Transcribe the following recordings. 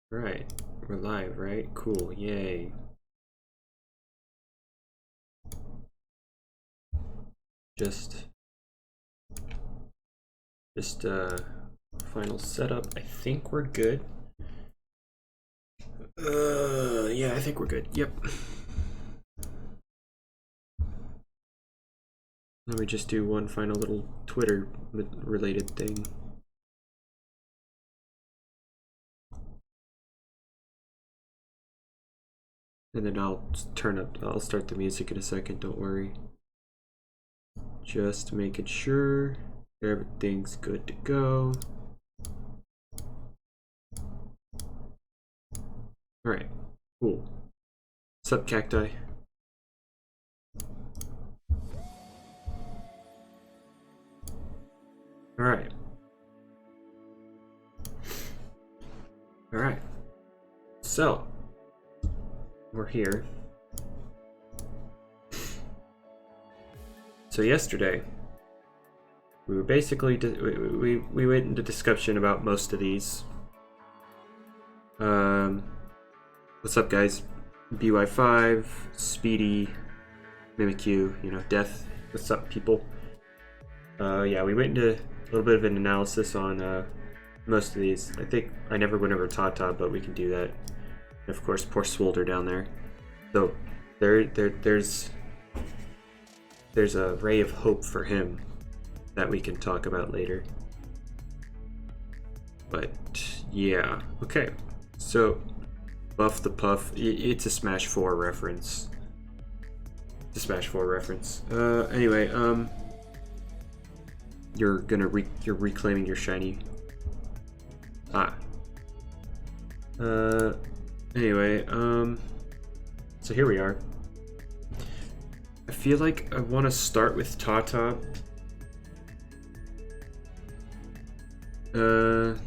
Right, we're live, right? Cool, yay. Just final setup. I think we're good. Yeah, I think we're good. Yep. Let me just do one final little Twitter related thing. And then I'll start the music in a second, don't worry. Just making sure everything's good to go. Alright, cool. What's up, cacti? Alright. Alright. So, we're here. So yesterday, we were basically we went into discussion about most of these. What's up, guys? BY5, Speedy, Mimikyu, you know, Death. What's up, people? Yeah, we went into a little bit of an analysis on most of these. I think I never went over Tata, but we can do that. And of course, poor Swolder down there. So there's a ray of hope for him that we can talk about later. But yeah, okay. So Buff the Puff, it's a Smash 4 reference. It's a Smash 4 reference. Anyway, you're reclaiming your shiny. Anyway, so here we are. I feel like I want to start with Tata. The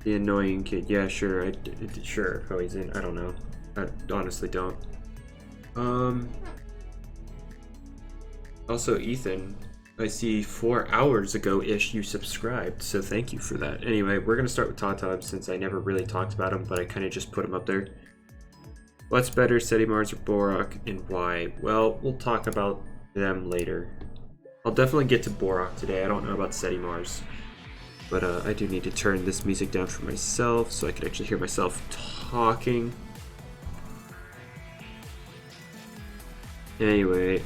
annoying kid. Yeah, sure. Sure. Oh, he's in. I don't know. I honestly don't. Also, Ethan, I see 4 hours ago-ish you subscribed, so thank you for that. Anyway, we're gonna start with Tata since I never really talked about him, but I kind of just put him up there. What's better, Seti Mars or Borak, and why? Well, we'll talk about them later. I'll definitely get to Borak today. I don't know about Seti Mars. But I do need to turn this music down for myself so I can actually hear myself talking. Anyway,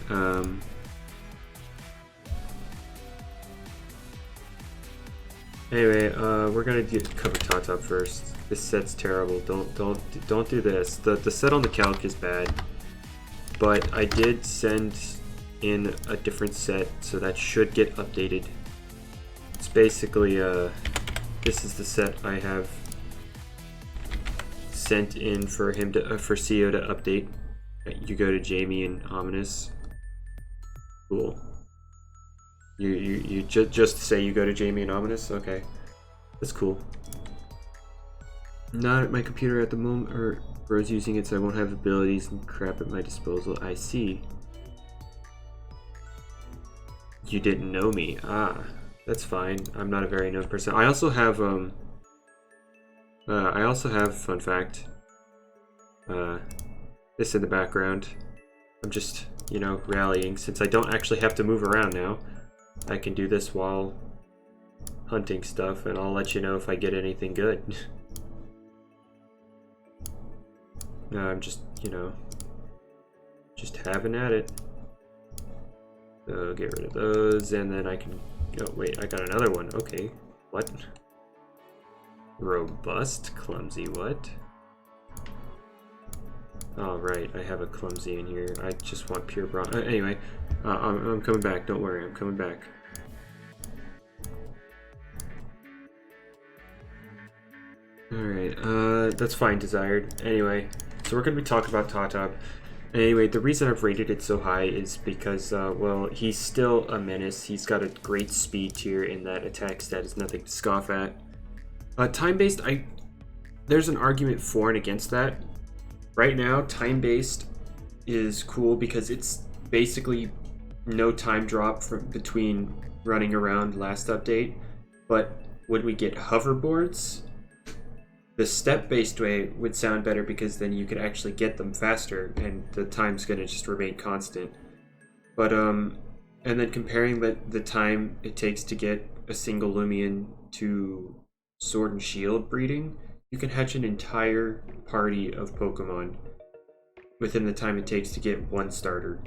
we're gonna cover Tata first. This set's terrible. Don't do this. The set on the calc is bad, but I did send in a different set, so that should get updated. It's basically this is the set I have sent in for him to for CO to update. You go to Jamie and Ominous. Cool. You just say you go to Jamie and Ominous. Okay, that's cool. Not at my computer at the moment, or Bro's using it, so I won't have abilities and crap at my disposal. I see. You didn't know me. Ah. That's fine. I'm not a very known person. I also have fun fact. This in the background. I'm just, you know, rallying since I don't actually have to move around now. I can do this while hunting stuff, and I'll let you know if I get anything good. I'm just, you know, just having at it. So get rid of those, and then I can. Oh wait, I got another one. Okay, what? Robust, clumsy, what? Oh right, I have a clumsy in here. I just want pure bronze. Anyway, I'm coming back. Don't worry, I'm coming back. Alright, that's fine, Desired. Anyway, so we're going to be talking about Tata. Anyway, the reason I've rated it so high is because, well, he's still a menace. He's got a great speed tier in that attack stat is nothing to scoff at. Time-based, there's an argument for and against that. Right now, time-based is cool because it's basically no time drop from between running around last update. But when we get hoverboards, The step-based way would sound better because then you could actually get them faster and the time's going to just remain constant. But and then comparing the time it takes to get a single Loomian to Sword and Shield breeding, you can hatch an entire party of Pokemon within the time it takes to get one starter.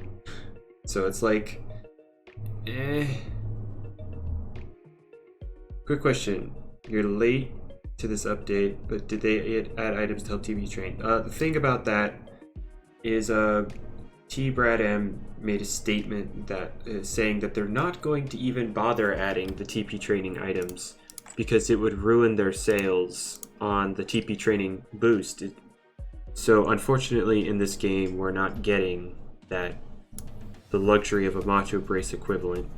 So it's like, Quick question. You're late to this update, but did they add items to help TP train? The thing about that is T. Brad M made a statement that is saying that they're not going to even bother adding the TP training items because it would ruin their sales on the TP training boost. So unfortunately in this game we're not getting the luxury of a Macho Brace equivalent.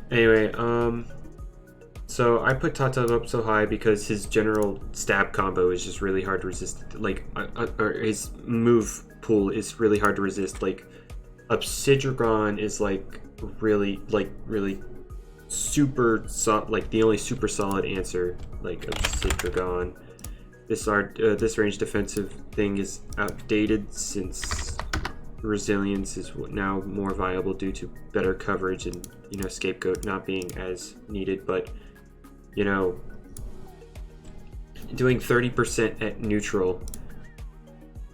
Anyway, so I put Tata up so high because his general stab combo is just really hard to resist. Like, or his move pool is really hard to resist. Like, Obsidian is like really super like the only super solid answer. Like Obsidian. This range defensive thing is outdated since resilience is now more viable due to better coverage and scapegoat not being as needed. But doing 30% at neutral,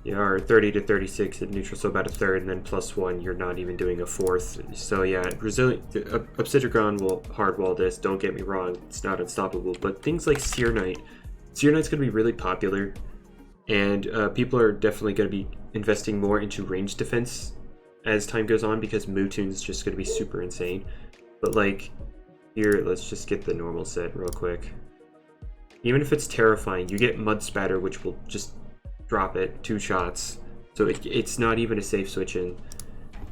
or 30 to 36 at neutral, so about a third, and then +1, you're not even doing a fourth. So yeah, Obsidian will hardwall this, don't get me wrong, it's not unstoppable, but things like Seer Knight's going to be really popular, and people are definitely going to be investing more into range defense as time goes on because Mewtwo's just going to be super insane. But like, here, let's just get the normal set real quick. Even if it's terrifying, you get Mud Spatter, which will just drop it 2 shots. So it's not even a safe switch in.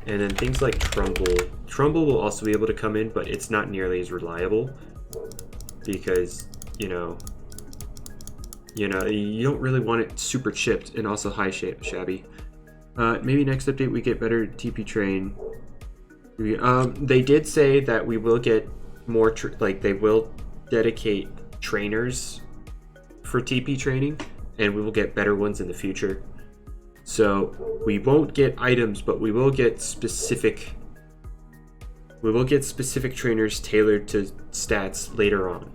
And then things like Trumbull. Trumbull will also be able to come in, but it's not nearly as reliable because, you don't really want it super chipped and also high shabby. Maybe next update we get better TP train. They did say that we will get more, they will dedicate trainers for TP training, and we will get better ones in the future. So we won't get items, but we will get specific trainers tailored to stats later on.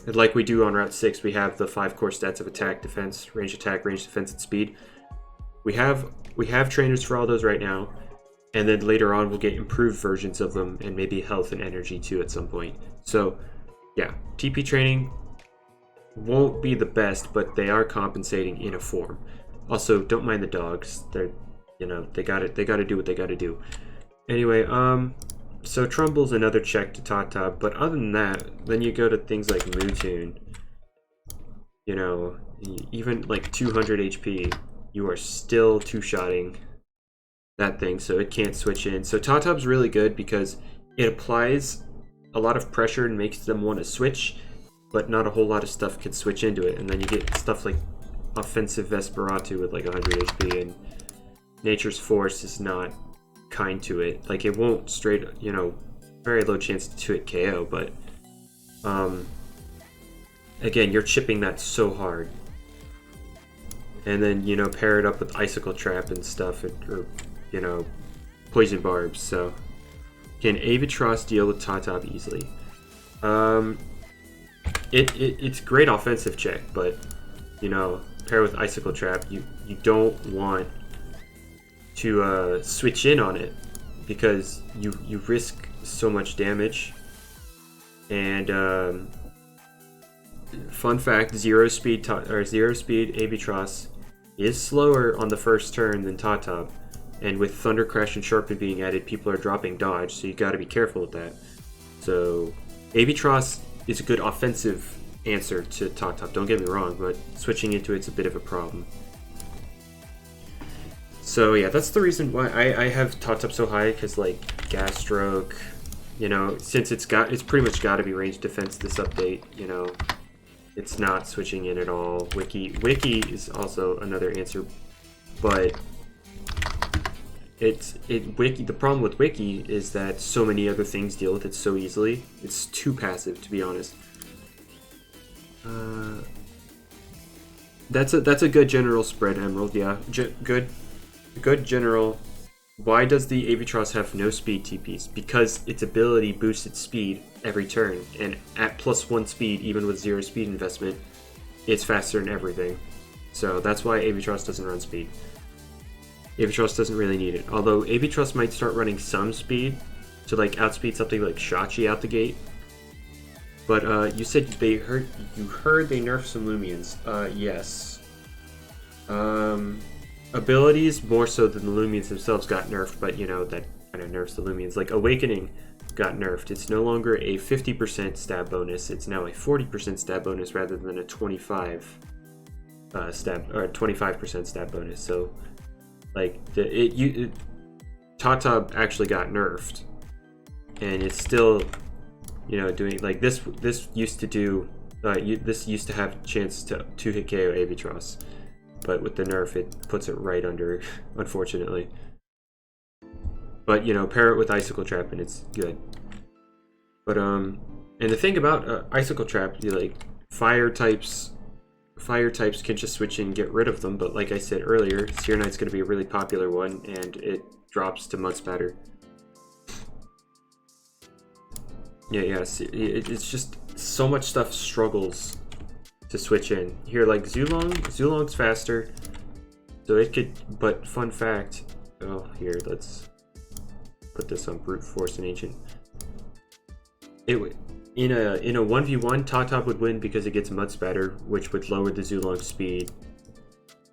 And like we do on Route 6, we have the 5 core stats of attack, defense, range attack, range defense, and speed. We have trainers for all those right now, and then later on we'll get improved versions of them and maybe health and energy too at some point. So yeah, TP training won't be the best, but they are compensating in a form. Also, don't mind the dogs. They're, they gotta do what they gotta do. Anyway, so Trumbull's another check to Tata, but other than that, then you go to things like Mewtwo. Even like 200 HP, you are still two-shotting that thing, so it can't switch in. So Tatab's really good because it applies a lot of pressure and makes them want to switch, but not a whole lot of stuff can switch into it. And then you get stuff like offensive Vesperatu with like 100 HP, and Nature's Force is not kind to it. Like, it won't straight, very low chance to hit KO, but again, you're chipping that so hard. And then, pair it up with Icicle Trap and stuff, or Poison Barbs. So can Avatros deal with Tatop easily? It's great offensive check, but pair with Icicle Trap, you don't want to switch in on it because you risk so much damage. And fun fact, zero speed Avatros is slower on the first turn than Tatop, and with Thunder Crash and Sharpen being added, people are dropping dodge, so you got to be careful with that. So Avatros is a good offensive answer to Tatop, don't get me wrong, but switching into it's a bit of a problem. So yeah, that's the reason why I have Tatop so high, because like Gas Stroke, since it's pretty much got to be range defense this update, it's not switching in at all. Wiki is also another answer, but the problem with Wiki is that so many other things deal with it so easily. It's too passive, to be honest. That's a good general spread, Emerald. Yeah, good general. Why does the Aviatros have no speed TPs? Because its ability boosts its speed every turn, and at +1 speed, even with 0 speed investment, it's faster than everything. So that's why Aviatros doesn't run speed. Aviatros doesn't really need it. Although Aviatros might start running some speed to like outspeed something like Shachi out the gate. But you said you heard they nerfed some Loomians. Yes. Abilities more so than the Loomians themselves got nerfed, but you know that kind of nerfs the Loomians. Like Awakening got nerfed. It's no longer a 50% stab bonus. It's now a 40% stab bonus rather than a 25% stab bonus. So like Tata actually got nerfed, and it's still, you know, doing like this used to do this used to have a chance to 2-hit KO Aviatros, but with the nerf it puts it right under, unfortunately. But you know, pair it with Icicle Trap and it's good. But and the thing about Icicle Trap, you like fire types can just switch in and get rid of them, but like I said earlier, Seer Knight's going to be a really popular one, and it drops to Mud Spatter. Yeah, it's just so much stuff struggles to switch in. Here, like Zulong's faster, so it could, but fun fact, oh, here, let's put this on Brute Force and Ancient. In a 1v1, Tata would win because it gets Mud Spatter, which would lower the Zulong speed.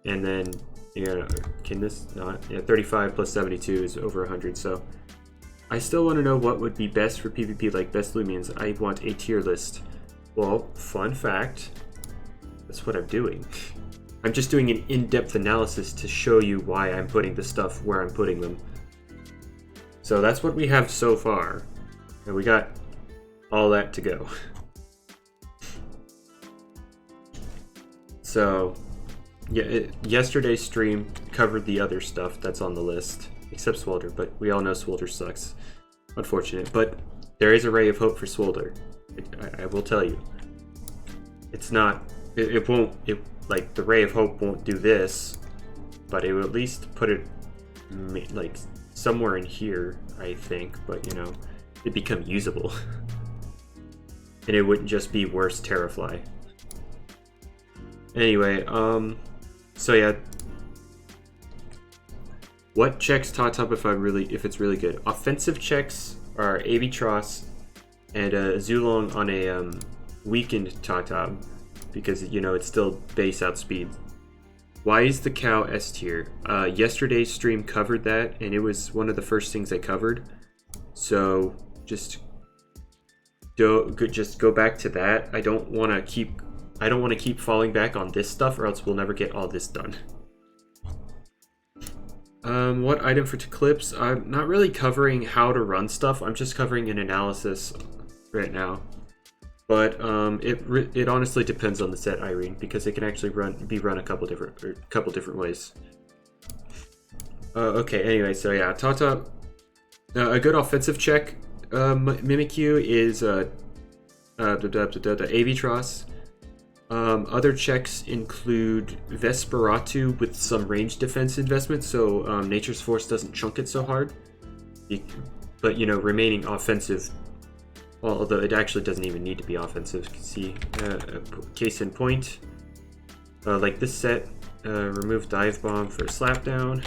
And then, yeah, can this not? Yeah, 35 plus 72 is over 100, so I still want to know what would be best for PvP, like best Loomians. I want a tier list. Well, fun fact, that's what I'm doing. I'm just doing an in-depth analysis to show you why I'm putting the stuff where I'm putting them. So that's what we have so far. And we got all that to go. So, yeah, yesterday's stream covered the other stuff that's on the list, except Swolder, but we all know Swolder sucks. Unfortunate, but there is a ray of hope for Swolder. I will tell you. It's not, it won't, like, the ray of hope won't do this, but it will at least put it, like, somewhere in here, I think, but, you know, it'd become usable. And it wouldn't just be worse Terrafly. Anyway, so yeah. What checks Tatop if it's really good? Offensive checks are Aviatros and Zulong on a weakened Tatop, because you know it's still base outspeed. Why is the cow S tier? Yesterday's stream covered that, and it was one of the first things I covered. So just go back to that. I don't want to keep falling back on this stuff, or else we'll never get all this done. What item for Eclipse? I'm not really covering how to run stuff. I'm just covering an analysis right now. But it honestly depends on the set, Irene, because it can actually be run a couple different ways. Okay. Anyway, so yeah, Tata. A good offensive check. Mimikyu is the Aviatros. Other checks include Vesperatu with some range defense investment, so Nature's Force doesn't chunk it so hard. But you know, remaining offensive, although it actually doesn't even need to be offensive. You can see, case in point, like this set, remove Dive Bomb for Slapdown.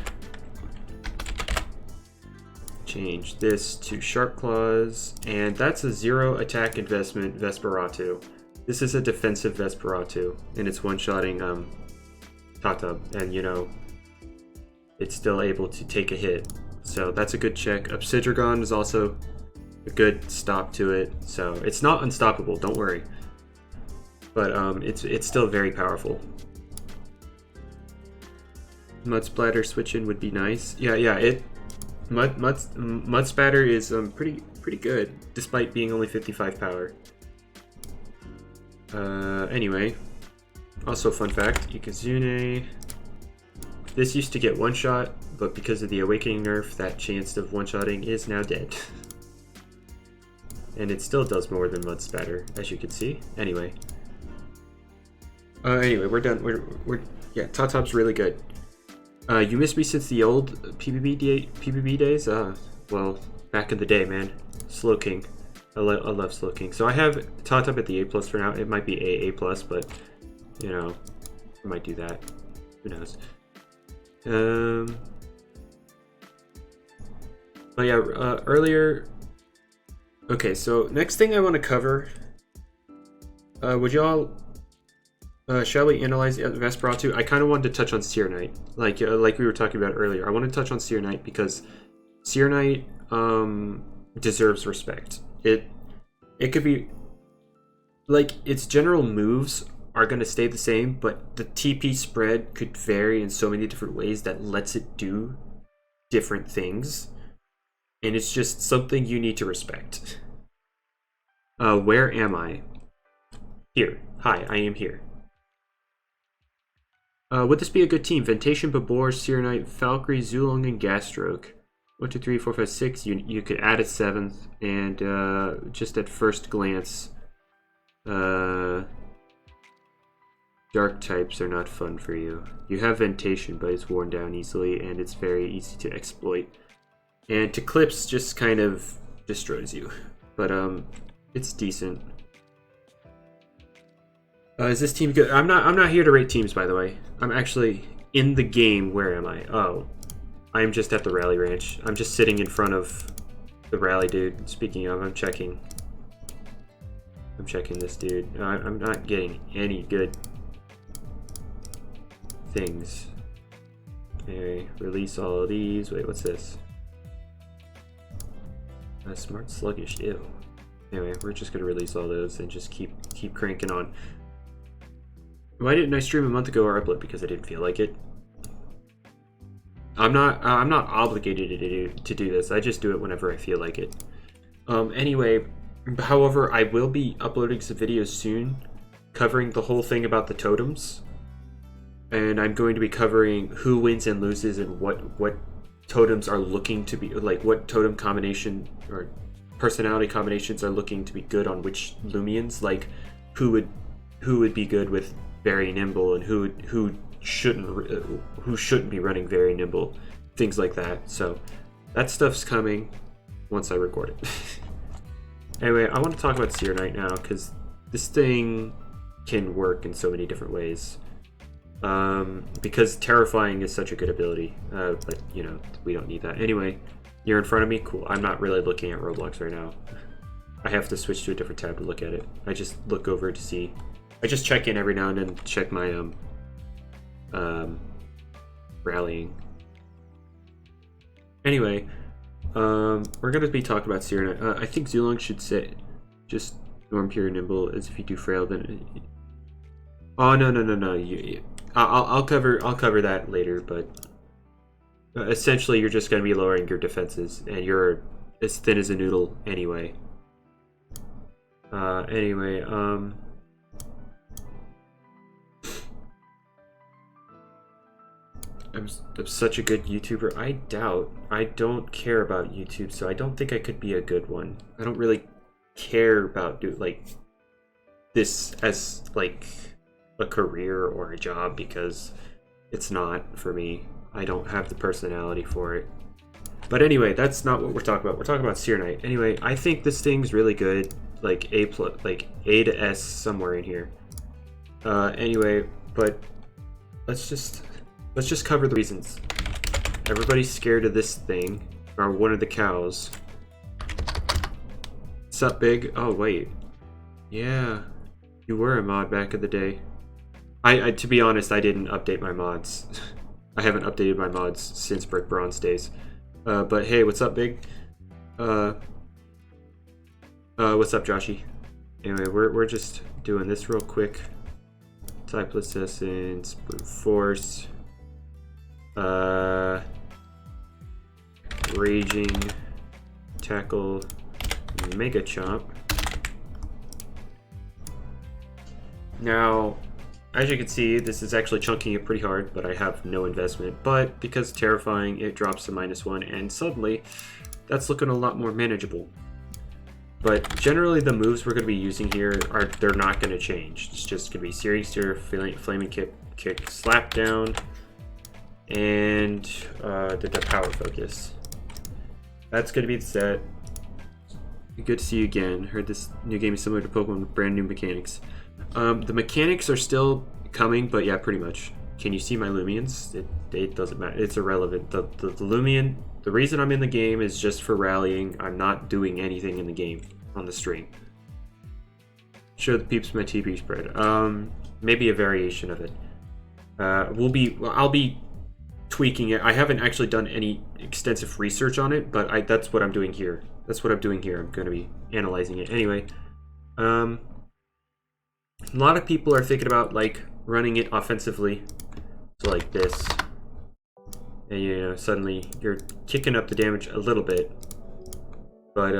Change this to Sharp Claws, and that's a 0 attack investment Vesperatu. This is a defensive Vesperatu, and it's one-shotting Tata, and you know, it's still able to take a hit. So that's a good check. Obsidragon is also a good stop to it, so it's not unstoppable, don't worry. But it's still very powerful. Mud Splatter switch-in would be nice. Yeah, Mud Spatter is pretty good, despite being only 55 power. Anyway, also fun fact, Ikazune. This used to get one-shot, but because of the Awakening nerf, that chance of one-shotting is now dead. And it still does more than Mud Spatter, as you can see. Anyway. Anyway, we're done. Yeah, Top-Top's really good. You missed me since the old PBB days? Well, back in the day, man. Slow King. I love Slow King. So I have Top-Top at the A+ for now. It might be A+, but, you know, I might do that. Who knows? But yeah, earlier... Okay, so next thing I want to cover... would y'all... shall we analyze Vesperatu? I kind of wanted to touch on Seer Knight, like we were talking about earlier. I want to touch on Seer Knight because Seer Knight deserves respect. It could be like its general moves are going to stay the same, but the TP spread could vary in so many different ways that lets it do different things, and it's just something you need to respect. Where am I? Here. Hi, I am here. Would this be a good team? Ventation, Babor, Seer Knight, Valkyrie, Zulong, and Gasstroke. 1, 2, 3, 4, 5, 6. You could add a 7th, and just at first glance, dark types are not fun for you. You have Ventation, but it's worn down easily, and it's very easy to exploit. And Eclipse just kind of destroys you, but it's decent. Is this team good? I'm not here to rate teams, by the way. I'm actually in the game. Where am I? Oh, I'm just at the rally ranch. I'm just sitting in front of the rally dude. Speaking of, I'm checking this dude. I'm not getting any good things. Okay, release all of these. Wait, what's this? Smart Sluggish. Ew. Anyway, we're just gonna release all those and just keep cranking on. Why didn't I stream a month ago or upload? Because I didn't feel like it. I'm not obligated to do this. I just do it whenever I feel like it. Anyway, however, I will be uploading some videos soon covering the whole thing about the totems. And I'm going to be covering who wins and loses and what totems are looking to be, like what totem combination or personality combinations are looking to be good on which Loomians, like who would be good with very nimble and who shouldn't be running very nimble, things like that. So that stuff's coming once I record it. Anyway, I want to talk about Seer Knight now because this thing can work in so many different ways. Because Terrifying is such a good ability, but you know, we don't need that. Anyway, you're in front of me? Cool. I'm not really looking at Roblox right now. I have to switch to a different tab to look at it. I just look over to see. I just check in every now and then, check my rallying. Anyway, we're gonna be talking about Seer Knight. I think Zulong should sit just Norm Pure Nimble as if you do Frail. Then, oh no. I'll cover that later. But essentially, you're just gonna be lowering your defenses, and you're as thin as a noodle anyway. I'm such a good YouTuber. I doubt. I don't care about YouTube, so I don't think I could be a good one. I don't really care about like this as like a career or a job because it's not for me. I don't have the personality for it. But anyway, that's not what we're talking about. We're talking about Seer Knight. Anyway, I think this thing's really good. Like A+, like A to S somewhere in here. Anyway, but let's just cover the reasons. Everybody's scared of this thing, or one of the cows. What's up, Big? Oh, wait. Yeah, you were a mod back in the day. I to be honest, I didn't update my mods. I haven't updated my mods since Brick Bronze days. But hey, what's up, Big? What's up, Joshy? Anyway, we're just doing this real quick. Typeless Essence, Brute Force. Raging, Tackle, Mega Chomp. Now, as you can see, this is actually chunking it pretty hard, but I have no investment. But because Terrifying, it drops to -1, and suddenly, that's looking a lot more manageable. But generally the moves we're going to be using here they're not going to change. It's just going to be Searing Steer, Flaming Kick, Slap Down, and the Power Focus. That's going to be the set. Good to see you again. Heard this new game is similar to Pokemon with brand new mechanics. The mechanics are still coming, but yeah, pretty much. Can you see my Loomians? It doesn't matter. It's irrelevant. The Loomian, the reason I'm in the game is just for rallying. I'm not doing anything in the game on the stream. Show the peeps my TP spread. Maybe a variation of it. I'll be tweaking it. I haven't actually done any extensive research on it, but that's what I'm doing here. That's what I'm doing here. I'm going to be analyzing it. Anyway, a lot of people are thinking about like running it offensively. So like this. And you know, suddenly you're kicking up the damage a little bit. But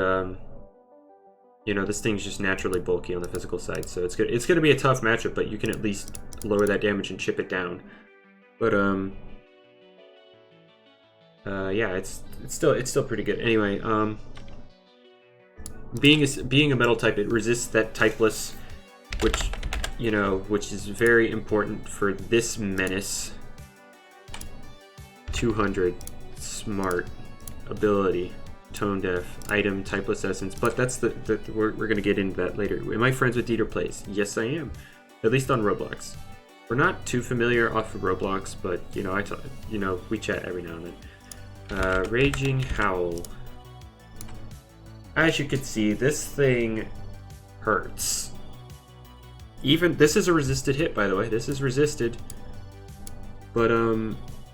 you know, this thing's just naturally bulky on the physical side, so it's going to be a tough matchup, but you can at least lower that damage and chip it down. But yeah, it's still pretty good. Anyway, being a metal type, it resists that typeless, which is very important for this menace. 200 smart ability, tone deaf, item, typeless essence, but that's we're gonna get into that later. Am I friends with Dieter Plays? Yes, I am. At least on Roblox. We're not too familiar off of Roblox, but you know, we chat every now and then. Raging Howl. As you can see, this thing hurts. Even this is a resisted hit, by the way. This is resisted, but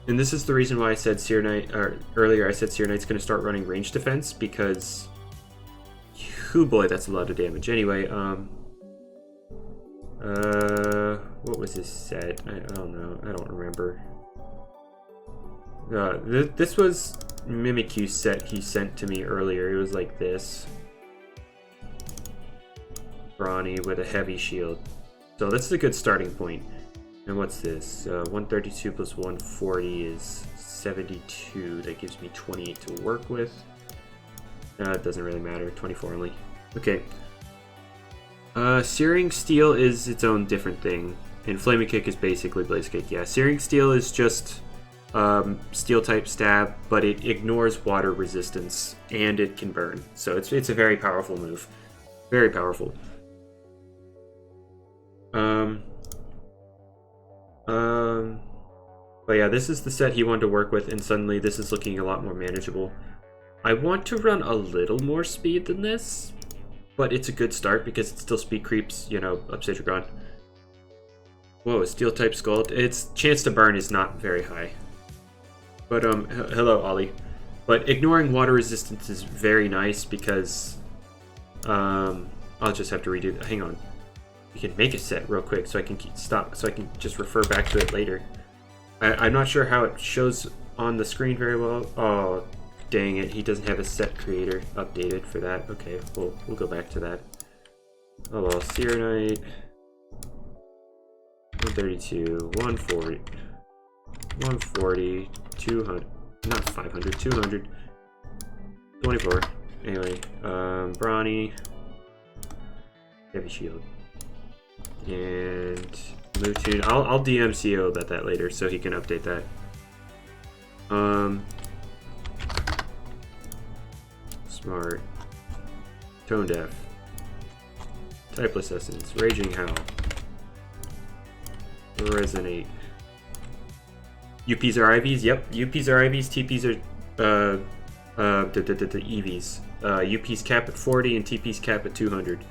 and this is the reason why I said Seer Knight, or earlier I said Seer Knight's going to start running range defense, because, oh boy, that's a lot of damage. Anyway, what was this set? I don't know. I don't remember. This was Mimikyu's set he sent to me earlier. It was like this. Brawny with a heavy shield. So this is a good starting point. And what's this? 132 plus 140 is 72. That gives me 28 to work with. It doesn't really matter. 24 only. Okay. Searing Steel is its own different thing. And Flaming Kick is basically Blaze Kick. Yeah, Searing Steel is just Steel type stab, but it ignores water resistance and it can burn. So it's a very powerful move. Very powerful. But yeah, this is the set he wanted to work with, and suddenly this is looking a lot more manageable. I want to run a little more speed than this, but it's a good start because it still speed creeps, you know, upstage your gun. Whoa, Steel type Scald. Its chance to burn is not very high. But hello Ollie. But ignoring water resistance is very nice because I'll just have to redo that. Hang on. We can make a set real quick so I can stop, so I can just refer back to it later. I'm not sure how it shows on the screen very well. Oh, dang it! He doesn't have a set creator updated for that. Okay, we'll go back to that. Oh well, Seer Knight. 132, 140, 140, 200, not 500, 200, 24. Anyway, Brawny, heavy shield. And move tune. I'll DM CO about that later so he can update that. Smart. Tone deaf. Typeless essence. Raging Howl. Resonate. UPs are IVs? Yep. UPs are IVs, TPs are the EVs. UPs cap at 40 and TPs cap at 200.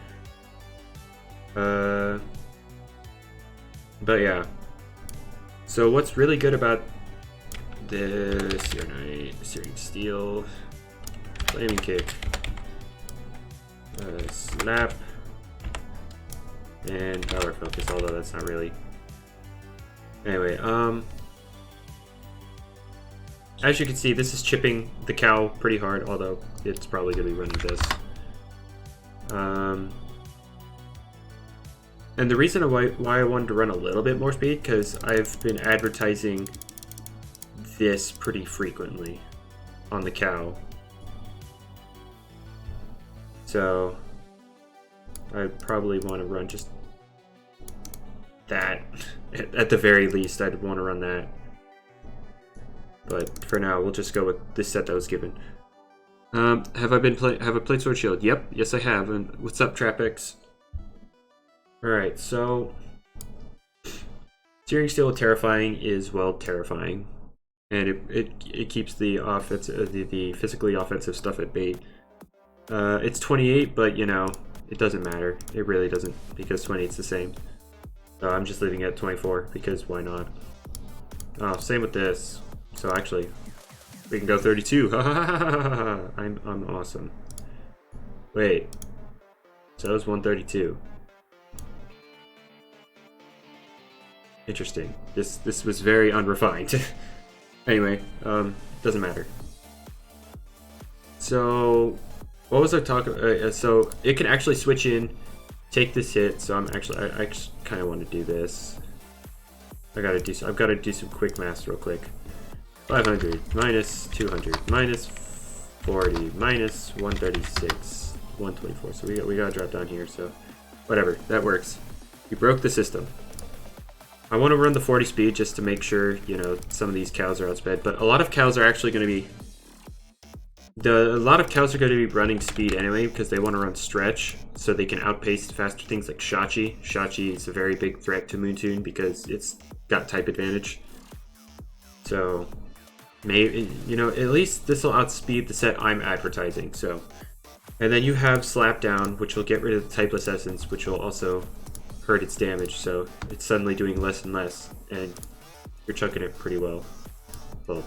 But yeah. So what's really good about this Seer Knight, Searing Steel, Flaming Kick, Slap, and Power Focus, although that's not really. Anyway, as you can see, this is chipping the cow pretty hard, although it's probably gonna be running this. And the reason why I wanted to run a little bit more speed, because I've been advertising this pretty frequently on the cow. So I probably want to run just that. At the very least, I'd want to run that. But for now, we'll just go with this set that was given. Have I played Sword Shield? Yep, yes I have. And what's up, TrapX? Alright, so Searing Steel with Terrifying is, well, terrifying. And it keeps the the physically offensive stuff at bay. It's 28, but you know, it doesn't matter. It really doesn't, because 28's the same. So I'm just leaving it at 24 because why not? Oh, same with this. So actually, we can go 32. I'm awesome. Wait. So it's 132. Interesting. This was very unrefined. Anyway, doesn't matter. So what was I talking? So it can actually switch in, take this hit. So I kind of want to do this. I've got to do some quick math real quick. 500 minus 200 minus 40 minus 136 124. So we got to drop down here. So whatever, that works. You broke the system. I want to run the 40 speed just to make sure, you know, some of these cows are outsped, but a lot of cows are actually going to be running speed anyway because they want to run stretch so they can outpace faster things like Shachi. Shachi is a very big threat to Moontoon because it's got type advantage. So maybe, you know, at least this will outspeed the set I'm advertising. So, and then you have Slapdown, which will get rid of the typeless essence, which will also hurt its damage, so it's suddenly doing less and less, and you're chunking it pretty well. Well,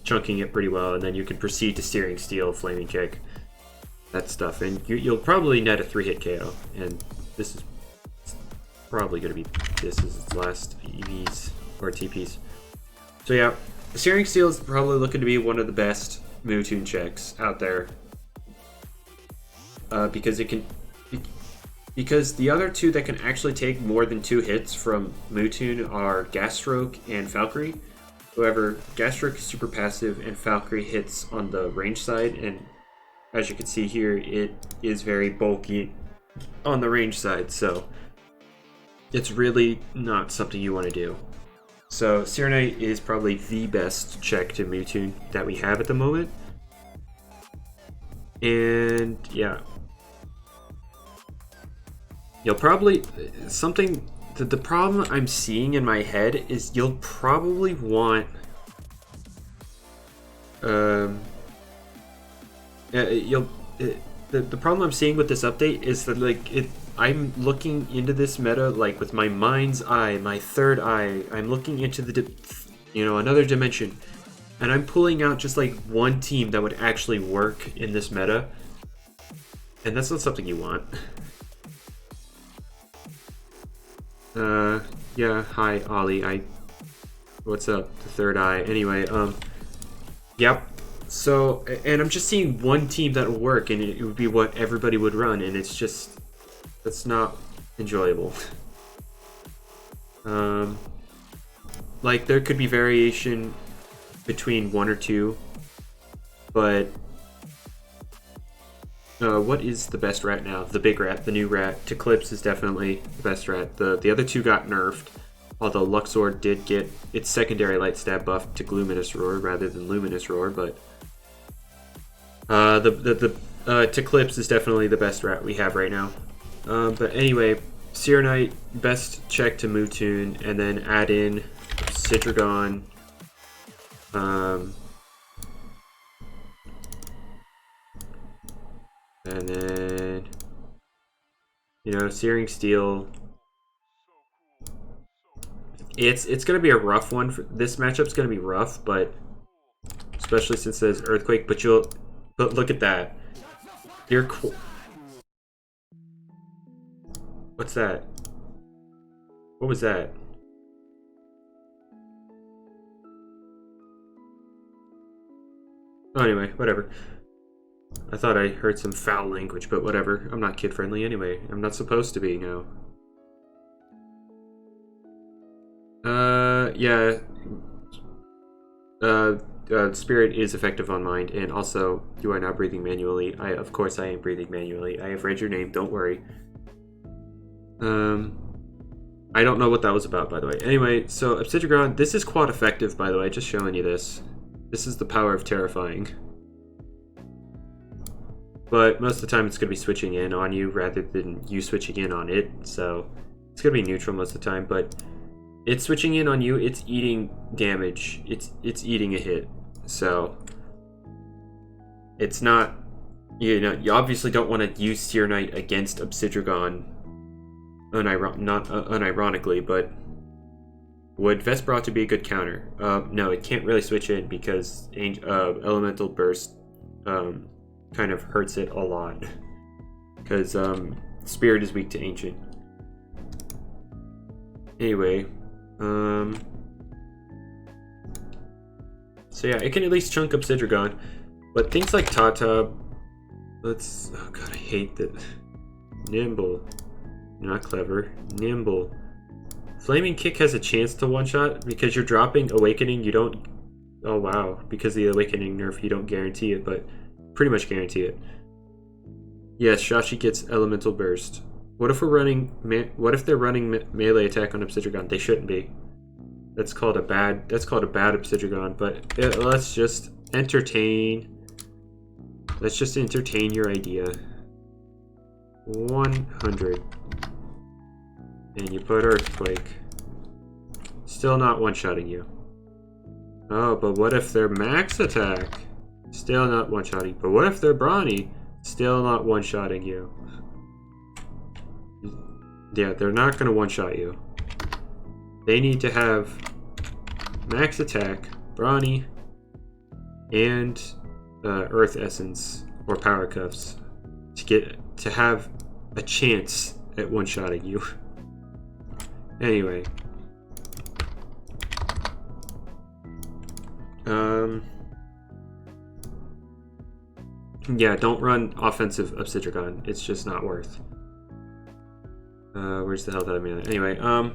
chunking it pretty well, and then you can proceed to Searing Steel, Flaming Kick, that stuff, and you'll probably net a 3-hit KO, and this is probably going to be its last EVs or TPs. So yeah, Searing Steel is probably looking to be one of the best Moontoon checks out there, because it can. Because the other two that can actually take more than 2 hits from Moontoon are Gasstroke and Valkyrie. However, Gasstroke is super passive and Valkyrie hits on the range side, and as you can see here, it is very bulky on the range side, so it's really not something you want to do. So Serenite is probably the best check to Moontoon that we have at the moment. And yeah. You'll probably, the problem I'm seeing in my head is you'll probably want, the problem I'm seeing with this update is that, like, I'm looking into this meta, like, with my mind's eye, my third eye. I'm looking into another dimension, and I'm pulling out just, like, one team that would actually work in this meta, and that's not something you want. Yeah, hi, Ollie. What's up? The third eye. Anyway, yep. So, and I'm just seeing one team that will work, and it would be what everybody would run, and it's just, that's not enjoyable. Like, there could be variation between 1 or 2, but what is the best rat now? The big rat, the new rat. Eclipse is definitely the best rat. The other two got nerfed, although Luxord did get its secondary light stab buff to Gluminous Roar rather than Luminous Roar, but Eclipse is definitely the best rat we have right now. But anyway, Serenite, best check to Moontoon, and then add in Citragon. And then, you know, Searing Steel. It's gonna be a rough one. This matchup's gonna be rough, but especially since there's Earthquake. But look at that. What's that? What was that? Oh, anyway, whatever. I thought I heard some foul language, but whatever. I'm not kid-friendly anyway. I'm not supposed to be, no. Yeah. Spirit is effective on mind, and also you are not breathing manually. Of course I am breathing manually. I have read your name, don't worry. I don't know what that was about, by the way. Anyway, so Obsidian, this is quad effective, by the way, just showing you this. This is the power of terrifying. But most of the time it's going to be switching in on you rather than you switching in on it, so it's going to be neutral most of the time, but it's switching in on you, it's eating damage, it's eating a hit, so it's not, you know, you obviously don't want to use Seer Knight against Obsidian, not unironically, but would Vesperoth be a good counter? No, it can't really switch in because Elemental Burst kind of hurts it a lot, because Spirit is weak to Ancient. Anyway, so yeah, it can at least chunk Obsidian, but things like Tata, oh god, I hate that. Nimble, not clever, nimble. Flaming Kick has a chance to one-shot because you're dropping Awakening, you don't, oh wow, because of the Awakening nerf you don't guarantee it, but pretty much guarantee it. Yes, Shashi gets Elemental Burst. What if we're running? What if they're running melee attack on Obsidian? They shouldn't be. That's called a bad Obsidian. But let's just entertain. Let's just entertain your idea. 100, and you put Earthquake. Still not one-shotting you. Oh, but what if they're max attack? Still not one-shotting. But what if they're brawny? Still not one-shotting you. Yeah, they're not going to one-shot you. They need to have max attack, brawny, and Earth Essence or Power Cuffs to have a chance at one-shotting you. Anyway. Yeah, don't run offensive Obsidian. It's just not worth. Where's the hell did I mean? Anyway, what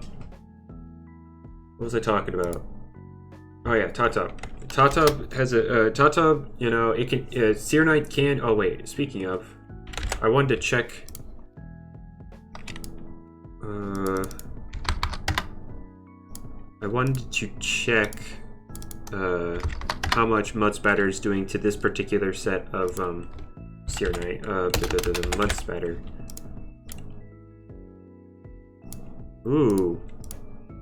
was I talking about? Oh yeah, Tata. Tata has a Tata. You know, it can. Seer Knight can. Oh wait, speaking of, I wanted to check. I wanted to check how much Mud Spatter is doing to this particular set of Seer Knight. Mud Spatter.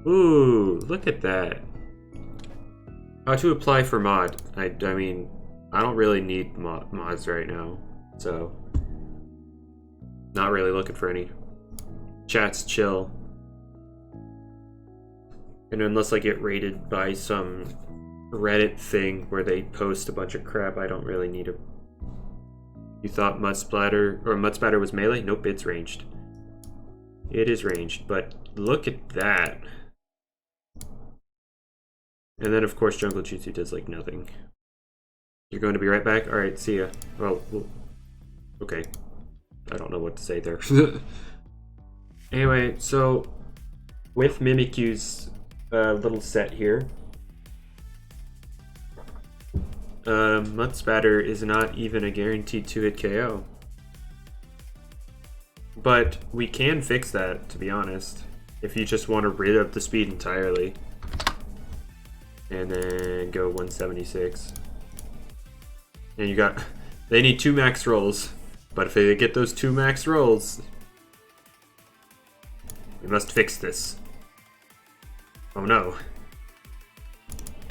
Ooh, look at that. How to apply for mod. I mean, I don't really need mods right now, so not really looking for any. Chat's chill. And unless I get raided by some Reddit thing where they post a bunch of crap, I don't really need a... You thought Mud Spatter was melee? Nope, it's ranged. It is ranged, but look at that. And then, of course, Jungle Jutsu does, like, nothing. You're going to be right back? Alright, see ya. Well, okay. I don't know what to say there. Anyway, so, with Mimikyu's little set here, Mud Spatter is not even a guaranteed 2-hit KO. But we can fix that, to be honest, if you just want to rid of the speed entirely. And then go 176. And you got... They need 2 max rolls. But if they get those 2 max rolls... We must fix this. Oh no.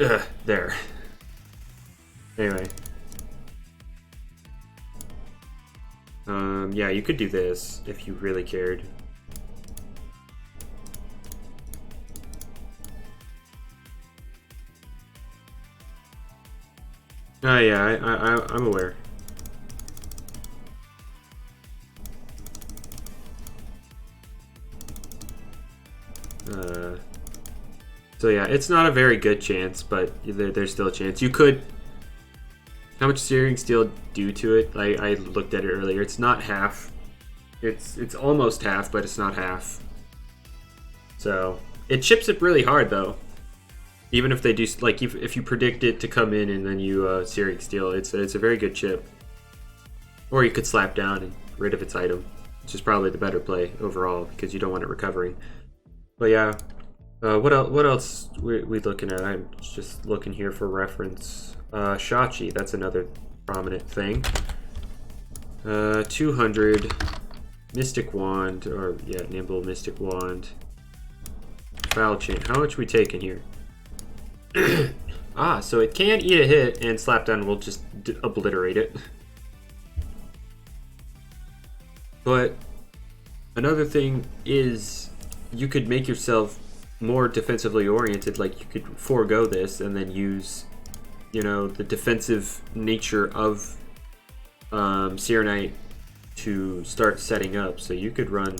Ugh, there. Anyway. Yeah, you could do this if you really cared. Oh yeah, I'm aware. So yeah, it's not a very good chance, but there's still a chance. You could... How much Searing Steel do to it? I looked at it earlier. It's not half. It's almost half, but it's not half. So, it chips it really hard, though. Even if they do, like, if you predict it to come in and then you Searing Steel, it's a very good chip. Or you could slap down and get rid of its item, which is probably the better play overall because you don't want it recovering. But yeah, what else we looking at? I'm just looking here for reference. Shachi, that's another prominent thing. 200 Mystic Wand, or yeah, Nimble Mystic Wand. Foul Chain. How much we taking here? Ah, so it can eat a hit, and Slapdown will just obliterate it. But another thing is you could make yourself more defensively oriented, like you could forego this and then use, you know, the defensive nature of Serenite to start setting up. So you could run,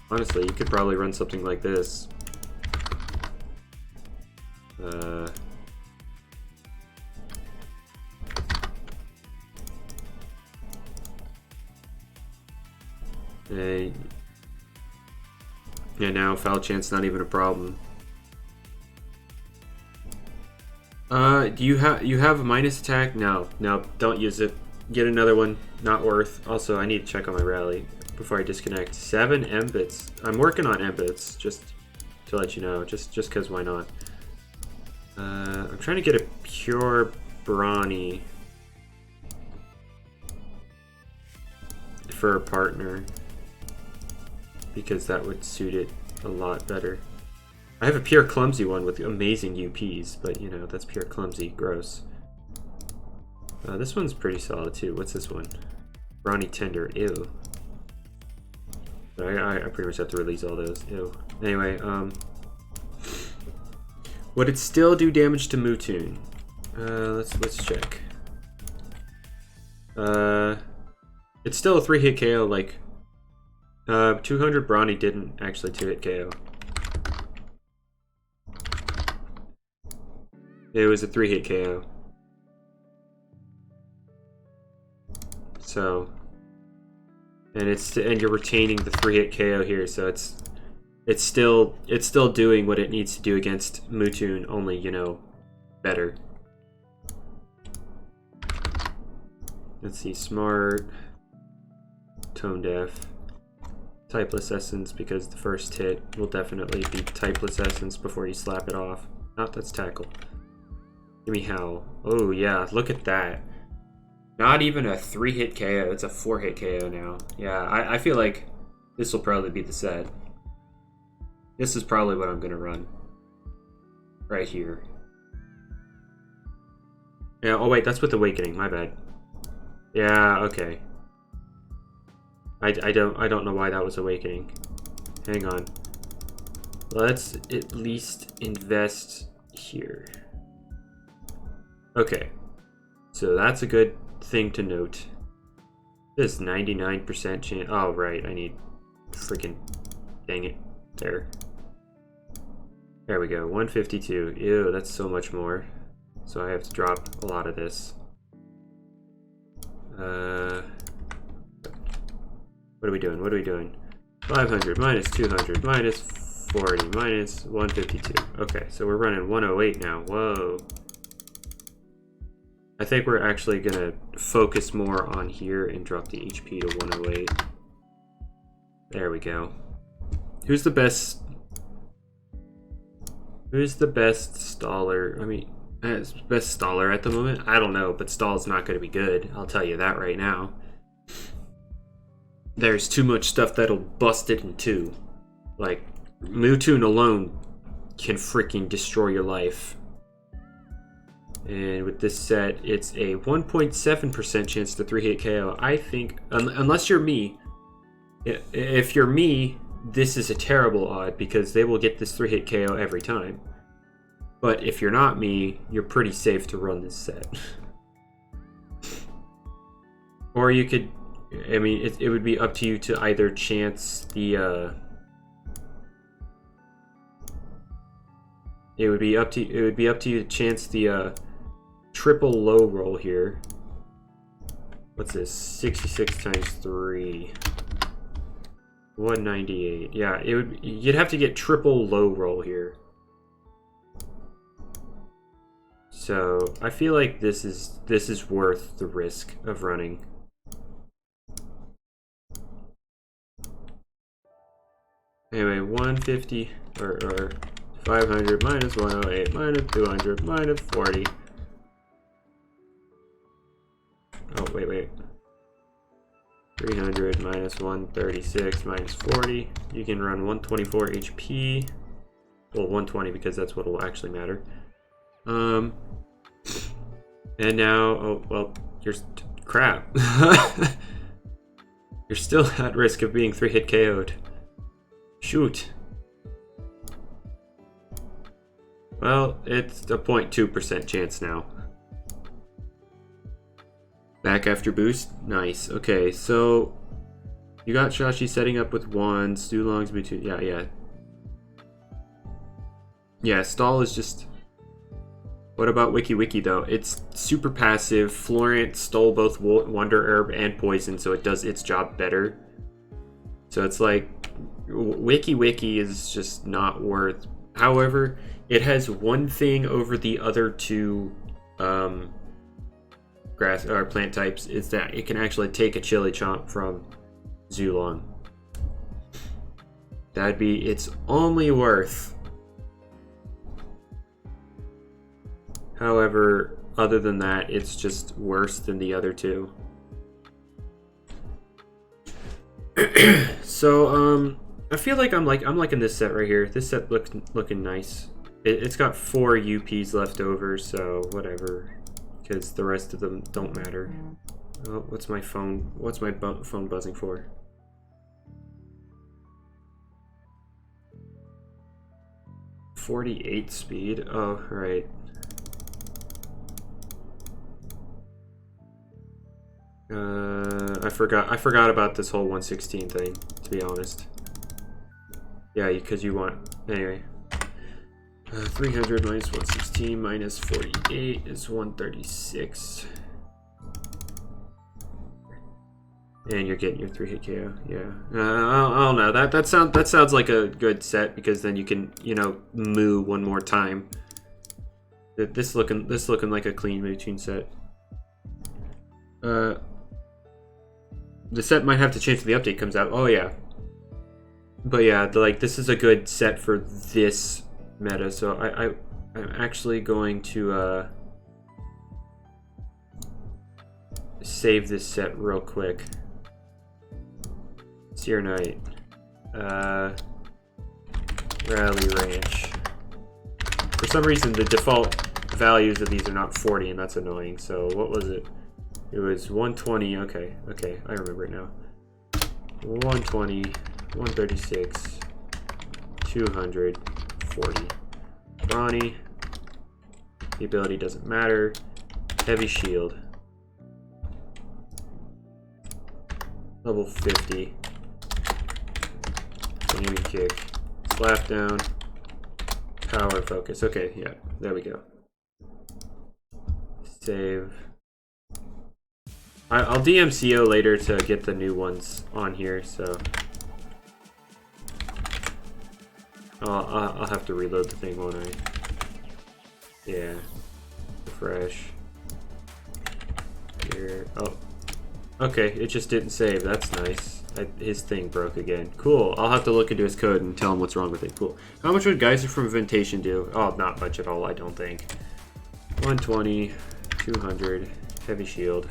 honestly, you could probably run something like this. Yeah, now foul chance not even a problem. Do you have a minus attack? No, don't use it. Get another one. Not worth. Also, I need to check on my rally before I disconnect. 7 Embits. I'm working on Embits, just to let you know, just because why not? I'm trying to get a pure Brawny for a partner, because that would suit it a lot better. I have a pure clumsy one with amazing UPs, but you know, that's pure clumsy. Gross. This one's pretty solid too. What's this one? Brawny Tender. Ew. But I pretty much have to release all those. Ew. Anyway, would it still do damage to Mewtwo? Let's check. It's still a 3-hit KO. Like 200 Brawny didn't actually 2-hit KO. It was a 3-hit KO. So, and you're retaining the 3-hit KO here, so it's still doing what it needs to do against Mewtwo, only, you know, better. Let's see, Smart, Tone Deaf, Typeless Essence, because the first hit will definitely be Typeless Essence before you slap it off. That's Tackle. Give me Howl. Oh yeah, look at that. Not even a 3-hit KO, it's a 4-hit KO now. Yeah, I feel like this will probably be the set. This is probably what I'm gonna run. Right here. Yeah, oh wait, that's with Awakening, my bad. Yeah, okay. I don't know why that was Awakening. Hang on. Let's at least invest here. Okay. So that's a good thing to note. This 99% chance. Oh, right. I need freaking. Dang it. There. There we go. 152. Ew, that's so much more. So I have to drop a lot of this. What are we doing? What are we doing? 500 minus 200 minus 40 minus 152. Okay, so we're running 108 now. Whoa. I think we're actually gonna focus more on here and drop the HP to 108. There we go. Who's the best? Who's the best staller? I mean, best staller at the moment? I don't know, but stall's not gonna be good. I'll tell you that right now. There's too much stuff that'll bust it in two. Like, Mewtwo alone can freaking destroy your life. And with this set, it's a 1.7% chance to 3-hit KO. I think, unless you're me, if you're me, this is a terrible odd because they will get this 3-hit KO every time. But if you're not me, you're pretty safe to run this set. Or you could, I mean, it would be up to you to either chance the, it would be up to you to chance the, triple low roll here. What's this? 66 times 3. 198. Yeah, you'd have to get triple low roll here. So I feel like this is worth the risk of running. Anyway, 150 or 500 minus 108 minus 200 minus 40. Oh, wait. 300 minus 136 minus 40. You can run 124 HP. Well, 120 because that's what will actually matter. And now, oh, well, you're crap. You're still at risk of being 3-hit KO'd. Shoot. Well, it's a 0.2% chance now. Back after boost? Nice. Okay, so you got Shashi setting up with ones, Dulong's between. Yeah. Yeah, stall is just. What about Wiki though? It's super passive. Florent stole both Wonder Herb and Poison, so it does its job better. So it's like Wiki is just not worth. However, it has one thing over the other two grass or plant types, is that it can actually take a Chili Chomp from Zulong. That'd be its only worth. However, other than that, it's just worse than the other two. So I feel like I'm liking this set right here. This set looking nice. It's got 4 UPs left over, so whatever, because the rest of them don't matter. Oh, what's my phone buzzing for? .48 speed. Oh, right. I forgot about this whole 116 thing, to be honest. Yeah, because you want, anyway. 300 minus 116 minus 48 is 136. And you're getting your 3-hit KO. Yeah. I don't know. That sounds like a good set, because then you can, you know, moo one more time. This looking like a clean Mootune set. The set might have to change when the update comes out. Oh yeah. But yeah, this is a good set for this meta. So I'm actually going to save this set real quick. Seer Knight. Rally Ranch. For some reason the default values of these are not 40, and that's annoying. So what was it? It was 120, okay, I remember it now. 120, 136, 200, 40. Brawny, the ability doesn't matter. Heavy shield. Level 50. Aiming kick. Slap down. Power focus. Okay, yeah, there we go. Save. I'll DM CO later to get the new ones on here, so I'll have to reload the thing, won't I? Yeah. Refresh. Here. Oh. Okay, it just didn't save. That's nice. His thing broke again. Cool. I'll have to look into his code and tell him what's wrong with it. Cool. How much would Geyser from Ventation do? Oh, not much at all, I don't think. 120, 200, heavy shield.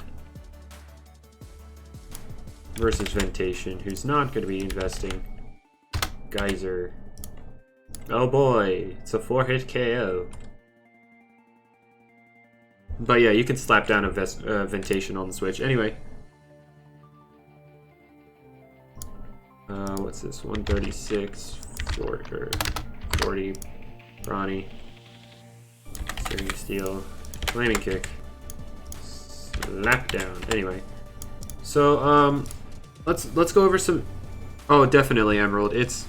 Versus Ventation, who's not going to be investing. Geyser. Oh boy, it's a 4-hit KO. But yeah, you can slap down a Ventation on the Switch. Anyway. What's this? 136, 40, Brawny. Searing Steel. Flaming Kick. Slap down. Anyway. So, let's go over some. Oh, definitely Emerald. It's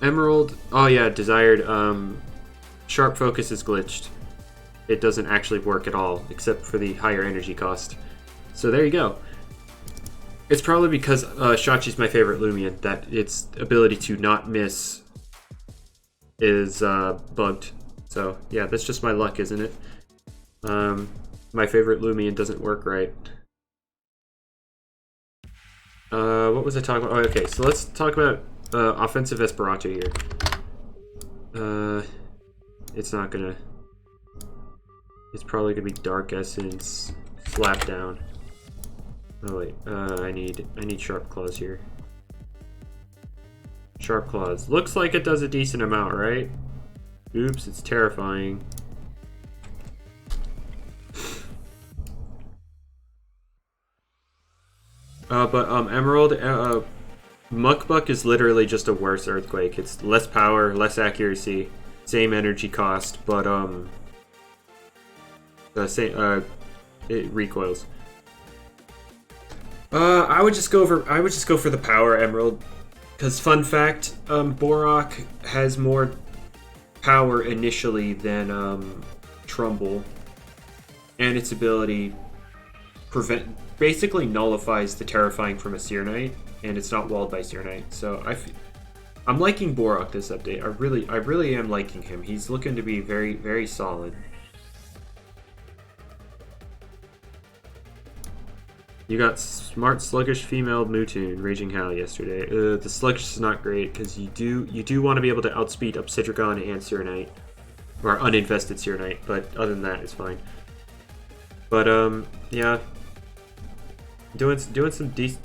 Emerald. Oh yeah, desired. Sharp focus is glitched. It doesn't actually work at all, except for the higher energy cost. So there you go. It's probably because Shachi's my favorite Loomian that its ability to not miss is bugged. So yeah, that's just my luck, isn't it? My favorite Loomian doesn't work right. What was I talking about? Oh, okay, so let's talk about offensive Esperanto here. It's not gonna... It's probably gonna be Dark Essence, Slap Down. Oh wait, I need Sharp Claws here. Sharp Claws. Looks like it does a decent amount, right? Oops, it's terrifying. But Emerald, Muckbuck is literally just a worse Earthquake. It's less power, less accuracy, same energy cost, but the same it recoils. I would just go for the power Emerald, because fun fact, Borok has more power initially than Trumbull, and its ability basically nullifies the Terrifying from a Seer Knight, and it's not walled by Seer Knight. So I'm liking Borok this update. I really am liking him. He's looking to be very, very solid. You got Smart Sluggish Female Mewtwo, Raging Howl yesterday. The Sluggish is not great because you do want to be able to outspeed Obsidragon and Seer Knight, or uninvested Seer Knight. But other than that, it's fine. But yeah, doing some decent,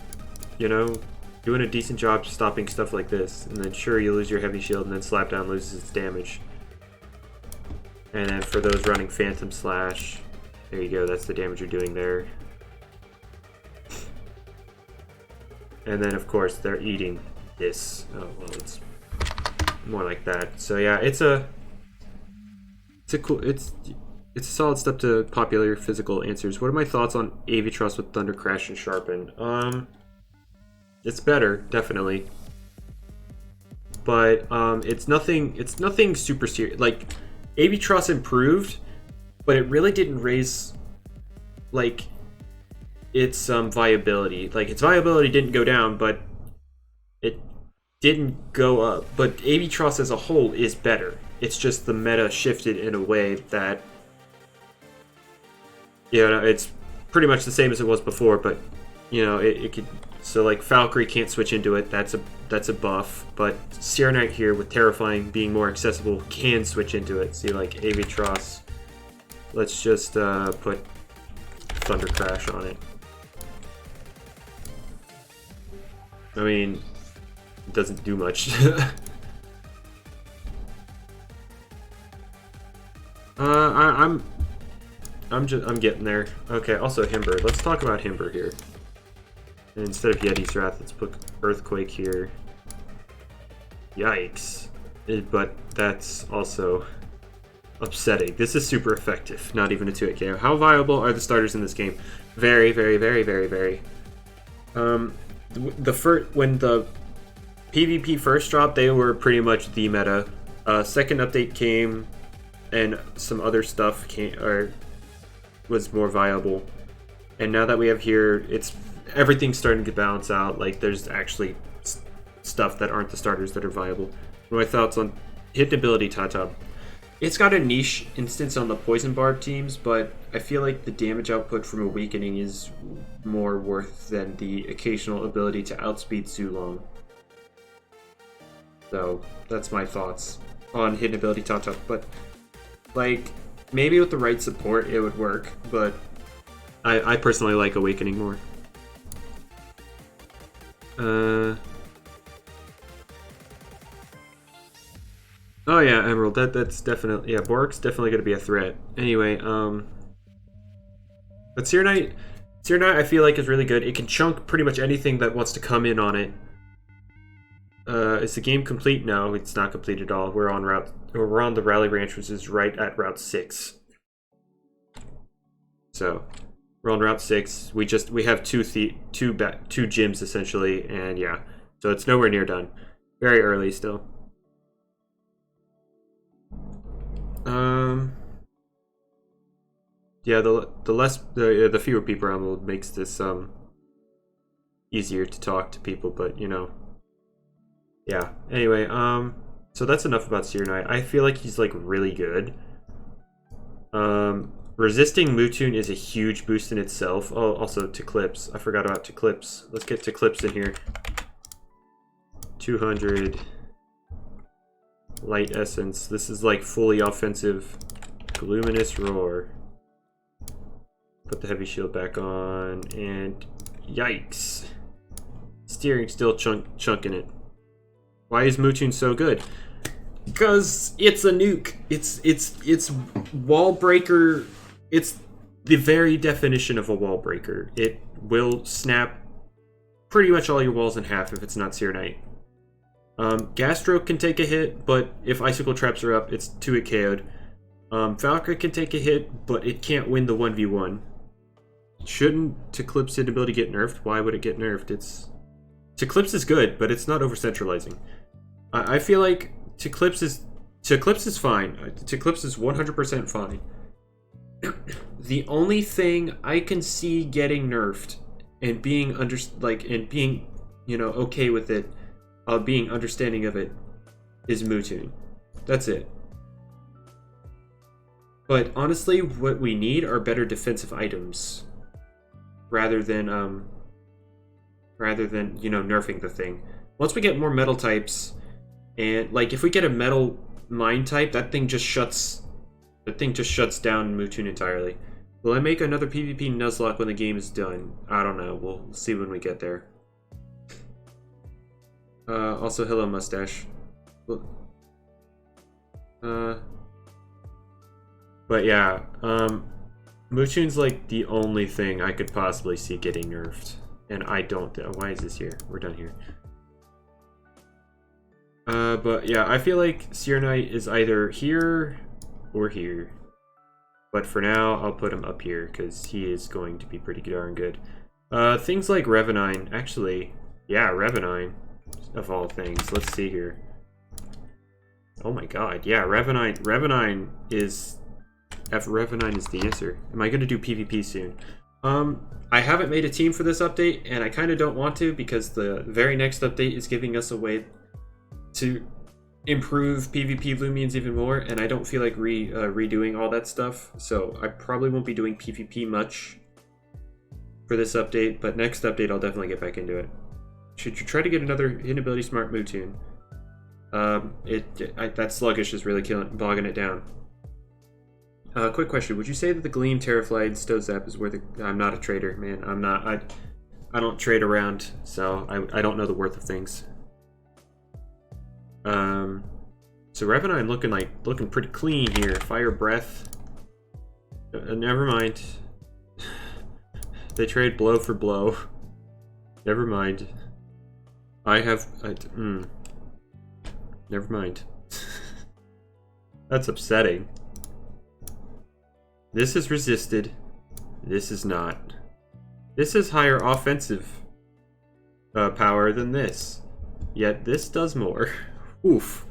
doing a decent job stopping stuff like this. And then sure, you lose your Heavy Shield, and then Slap Down loses its damage. And then for those running Phantom Slash, there you go. That's the damage you're doing there. And then, of course, they're eating this. Oh, well, it's more like that. So yeah, it's a a solid step to popular physical answers. What are my thoughts on Avitrust with Thunder Crash and Sharpen? It's better, definitely. But it's nothing super serious. Like, Avitrust improved, but it really didn't raise like its viability. Like, its viability didn't go down, but it didn't go up. But Avitrust as a whole is better. It's just the meta shifted in a way that, it's pretty much the same as it was before, but it could. So like Valkyrie can't switch into it. That's a buff. But Seer Knight here with Terrifying being more accessible can switch into it. See, like Avitrust. Let's just put Thunder Crash on it. I mean, it doesn't do much. I'm getting there. Okay, also Himber. Let's talk about Himber here. And instead of Yeti's Wrath, let's put Earthquake here. Yikes. But that's also upsetting. This is super effective. Not even a 2-hit KO. How viable are the starters in this game? Very, very, very, very, very. When the PvP first dropped, they were pretty much the meta. Second update came, and some other stuff was more viable. And now that we have here, everything's starting to balance out. Like, there's actually stuff that aren't the starters that are viable. What are my thoughts on Hidden Ability Tata? It's got a niche instance on the Poison Barb teams, but I feel like the damage output from Awakening is more worth than the occasional ability to outspeed Zulong. So, that's my thoughts on Hidden Ability Tata. But, like, maybe with the right support it would work, but I personally like Awakening more. Oh yeah, Emerald. That's definitely, yeah. Bork's definitely going to be a threat. Anyway, but Seer Knight, I feel like is really good. It can chunk pretty much anything that wants to come in on it. Is the game complete? No, it's not complete at all. We're on the Rally Ranch, which is right at Route 6. So we're on Route 6. We have two gyms essentially, and yeah, so it's nowhere near done. Very early still. Yeah, the fewer people around makes this easier to talk to people, but yeah. Anyway, So that's enough about Seer Knight. I feel like he's like really good. Resisting Mewtwo is a huge boost in itself. Oh, also Eclipse. I forgot about Eclipse. Let's get Eclipse in here. 200 Light Essence. This is like fully offensive. Luminous Roar. Put the heavy shield back on, and yikes. Steering still chunking it. Why is Mewtwo so good? Because it's a nuke. It's wall breaker. It's the very definition of a wall breaker. It will snap pretty much all your walls in half if it's not Seer Knight. Gastroke can take a hit, but if Icicle Traps are up, it's 2-hit KO'd. Valkyrie can take a hit, but it can't win the 1v1. Shouldn't Eclipse's ability get nerfed? Why would it get nerfed? Eclipse is good, but it's not over-centralizing. I feel like Eclipse is fine. Eclipse is 100% fine. The only thing I can see getting nerfed and being okay with it, being understanding of it, is Mewtwo. That's it. But honestly, what we need are better defensive items, rather than nerfing the thing. Once we get more metal types, and like if we get a metal mine type, that thing just shuts down Mewtwo entirely. Will I make another PvP Nuzlocke when the game is done? I don't know. We'll see when we get there. Also, hello, Mustache. But yeah, Mewtwo's like the only thing I could possibly see getting nerfed. And I don't. Why is this here? We're done here. But yeah, I feel like Seer Knight is either here or here. But for now, I'll put him up here because he is going to be pretty darn good. Things like Revenine. Actually, yeah, Revenine, of all things. Let's see here. Oh my god, yeah, Revenine is... Revenine is the answer. Am I going to do PvP soon? I haven't made a team for this update, and I kind of don't want to because the very next update is giving us a way to improve PvP Loomians even more, and I don't feel like redoing all that stuff, so I probably won't be doing PvP much for this update, but next update I'll definitely get back into it. Should you try to get another Hidden Ability Smart Mewtwo? That Sluggish is really bogging it down. Quick question: would you say that the Gleam, Terrafly, and Stozap is worth it? I'm not a trader, man. I'm not. I don't trade around, so I don't know the worth of things. So Revenine looking pretty clean here. Fire Breath. Never mind. They trade blow for blow. Never mind. Never mind. That's upsetting. This is resisted. This is not. This has higher offensive power than this. Yet this does more. Oof.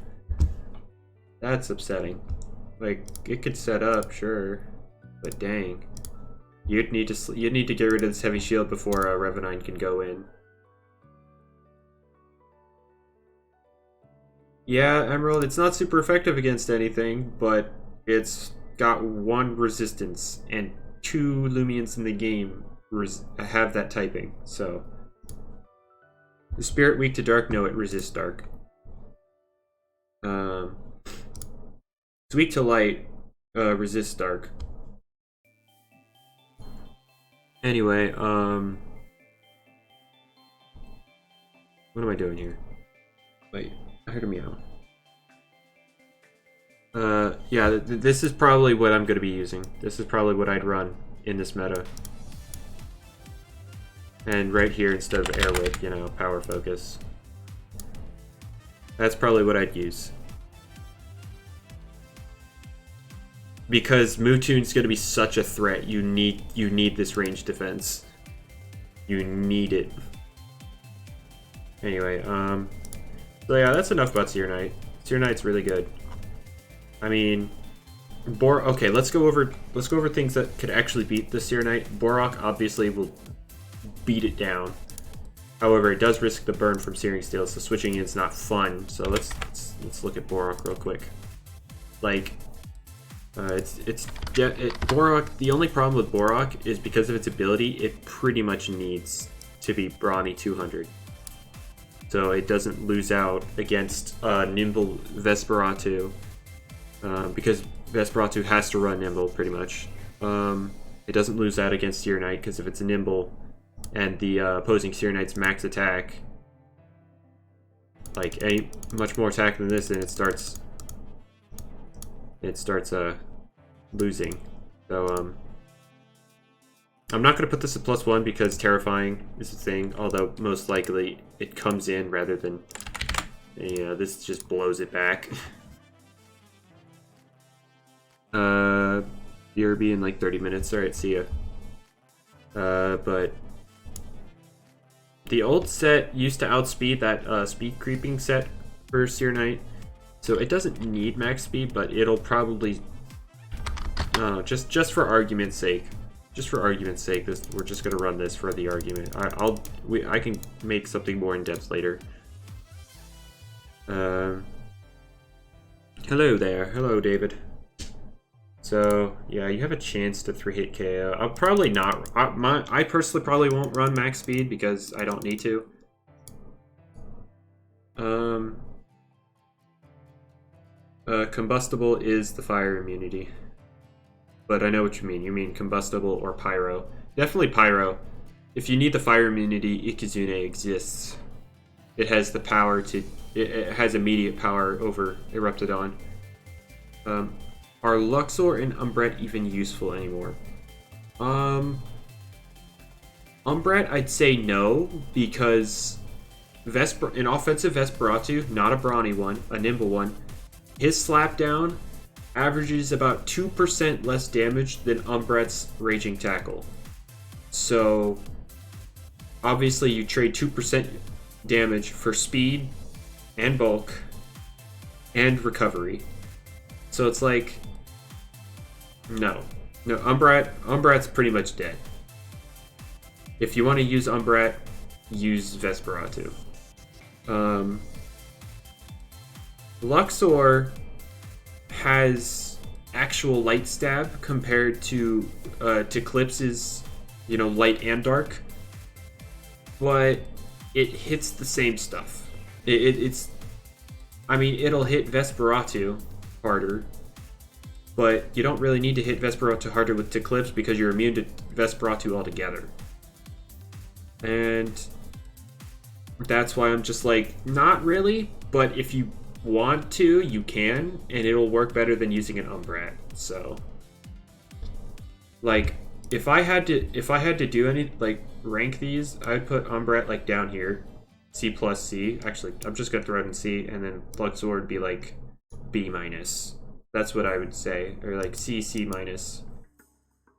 That's upsetting. Like, it could set up, sure. But dang. You'd need to get rid of this heavy shield before Revenine can go in. Yeah, Emerald, it's not super effective against anything, but it's got 1 resistance, and 2 Loomians in the game have that typing, so. The Spirit weak to dark? No, it resists dark. It's weak to light, resists dark. Anyway, what am I doing here? Wait, I heard a meow. Yeah, this is probably what I'm going to be using. This is probably what I'd run in this meta. And right here, instead of Air Whip, you know, Power Focus. That's probably what I'd use. Because Mewtwo's going to be such a threat, you need this range defense. You need it. Anyway, so yeah, that's enough about Seer Knight. Seer Knight's really good. I mean, okay, let's go over things that could actually beat the Seer Knight. Borok obviously will beat it down. However, it does risk the burn from Searing Steel, so switching in is not fun. So let's look at Borok real quick. Like, Borok. The only problem with Borok is because of its ability, it pretty much needs to be Brawny 200, so it doesn't lose out against Nimble Vesperatu, because Vesperatu has to run Nimble pretty much. It doesn't lose out against Seer Knight because if it's a Nimble and the opposing Seer Knight's max attack, like any much more attack than this, and it starts losing. So I'm not going to put this at +1 because Terrifying is a thing, although most likely it comes in rather than, you know, this just blows it back. BRB in like 30 minutes. Alright, see ya. But the old set used to outspeed that speed creeping set for Seer Knight, so it doesn't need max speed, but it'll probably just for argument's sake. Just for argument's sake, we're just gonna run this for the argument. I can make something more in depth later. Hello there, hello David. So yeah, you have a chance to 3-hit KO. I'll probably not. I personally probably won't run max speed because I don't need to. Combustible is the fire immunity. But I know what you mean. You mean combustible or pyro. Definitely pyro. If you need the fire immunity, Ikizune exists. It has the power to... It has immediate power over Eruptodon. Are Luxor and Umbret even useful anymore? Umbret, I'd say no, because an offensive Vesperatu, not a brawny one, a nimble one, his slapdown averages about 2% less damage than Umbret's Raging Tackle. So, obviously you trade 2% damage for speed and bulk and recovery. So it's like, no, Umbret's pretty much dead. If you want to use Umbret, use Vesperatu. Luxor has actual light stab compared to Clips's, you know, light and dark, but it hits the same stuff. I mean, it'll hit Vesperatu harder, but you don't really need to hit Vesperatu harder with Eclipse because you're immune to Vesperatu altogether. And that's why I'm just like, not really, but if you want to, you can, and it'll work better than using an Umbret. So, like, if I had to do any, like, rank these, I'd put Umbret like down here, C plus C. Actually, I'm just gonna throw it in C, and then Luxor would be like B minus. That's what I would say, or like C, C minus,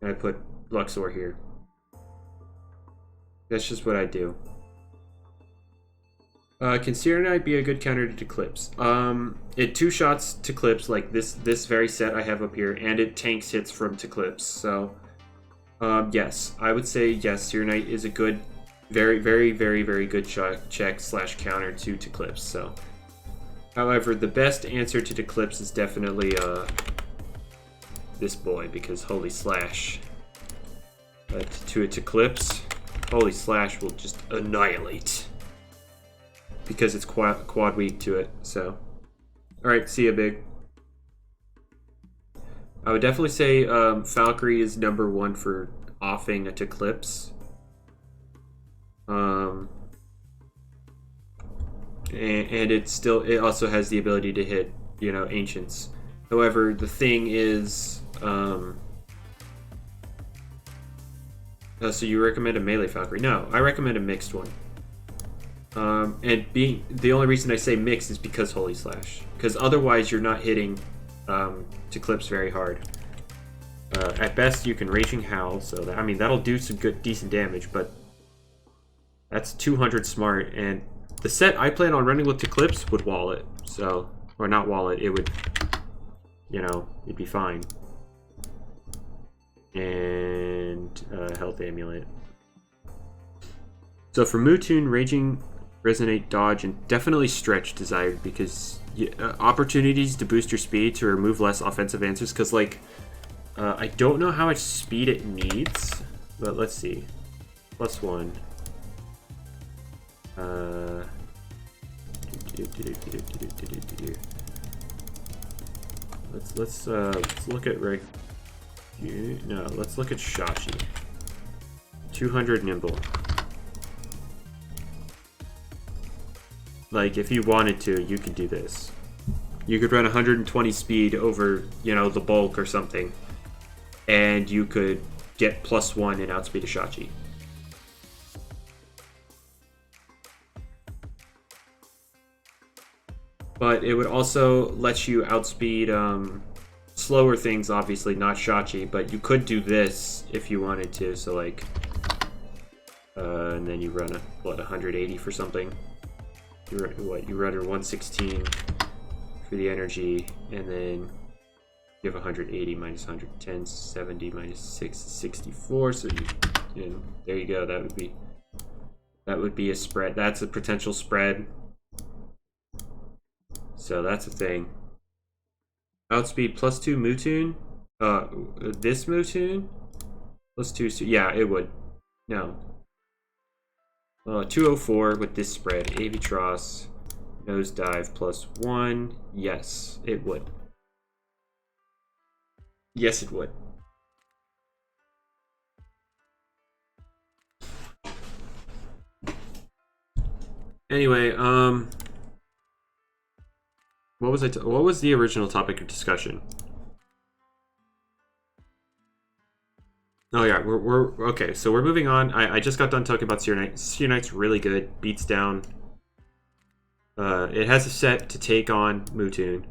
and I put Luxor here. That's just what I do. Can Seer Knight be a good counter to Eclipse? It two shots to Eclipse, like this very set I have up here, and it tanks hits from Eclipse. So, yes, I would say yes. Seer Knight is a good, very, very, very, very good check / counter to Eclipse. So, however, the best answer to Eclipse is definitely this boy, because Holy Slash to Eclipse, Holy Slash will just annihilate. Because it's quad weak to it, so. Alright, see ya, Big. I would definitely say Valkyrie is #1 for offing a Eclipse. And it also has the ability to hit, you know, Ancients. However, the thing is, so you recommend a melee Valkyrie? No, I recommend a mixed one. And the only reason I say mixed is because Holy Slash, because otherwise you're not hitting Eclipse very hard. At best, you can Raging Howl, so that, I mean, that'll do some decent damage, but that's 200 smart, and the set I plan on running with Eclipse would wall it, so, or not wall it, it would, you know, it'd be fine. And Health Amulet. So for Mewtwo, Raging, Resonate, Dodge, and definitely Stretch desired, because opportunities to boost your speed to remove less offensive answers, because like I don't know how much speed it needs, but let's see. +1. Let's look at let's look at Shachi. 200 nimble. Like, if you wanted to, you could do this. You could run 120 speed over, you know, the bulk or something, and you could get +1 and outspeed a Shachi. But it would also let you outspeed slower things, obviously, not Shachi, but you could do this if you wanted to, so like, and then you run a, what, 180 for something? You run a 116 for the energy, and then you have 180 minus 110, 70 minus 6, 64, so you there you go, that would be a spread. That's a potential spread. So that's a thing. Outspeed +2 Mewtwo. This Mewtwo? +2, yeah, it would. No. 204 with this spread. Avitross, Nosedive +1. Yes, it would. Yes, it would. Anyway, what was the original topic of discussion? Oh yeah, we're okay. So we're moving on. I just got done talking about Seer Knight. Seer Knight's really good. Beats down. It has a set to take on Mewtwo.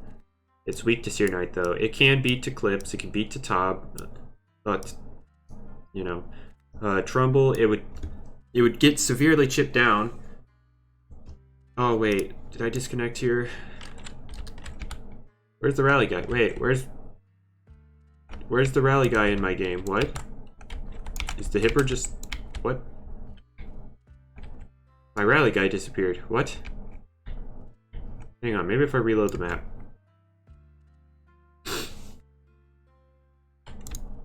It's weak to Seer Knight though. It can beat to Clips. It can beat to Tob. But you know, Trumbull. It would get severely chipped down. Oh wait, did I disconnect here? Where's the rally guy? Wait, where's the rally guy in my game? What? Is the Hipper just... what? My rally guy disappeared. What? Hang on, maybe if I reload the map.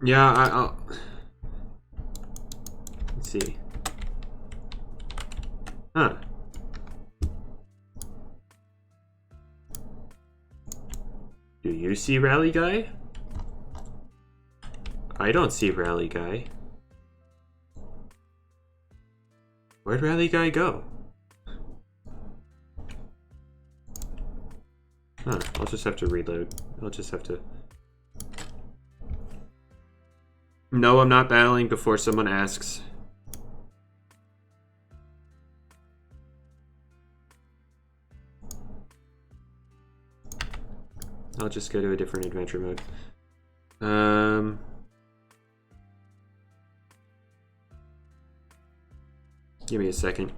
Yeah, I'll... let's see. Huh. Do you see rally guy? I don't see rally guy. Where'd rally guy go? Huh, I'll just have to reload. I'll just have to... No, I'm not battling before someone asks. I'll just go to a different adventure mode. Give me a second.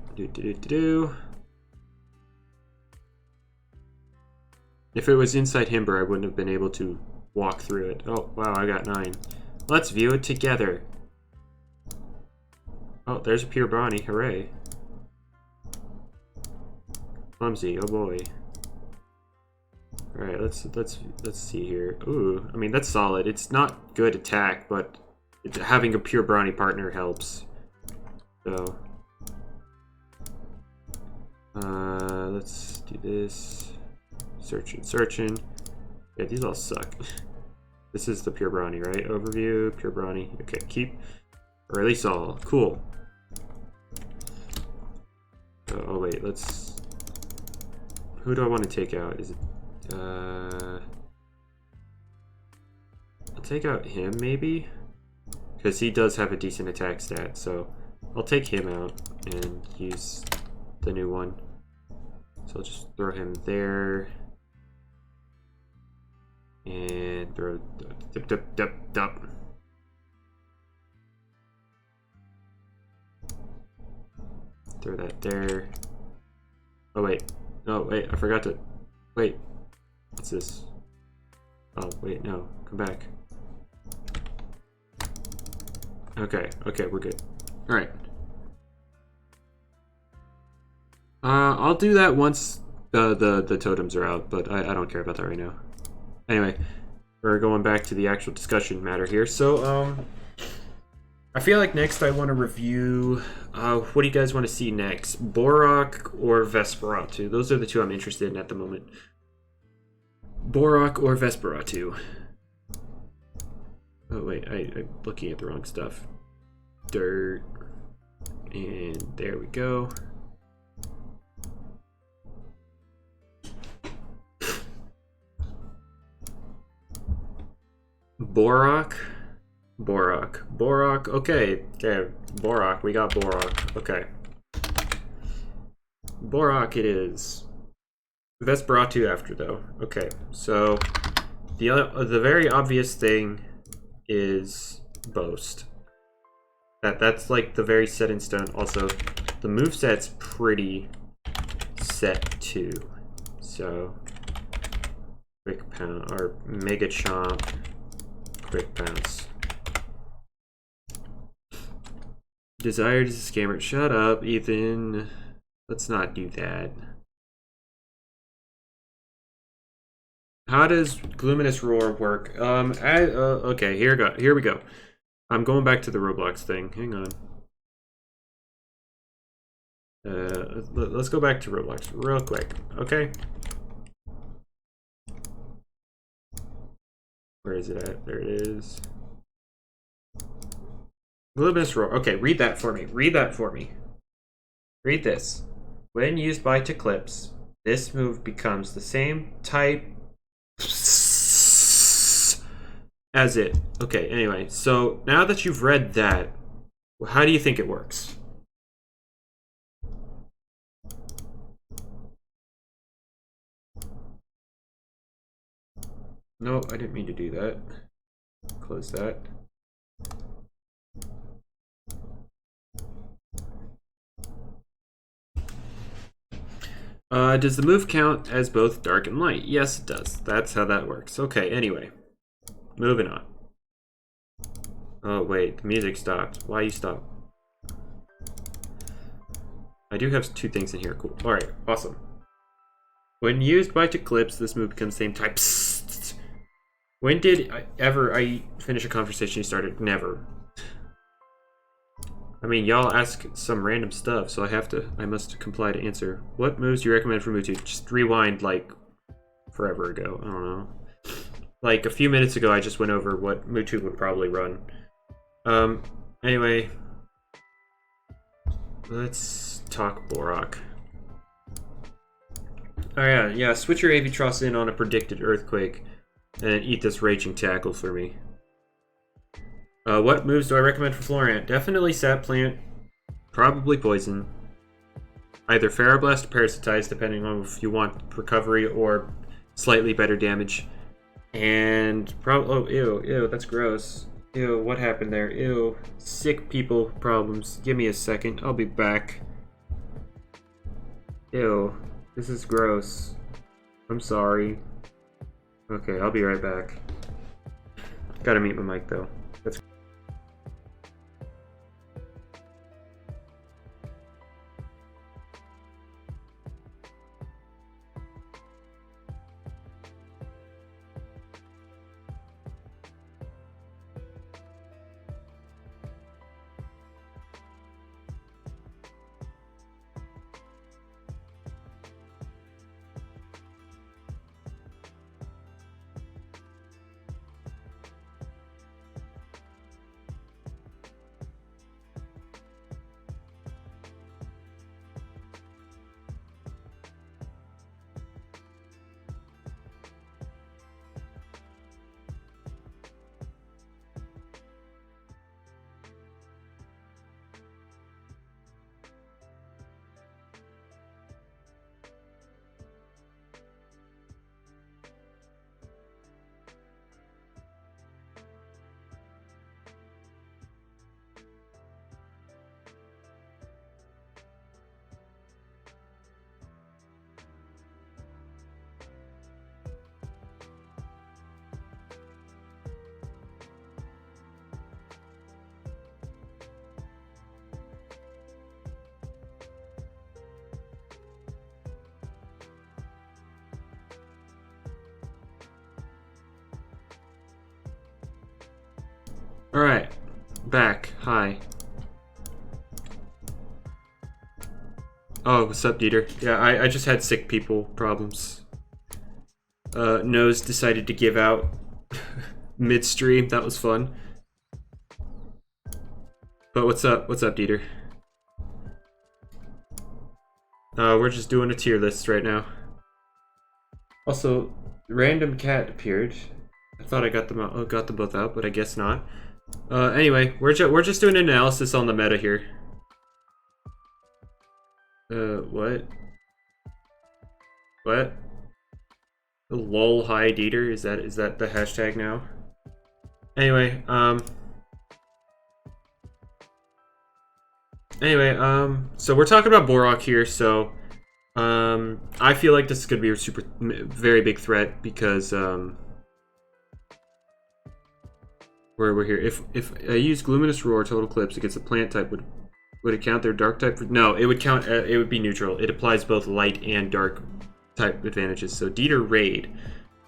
If it was inside Himber, I wouldn't have been able to walk through it. Oh, wow, I got 9. Let's view it together. Oh, there's a pure Brawny. Hooray. Clumsy. Oh boy. All right, let's see here. Ooh, I mean that's solid. It's not good attack, but having a pure Brawny partner helps. So, let's do this. Searching. Yeah, these all suck. This is the pure Brawny, right? Overview, pure Brawny. Okay, keep. Release all. Cool. Oh wait, let's. Who do I want to take out? Is it? I'll take out him maybe, because he does have a decent attack stat. So I'll take him out and use the new one. So I'll just throw him there. And throw dup. Throw that there. Oh wait. No, wait, I forgot to wait. What's this? Oh wait, no. Come back. Okay, we're good. Alright. I'll do that once the totems are out, but I don't care about that right now. Anyway, we're going back to the actual discussion matter here. So, I feel like next I want to review, what do you guys want to see next? Borak or Vesperatu? Those are the two I'm interested in at the moment. Borak or Vesperatu? Oh wait, I'm looking at the wrong stuff. Dirt. And there we go. Borak. Borak. Okay. Borak. We got Borak. Okay. Borak it is. Vesperatu after though. Okay. So the very obvious thing is Boast. That's like the very set in stone. Also, the moveset's pretty set too. So quick pound or mega chomp, quick bounce. Desired is a scammer. Shut up, Ethan. Let's not do that. How does Gluminous Roar work? Okay, here we go. I'm going back to the Roblox thing. Hang on. Let's go back to Roblox real quick, okay? Where is it at? There it is. Gluminous Roar. Okay, read that for me. Read that for me. Read this. When used by Eclipse, this move becomes the same type as it. Okay, anyway, so now that you've read that, how do you think it works? No, I didn't mean to do that. Close that. Does the move count as both dark and light? Yes, it does. That's how that works. Okay, anyway. Moving on. Oh, wait. The music stopped. Why you stop? I do have two things in here. Cool. Alright, awesome. When used by Eclipse, this move becomes same type. Psst. When did I finish a conversation you started? Never. I mean, y'all ask some random stuff, so I must comply to answer. What moves do you recommend for Mewtwo? Just rewind, like, forever ago. I don't know. Like, a few minutes ago, I just went over what Mewtwo would probably run. Anyway. Let's talk Borak. Oh yeah, switch your Avitross in on a predicted Earthquake, and eat this Raging Tackle for me. What moves do I recommend for Florant? Definitely Sap Plant, probably Poison. Either Ferroblast or Parasitize, depending on if you want recovery or slightly better damage. And probably, oh, ew, that's gross. Ew, what happened there? Ew, sick people problems. Give me a second, I'll be back. Ew, this is gross. I'm sorry. Okay, I'll be right back. Gotta mute my mic though. That's Alright, back. Hi. Oh, what's up, Dieter? Yeah, I just had sick people problems. Nose decided to give out midstream. That was fun. But what's up? What's up, Dieter? We're just doing a tier list right now. Also, random cat appeared. I thought I got them out, got them both out, but I guess not. Anyway, we're just doing an analysis on the meta here. What? What? Lol hi Dieter, is that the hashtag now? Anyway, so we're talking about Borok here, so I feel like this is gonna be a very big threat because we're here. If I use Luminous Roar total clips against a plant type, would it count their dark type? No, it would count. It would be neutral. It applies both light and dark type advantages. So Dieter raid,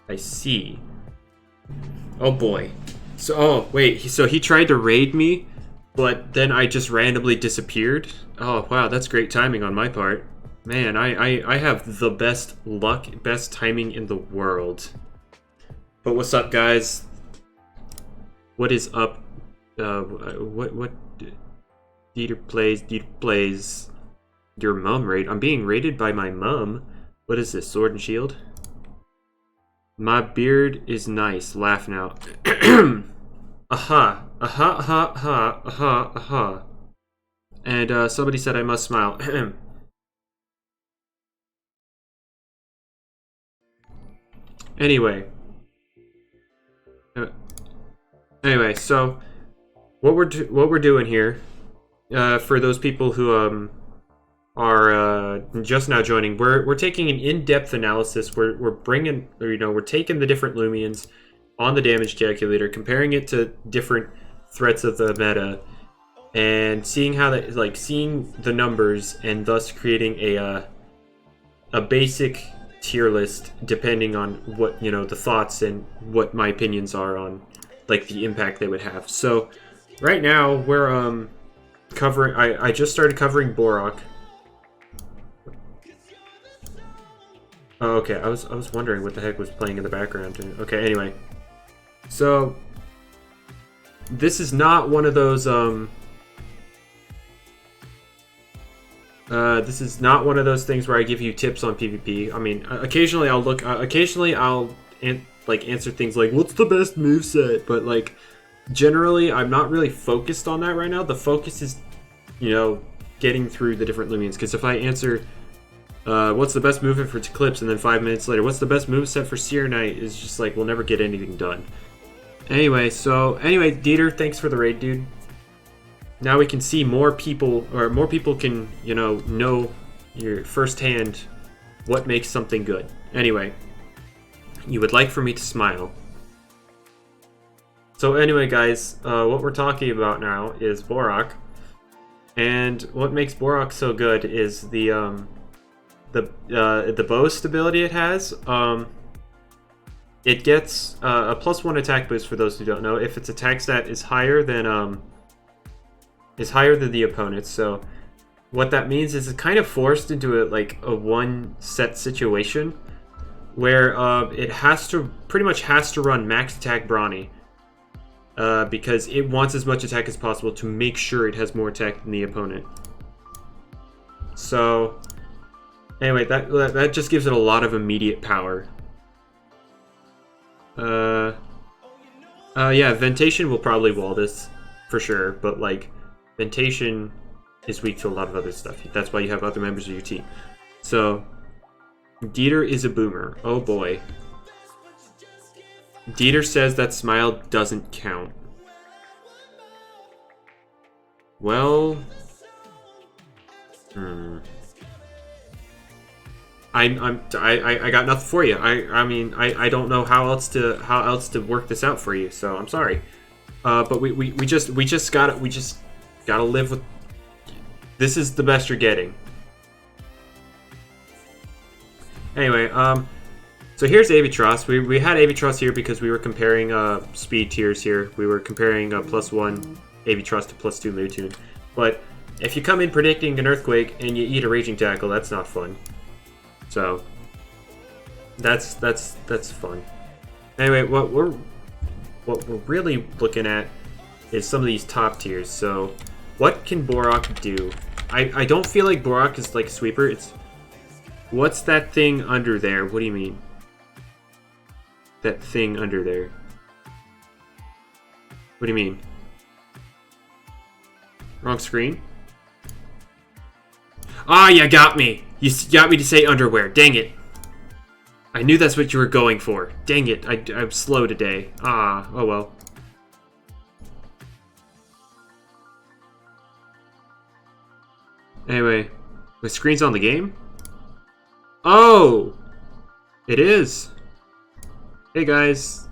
I see. Oh boy. So oh wait, so he tried to raid me, but then I just randomly disappeared. Oh wow, that's great timing on my part. Man, I have the best luck, best timing in the world. But what's up, guys? What is up? What? Dieter plays. Your mom raid. I'm being raided by my mom. What is this? Sword and shield? My beard is nice. Laugh now. Aha. Aha, aha, aha, aha, aha. And somebody said I must smile. Anyway. Anyway, so what we're doing here, for those people who are just now joining, we're taking an in-depth analysis. We're bringing, we're taking the different Loomians on the damage calculator, comparing it to different threats of the meta, and seeing how that, like, seeing the numbers, and thus creating a basic tier list depending on what the thoughts and what my opinions are on like the impact they would have. So right now we're covering. I just started covering Borok. Oh, okay. I was wondering what the heck was playing in the background. Okay. Anyway, so this is not one of those. This is not one of those things where I give you tips on PvP. I mean, occasionally I'll look. Occasionally I'll answer things like, "What's the best moveset?" But like, generally, I'm not really focused on that right now. The focus is, getting through the different Loomians. Because if I answer, "What's the best movement for Eclipse?" and then 5 minutes later, "What's the best moveset for Seer Knight?" is just like we'll never get anything done. Anyway, Dieter, thanks for the raid, dude. Now we can see more people, or more people can, know your firsthand what makes something good. Anyway, you would like for me to smile. So anyway, guys, what we're talking about now is Borok, and what makes Borok so good is the bow stability it has. It gets a +1 attack boost for those who don't know if its attack stat is higher than the opponent's. So what that means is it's kind of forced into a one set situation where it pretty much has to run max attack Brawny, because it wants as much attack as possible to make sure it has more attack than the opponent. So anyway, that just gives it a lot of immediate power. Yeah, Ventation will probably wall this for sure, but like, Ventation is weak to a lot of other stuff. That's why you have other members of your team. So Dieter is a boomer. Oh boy. Dieter says that smile doesn't count. Well, I got nothing for you. I mean, I don't know how else to work this out for you. So I'm sorry. But we just gotta live with. This is the best you're getting. Anyway, So here's Avitross. We had Avitross here because we were comparing speed tiers here. We were comparing +1 Avitross to +2 Mewtwo. But if you come in predicting an Earthquake and you eat a Raging Tackle, that's not fun. So that's fun. Anyway, what we're really looking at is some of these top tiers. So what can Borok do? I don't feel like Borok is like a sweeper. It's what's that thing under there? What do you mean? That thing under there. What do you mean? Wrong screen? Ah, you got me! You got me to say underwear. Dang it. I knew that's what you were going for. Dang it, I'm slow today. Ah, oh well. Anyway, the screen's on the game? Oh! It is! Hey guys.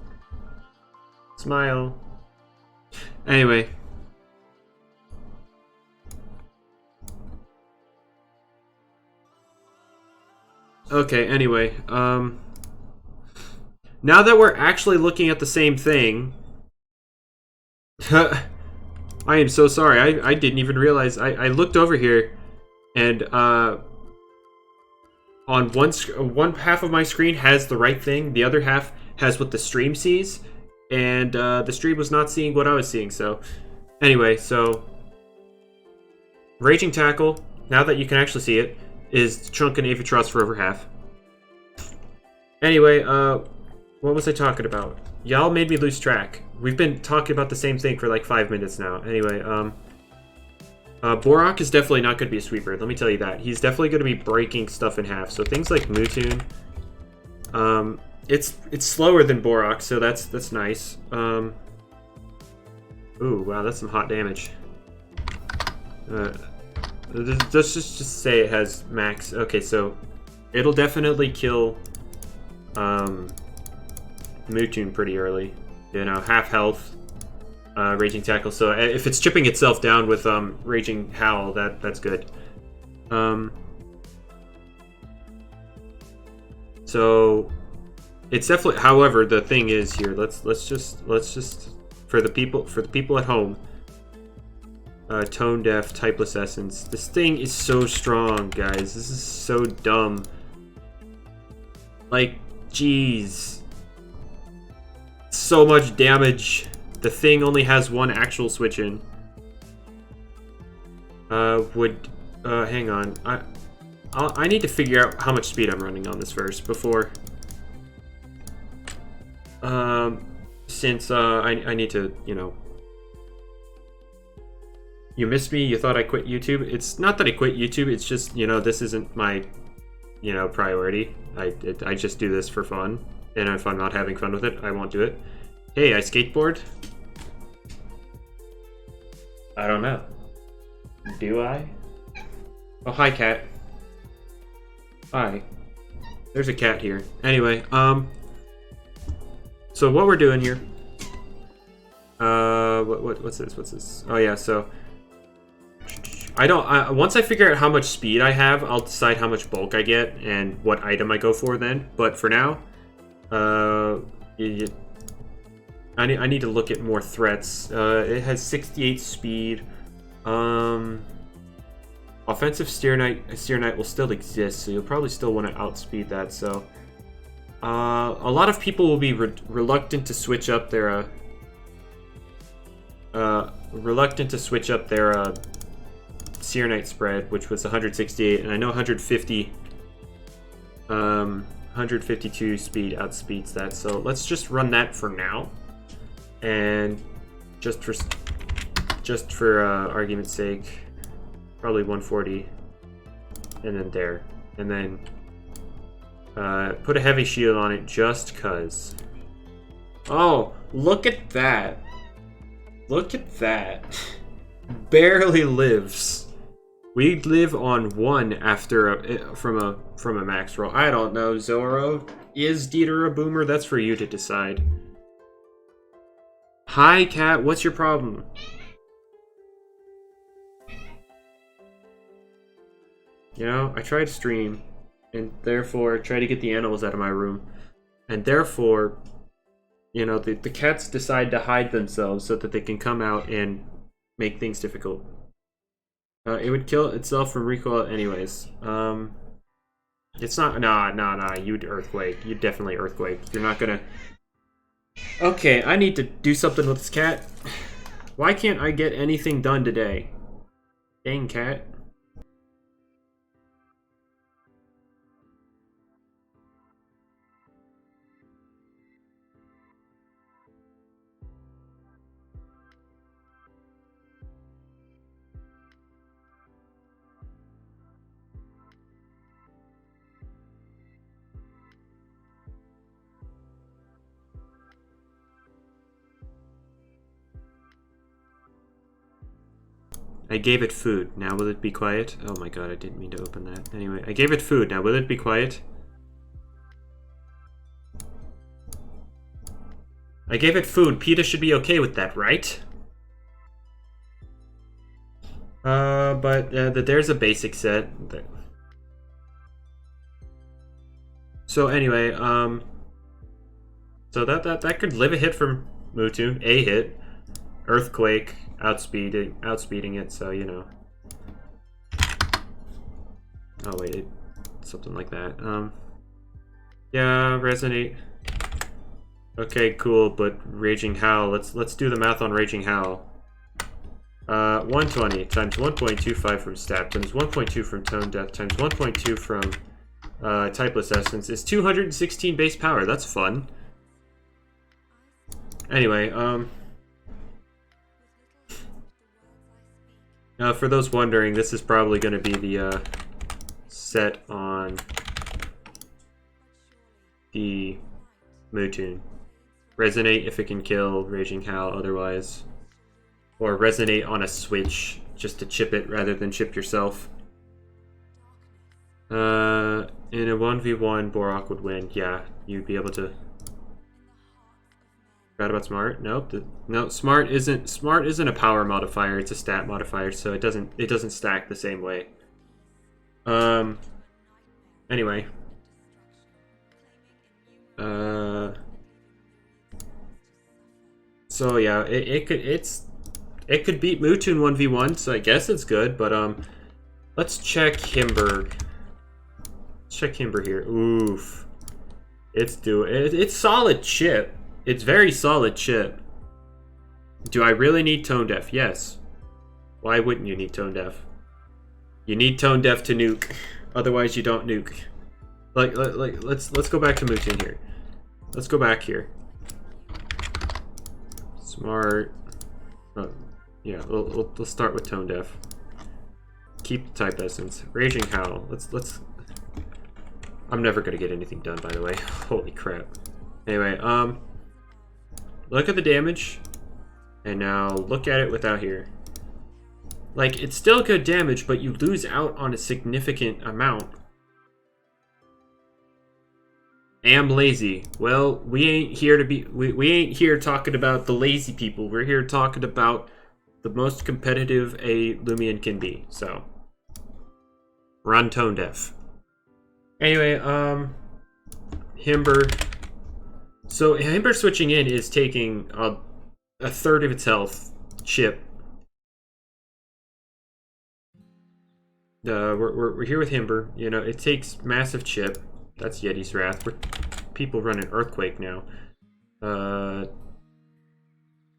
Smile. Anyway. Okay, anyway. Now that we're actually looking at the same thing... I am so sorry. I didn't even realize. I looked over here and on one half of my screen has the right thing. The other half has what the stream sees, and the stream was not seeing what I was seeing. So anyway, so Raging Tackle, now that you can actually see it, is Chunkin' Avitross for over half. Anyway, what was I talking about? Y'all made me lose track. We've been talking about the same thing for like 5 minutes now. Anyway, Borok is definitely not going to be a sweeper. Let me tell you that. He's definitely going to be breaking stuff in half. So things like Mewtwo, it's slower than Borok, so that's nice. Ooh, wow, that's some hot damage. Let's just say it has max. Okay, so it'll definitely kill Mewtwo pretty early. You know, half health, Raging Tackle. So if it's chipping itself down with Raging Howl, that's good. So it's definitely. However, the thing is here. Let's just for the people at home. Tone Deaf, Typeless Essence. This thing is so strong, guys. This is so dumb. Like, jeez. So much damage. The thing only has one actual switch in. Hang on. I need to figure out how much speed I'm running on this first before. Since I need to, you know. You missed me, you thought I quit YouTube. It's not that I quit YouTube, it's just, you know, this isn't my, you know, priority. I just do this for fun. And if I'm not having fun with it, I won't do it. Hey, I skateboard? I don't know. Do I? Oh, hi, cat. Hi. There's a cat here. Anyway, so what we're doing here... What's this? What's this? Oh, yeah, so... once I figure out how much speed I have, I'll decide how much bulk I get and what item I go for then. But for now, I need to look at more threats. It has 68 speed. Offensive Steer Knight will still exist, so you'll probably still want to outspeed that. So a lot of people will be reluctant to switch up their Seer Knight spread, which was 168, and I know 152 speed outspeeds that. So let's just run that for now, and just for argument's sake, probably 140, and then there, and then put a heavy shield on it just cause. Oh, look at that! Look at that! Barely lives. We live on 1 after from a max roll. I don't know, Zoro. Is Dieter a boomer? That's for you to decide. Hi, cat. What's your problem? You know, I try to stream, and therefore try to get the animals out of my room. And therefore, you know, the cats decide to hide themselves so that they can come out and make things difficult. It would kill itself from recoil anyways. It's not, nah, you'd earthquake. You'd definitely earthquake. You're not gonna... Okay, I need to do something with this cat. Why can't I get anything done today? Dang cat. I gave it food. Now will it be quiet? Oh my god, I didn't mean to open that. Anyway, I gave it food. Now will it be quiet? I gave it food. PETA should be okay with that, right? But there's a basic set. So anyway, so that could live a hit from Mutoon. A hit. Earthquake. Outspeeding it, so you know. Oh wait, something like that. Yeah, resonate. Okay, cool, but Raging Howl. Let's do the math on Raging Howl. 120 times 1.25 from stat times 1.2 from tone death times 1.2 from typeless essence is 216 base power. That's fun. Anyway, for those wondering, this is probably going to be the set on the Mutoon. Resonate if it can kill Raging Howl otherwise. Or resonate on a switch just to chip it rather than chip yourself. In a 1v1, Borak would win. Yeah, you'd be able to... Forgot about Smart? Nope. No, Smart isn't a power modifier, it's a stat modifier, so it doesn't stack the same way. Anyway. So yeah, it could beat Mutoon 1v1, so I guess it's good, but let's check Himber. Let's check Himber here. Oof. It's solid chip. It's very solid chip. Do I really need tone deaf? Yes. Why wouldn't you need tone deaf? You need tone deaf to nuke. Otherwise you don't nuke. Let's go back to Mutoon here. Let's go back here. Smart. Yeah, we'll start with tone deaf. Keep the type essence. Raging Howl. Let's. I'm never gonna get anything done, by the way. Holy crap. Anyway, look at the damage, and now look at it without here. Like, it's still good damage, but you lose out on a significant amount. Am lazy. Well, we ain't here to be. We ain't here talking about the lazy people. We're here talking about the most competitive a Loomian can be. So, run tone deaf. Anyway, Himber. So Himber switching in is taking a third of its health chip. We're here with Himber. You know, it takes massive chip. That's Yeti's Wrath. People running Earthquake now.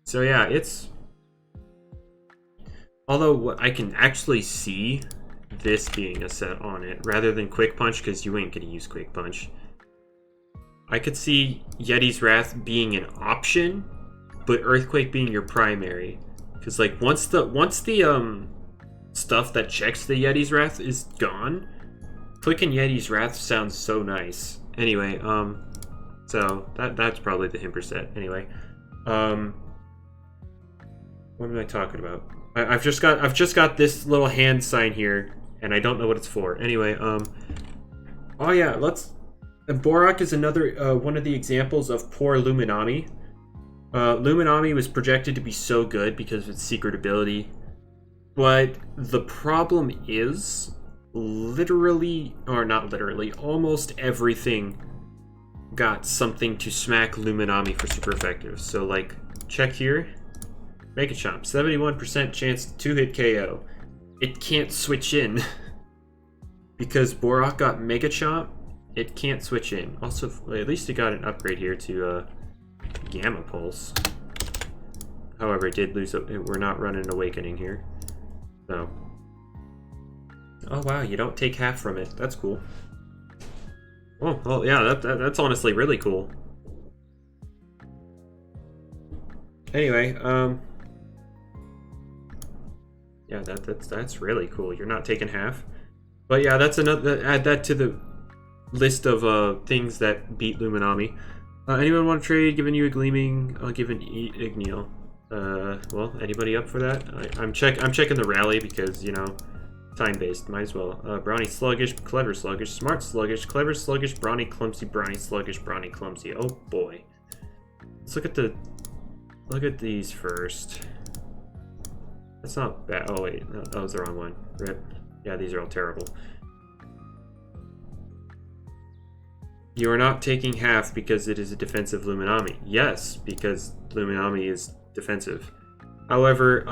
So yeah, it's... Although I can actually see this being a set on it, rather than Quick Punch, because you ain't gonna use Quick Punch. I could see Yeti's Wrath being an option, but Earthquake being your primary. Because like once the stuff that checks the Yeti's Wrath is gone, clicking Yeti's Wrath sounds so nice. Anyway, so that's probably the Himber set. Anyway, what am I talking about? I've just got this little hand sign here, and I don't know what it's for. Anyway, oh yeah, Borak is another one of the examples of poor Luminami. Luminami was projected to be so good because of its secret ability, but the problem is literally, or not literally, almost everything got something to smack Luminami for super effective. So like, check here. Mega Chomp, 71% chance to hit KO. It can't switch in. Because Borak got Mega Chomp, it can't switch in. Also, at least it got an upgrade here to Gamma Pulse. However, it did lose. We're not running Awakening here. So. Oh wow, you don't take half from it. That's cool. Oh, well, yeah, that's honestly really cool. Anyway, yeah, that's really cool. You're not taking half. But yeah, that's another. Add that to the list of things that beat Luminami. Anyone want to trade? Giving you a Gleaming. I'll give an Igneal. Well, anybody up for that? I'm checking the rally because, you know, time-based. Might as well. Brawny Sluggish, Clever Sluggish, Smart Sluggish, Clever Sluggish, Brawny Clumsy, Brawny Sluggish, Brawny Clumsy. Oh boy. Let's look at these first. That's not bad. Oh wait, no, that was the wrong one. Rip. Yeah, these are all terrible. You are not taking half because it is a defensive Luminami. Yes, because Luminami is defensive. However,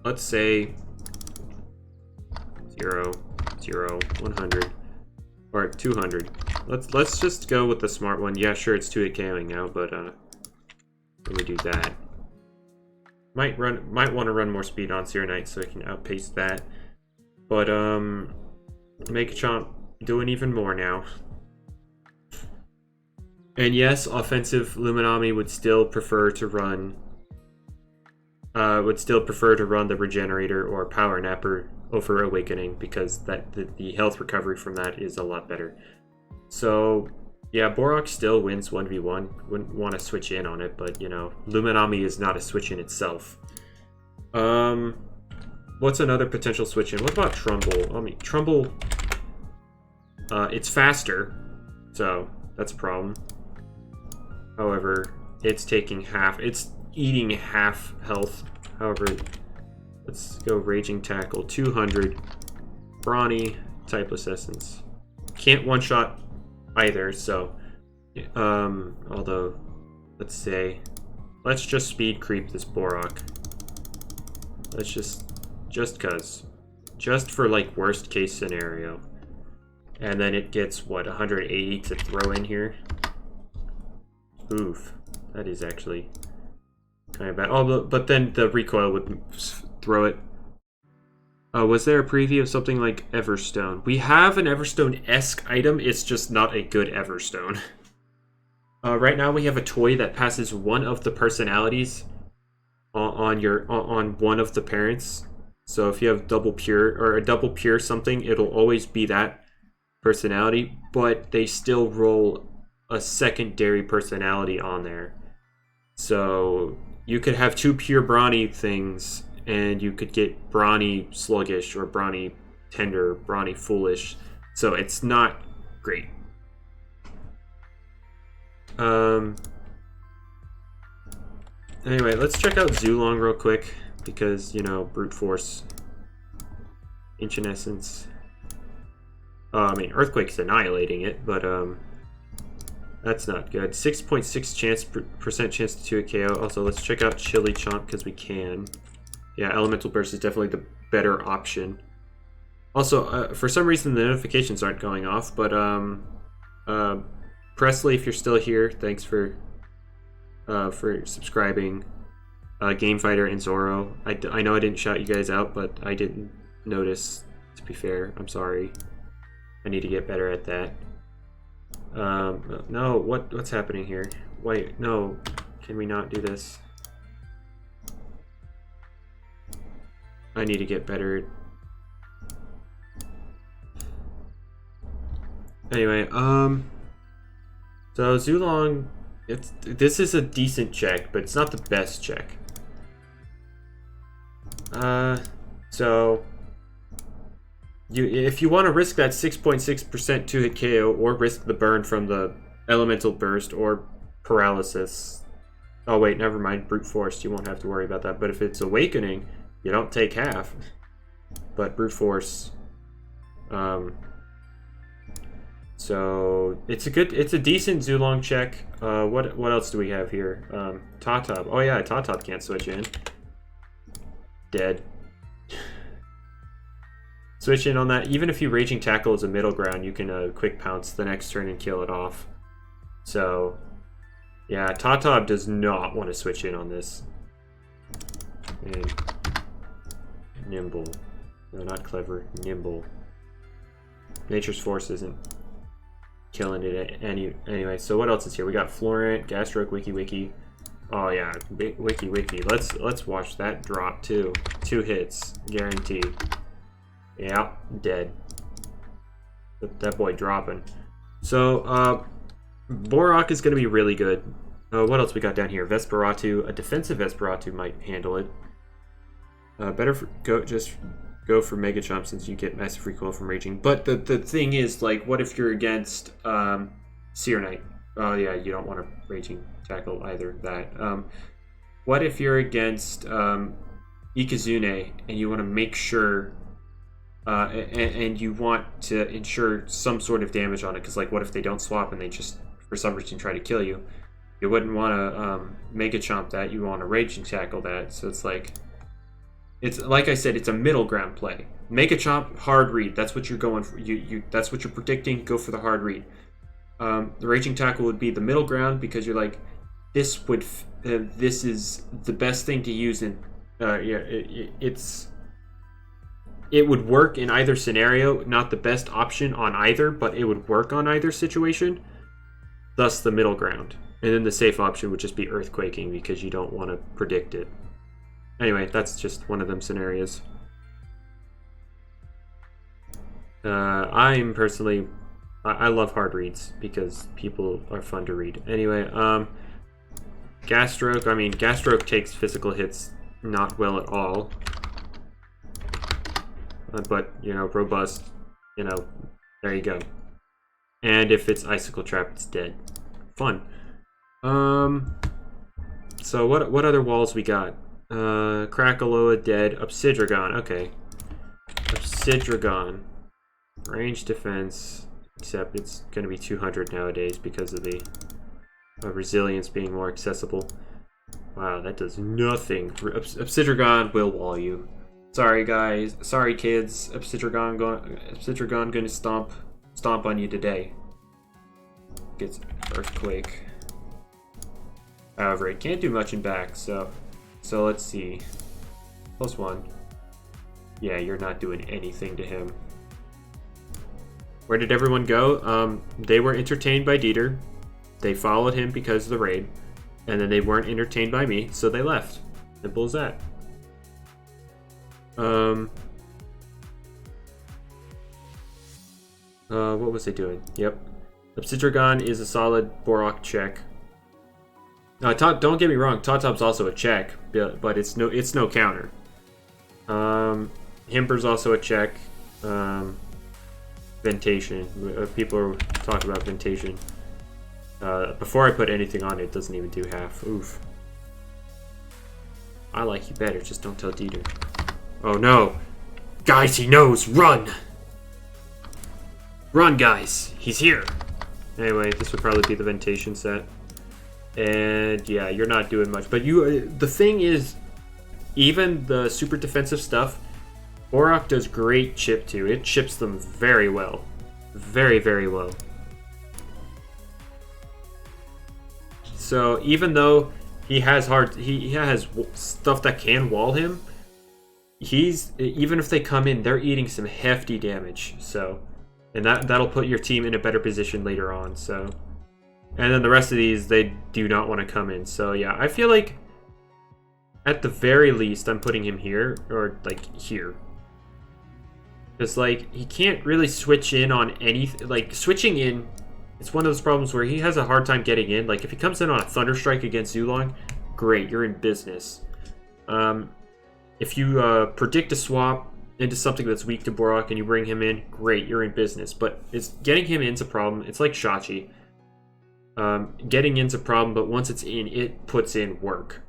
let's say 0, 0, 100, or 200. Let's just go with the smart one. Yeah, sure, it's 2-hit KOing now, but let me do that. Might want to run more speed on Seer Knight so I can outpace that. But Make Chomp doing even more now. And yes, offensive Luminami would still prefer to run the Regenerator or Power Napper over Awakening because the health recovery from that is a lot better. So yeah, Borak still wins 1v1. Wouldn't want to switch in on it, but you know, Luminami is not a switch in itself. What's another potential switch in? What about Trumbull? I mean, Trumbull, it's faster, so that's a problem. However, it's taking half, it's eating half health. However, let's go Raging Tackle, 200, Brawny, Typeless Essence. Can't one-shot either, so, although, let's just speed creep this Borak. Let's just cuz. Just for, like, worst case scenario. And then it gets, what, 180 to throw in here? Oof. That is actually kind of bad. Oh, but then the recoil would throw it. Was there a preview of something like Everstone? We have an Everstone-esque item, it's just not a good Everstone. Right now we have a toy that passes one of the personalities on one of the parents. So if you have double pure or a double pure something, it'll always be that personality, but they still roll a secondary personality on there. So you could have two pure Brawny things and you could get Brawny Sluggish or Brawny Tender, Brawny Foolish. So it's not great. Anyway, let's check out Zulong real quick because, you know, brute force, ancient essence. I mean, Earthquake's annihilating it, but that's not good. 6.6% chance to 2-hit KO. Also, let's check out Chili Chomp because we can. Yeah, Elemental Burst is definitely the better option. Also, for some reason the notifications aren't going off, but Presley, if you're still here, thanks for subscribing. Game Fighter and Zoro. I know I didn't shout you guys out, but I didn't notice. To be fair, I'm sorry. I need to get better at that. No, what's happening here? Wait, no. Can we not do this? I need to get better. Anyway, so Zulong, this is a decent check, but it's not the best check. So if you want to risk that 6.6% 2-hit KO or risk the burn from the Elemental Burst or Paralysis. Oh wait, never mind. Brute Force, you won't have to worry about that. But if it's Awakening, you don't take half. But Brute Force, So it's a decent Zulong check. What else do we have here? Tatop. Oh yeah, Tatop can't switch in. Dead. Switch in on that. Even if you Raging Tackle as a middle ground, you can quick pounce the next turn and kill it off. So yeah, Tatop does not want to switch in on this. And nimble. No, not clever. Nimble. Nature's Force isn't killing it anyway. So what else is here? We got Florent, Gastroke, Wiki. Oh yeah, Wiki. Let's watch that drop too. 2 hits, guaranteed. Yeah, dead. That boy dropping. So Borak is going to be really good. What else we got down here? Vesperatu. A defensive Vesperatu might handle it. Better just go for Mega Chomp since you get massive recoil from Raging. But the thing is, like, what if you're against Seer Knight? Oh yeah, you don't want to Raging Tackle either. That. What if you're against Ikazune and you want to make sure, and you want to ensure some sort of damage on it? Because like, what if they don't swap and they just for some reason try to kill you? You wouldn't want to Mega Chomp that. You want to Raging Tackle that. So it's like. It's like I said, it's a middle ground play. Make a chomp, hard read. That's what you're going for. That's what you're predicting. Go for the hard read. The Raging Tackle would be the middle ground because you're like, this is the best thing to use in. It would work in either scenario. Not the best option on either, but it would work on either situation. Thus the middle ground, and then the safe option would just be Earthquaking because you don't want to predict it. Anyway, that's just one of them scenarios. I'm personally, I love hard reads because people are fun to read. Anyway, Gastroke. I mean, Gastroke takes physical hits not well at all, but you know, robust. You know, there you go. And if it's Icicle Trap, it's dead. Fun. So what other walls we got? Krakaloa dead. Obsidragon. Okay. Obsidragon. Range defense. Except it's going to be 200 nowadays because of the resilience being more accessible. Wow, that does nothing. Obsidragon will wall you. Sorry guys. Sorry kids. Obsidragon gonna stomp on you today. Gets Earthquake. However, it can't do much in back, so let's see. +1. Yeah, you're not doing anything to him. Where did everyone go? They were entertained by Dieter. They followed him because of the raid. And then they weren't entertained by me, so they left. Simple as that. What was they doing? Yep. Obsidragon is a solid Borak check. Don't get me wrong, Tatop's also a check, but it's no counter. Himper's also a check. Ventation. People talk about Ventation. Before I put anything on it, it doesn't even do half. Oof. I like you better, just don't tell Dieter. Oh no! Guys, he knows! Run! Run, guys! He's here! Anyway, this would probably be the Ventation set. And yeah, you're not doing much. But the thing is, even the super defensive stuff, Borak does great chip too. It chips them very well. Very, very well. So even though he has he has stuff that can wall him, even if they come in, they're eating some hefty damage. So, and that'll put your team in a better position later on. So. And then the rest of these, they do not want to come in. So yeah, I feel like at the very least, I'm putting him here, or like here. Because like, he can't really switch in on anything. Like, switching in, it's one of those problems where he has a hard time getting in. Like, if he comes in on a Thunderstrike against Zulong, great, you're in business. If you predict a swap into something that's weak to Borak and you bring him in, great, you're in business. But getting him in's a problem. It's like Shachi. Getting in's a problem, but once it's in, it puts in work.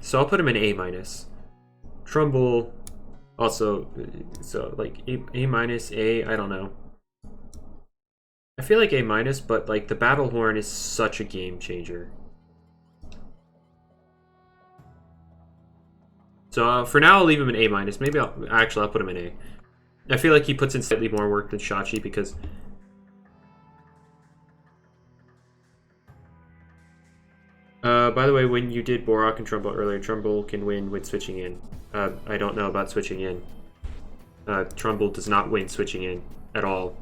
So I'll put him in A-. Trumbull, also, so like A-, A, I don't know. I feel like A-, but like the Battle Horn is such a game changer. So for now, I'll leave him an A-. Maybe I'll put him in A. I feel like he puts in slightly more work than Shachi because... by the way, when you did Borak and Trumbull earlier, Trumbull can win with switching in. I don't know about switching in. Trumbull does not win switching in at all.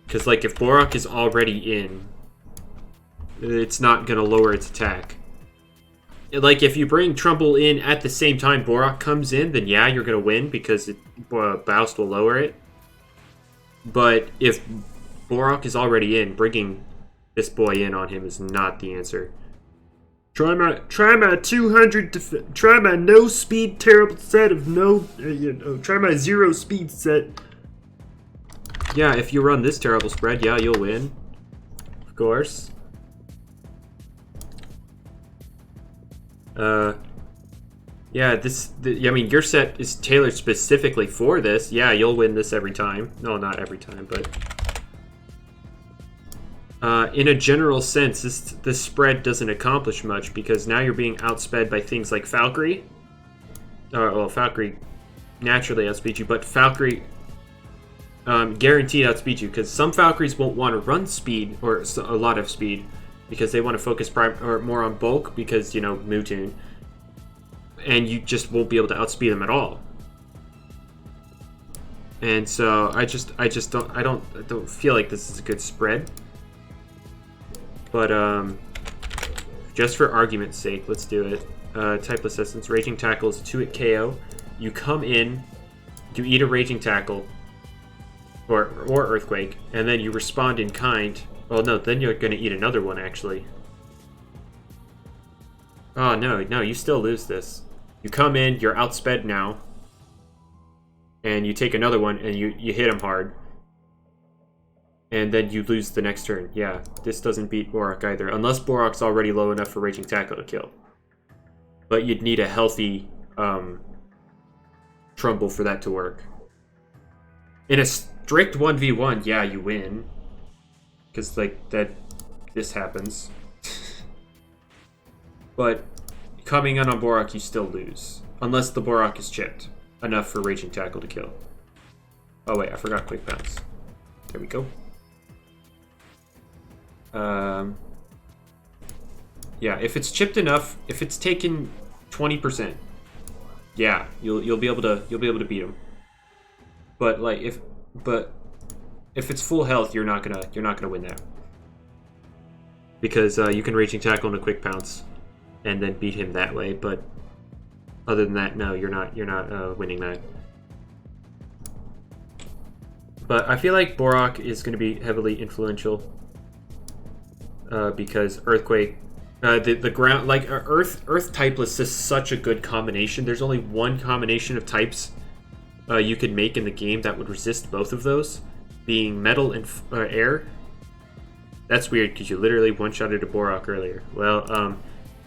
Because, like, if Borak is already in, it's not going to lower its attack. Like, if you bring Trumbull in at the same time Borak comes in, then yeah, you're going to win because Boust will lower it. But if Borak is already in, bringing this boy in on him is not the answer. Try my 200 try my no speed terrible set of no try my 0 speed set. Yeah, if you run this terrible spread, yeah, you'll win. Of course. Yeah, I mean, your set is tailored specifically for this. Yeah, you'll win this every time. No, not every time, but... in a general sense, this spread doesn't accomplish much because now you're being outsped by things like Valkyrie. Well, Valkyrie naturally outspeed you, but Valkyrie guaranteed outspeed you because some Valkyries won't want to run speed or a lot of speed because they want to focus more on bulk because, you know, Mutun. And you just won't be able to outspeed them at all. And so I don't feel like this is a good spread. But just for argument's sake, let's do it. Typeless Essence, Raging Tackle is a 2-hit KO. You come in, you eat a Raging Tackle or Earthquake, and then you respond in kind. Well, no, then you're going to eat another one, actually. Oh, no, you still lose this. You come in, you're outsped now, and you take another one, and you hit him hard. And then you lose the next turn. Yeah, this doesn't beat Borak either, unless Borak's already low enough for Raging Tackle to kill. But you'd need a healthy Trumbull for that to work. In a strict 1v1, yeah, you win. Because, like, this happens. But coming in on Borak, you still lose. Unless the Borak is chipped enough for Raging Tackle to kill. Oh wait, I forgot Quick Bounce. There we go. Yeah, if it's chipped enough, if it's taken 20%, yeah, you'll be able to beat him. But like if it's full health, you're not gonna win that because you can Raging Tackle and a Quick Pounce and then beat him that way. But other than that, no, you're not winning that. But I feel like Borak is going to be heavily influential because Earthquake, the ground, like Earth typeless is such a good combination. There's only one combination of types you could make in the game that would resist both of those, being metal and air. That's weird because you literally one-shotted a Borak earlier. Well,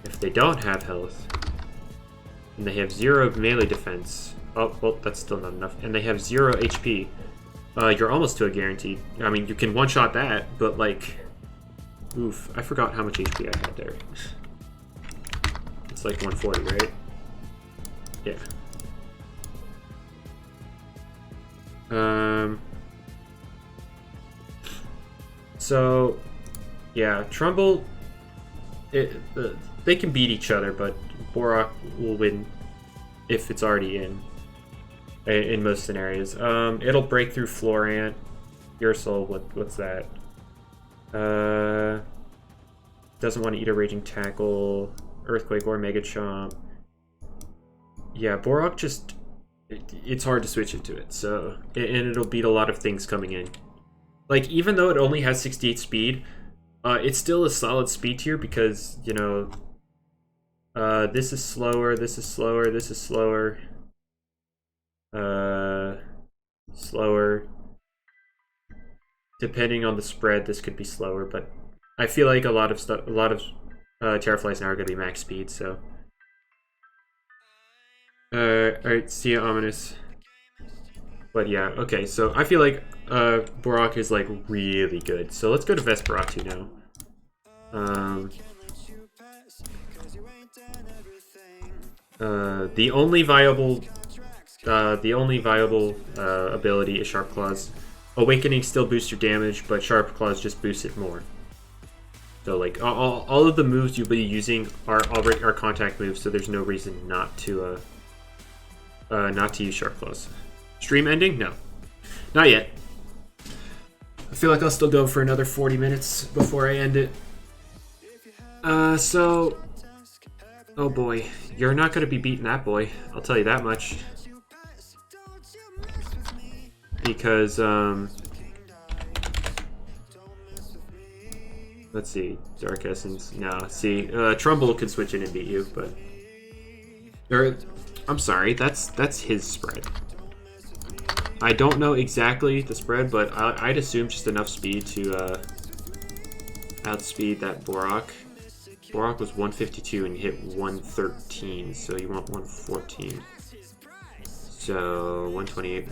if they don't have health and they have 0 melee defense, oh well, that's still not enough, and they have 0 HP. You're almost to a guaranteed. I mean, you can one-shot that, but like, oof, I forgot how much HP I had there. It's like 140, right? Yeah. So, yeah, Trumbull, they can beat each other, but Borak will win if it's already in most scenarios. It'll break through Florant. Your Soul, what's that? Doesn't want to eat a Raging Tackle, Earthquake, or Mega Chomp. Yeah, Borak just... It's hard to switch into it, so... And it'll beat a lot of things coming in. Like, even though it only has 68 speed, it's still a solid speed tier because, you know... this is slower, this is slower, this is slower. Slower. Depending on the spread, this could be slower, but I feel like a lot of Terraflies now are going to be max speed, so. Alright, see ya, Ominous. But yeah, okay, so I feel like Borak is like really good. So let's go to Vesperatu now. The only viable ability is Sharp Claws. Awakening still boosts your damage, but Sharp Claws just boosts it more. So like all of the moves you'll be using are contact moves, so there's no reason not to use Sharp Claws. Stream ending? No, not yet. I feel like I'll still go for another 40 minutes before I end it. So, oh boy, you're not gonna be beating that boy. I'll tell you that much. Because let's see, Dark Essence. No, see, Trumbull can switch in and beat you, but I'm sorry, that's his spread. I don't know exactly the spread, but I'd assume just enough speed to outspeed that Borak. Borak was 152 and hit 113, so you want 114. So 128,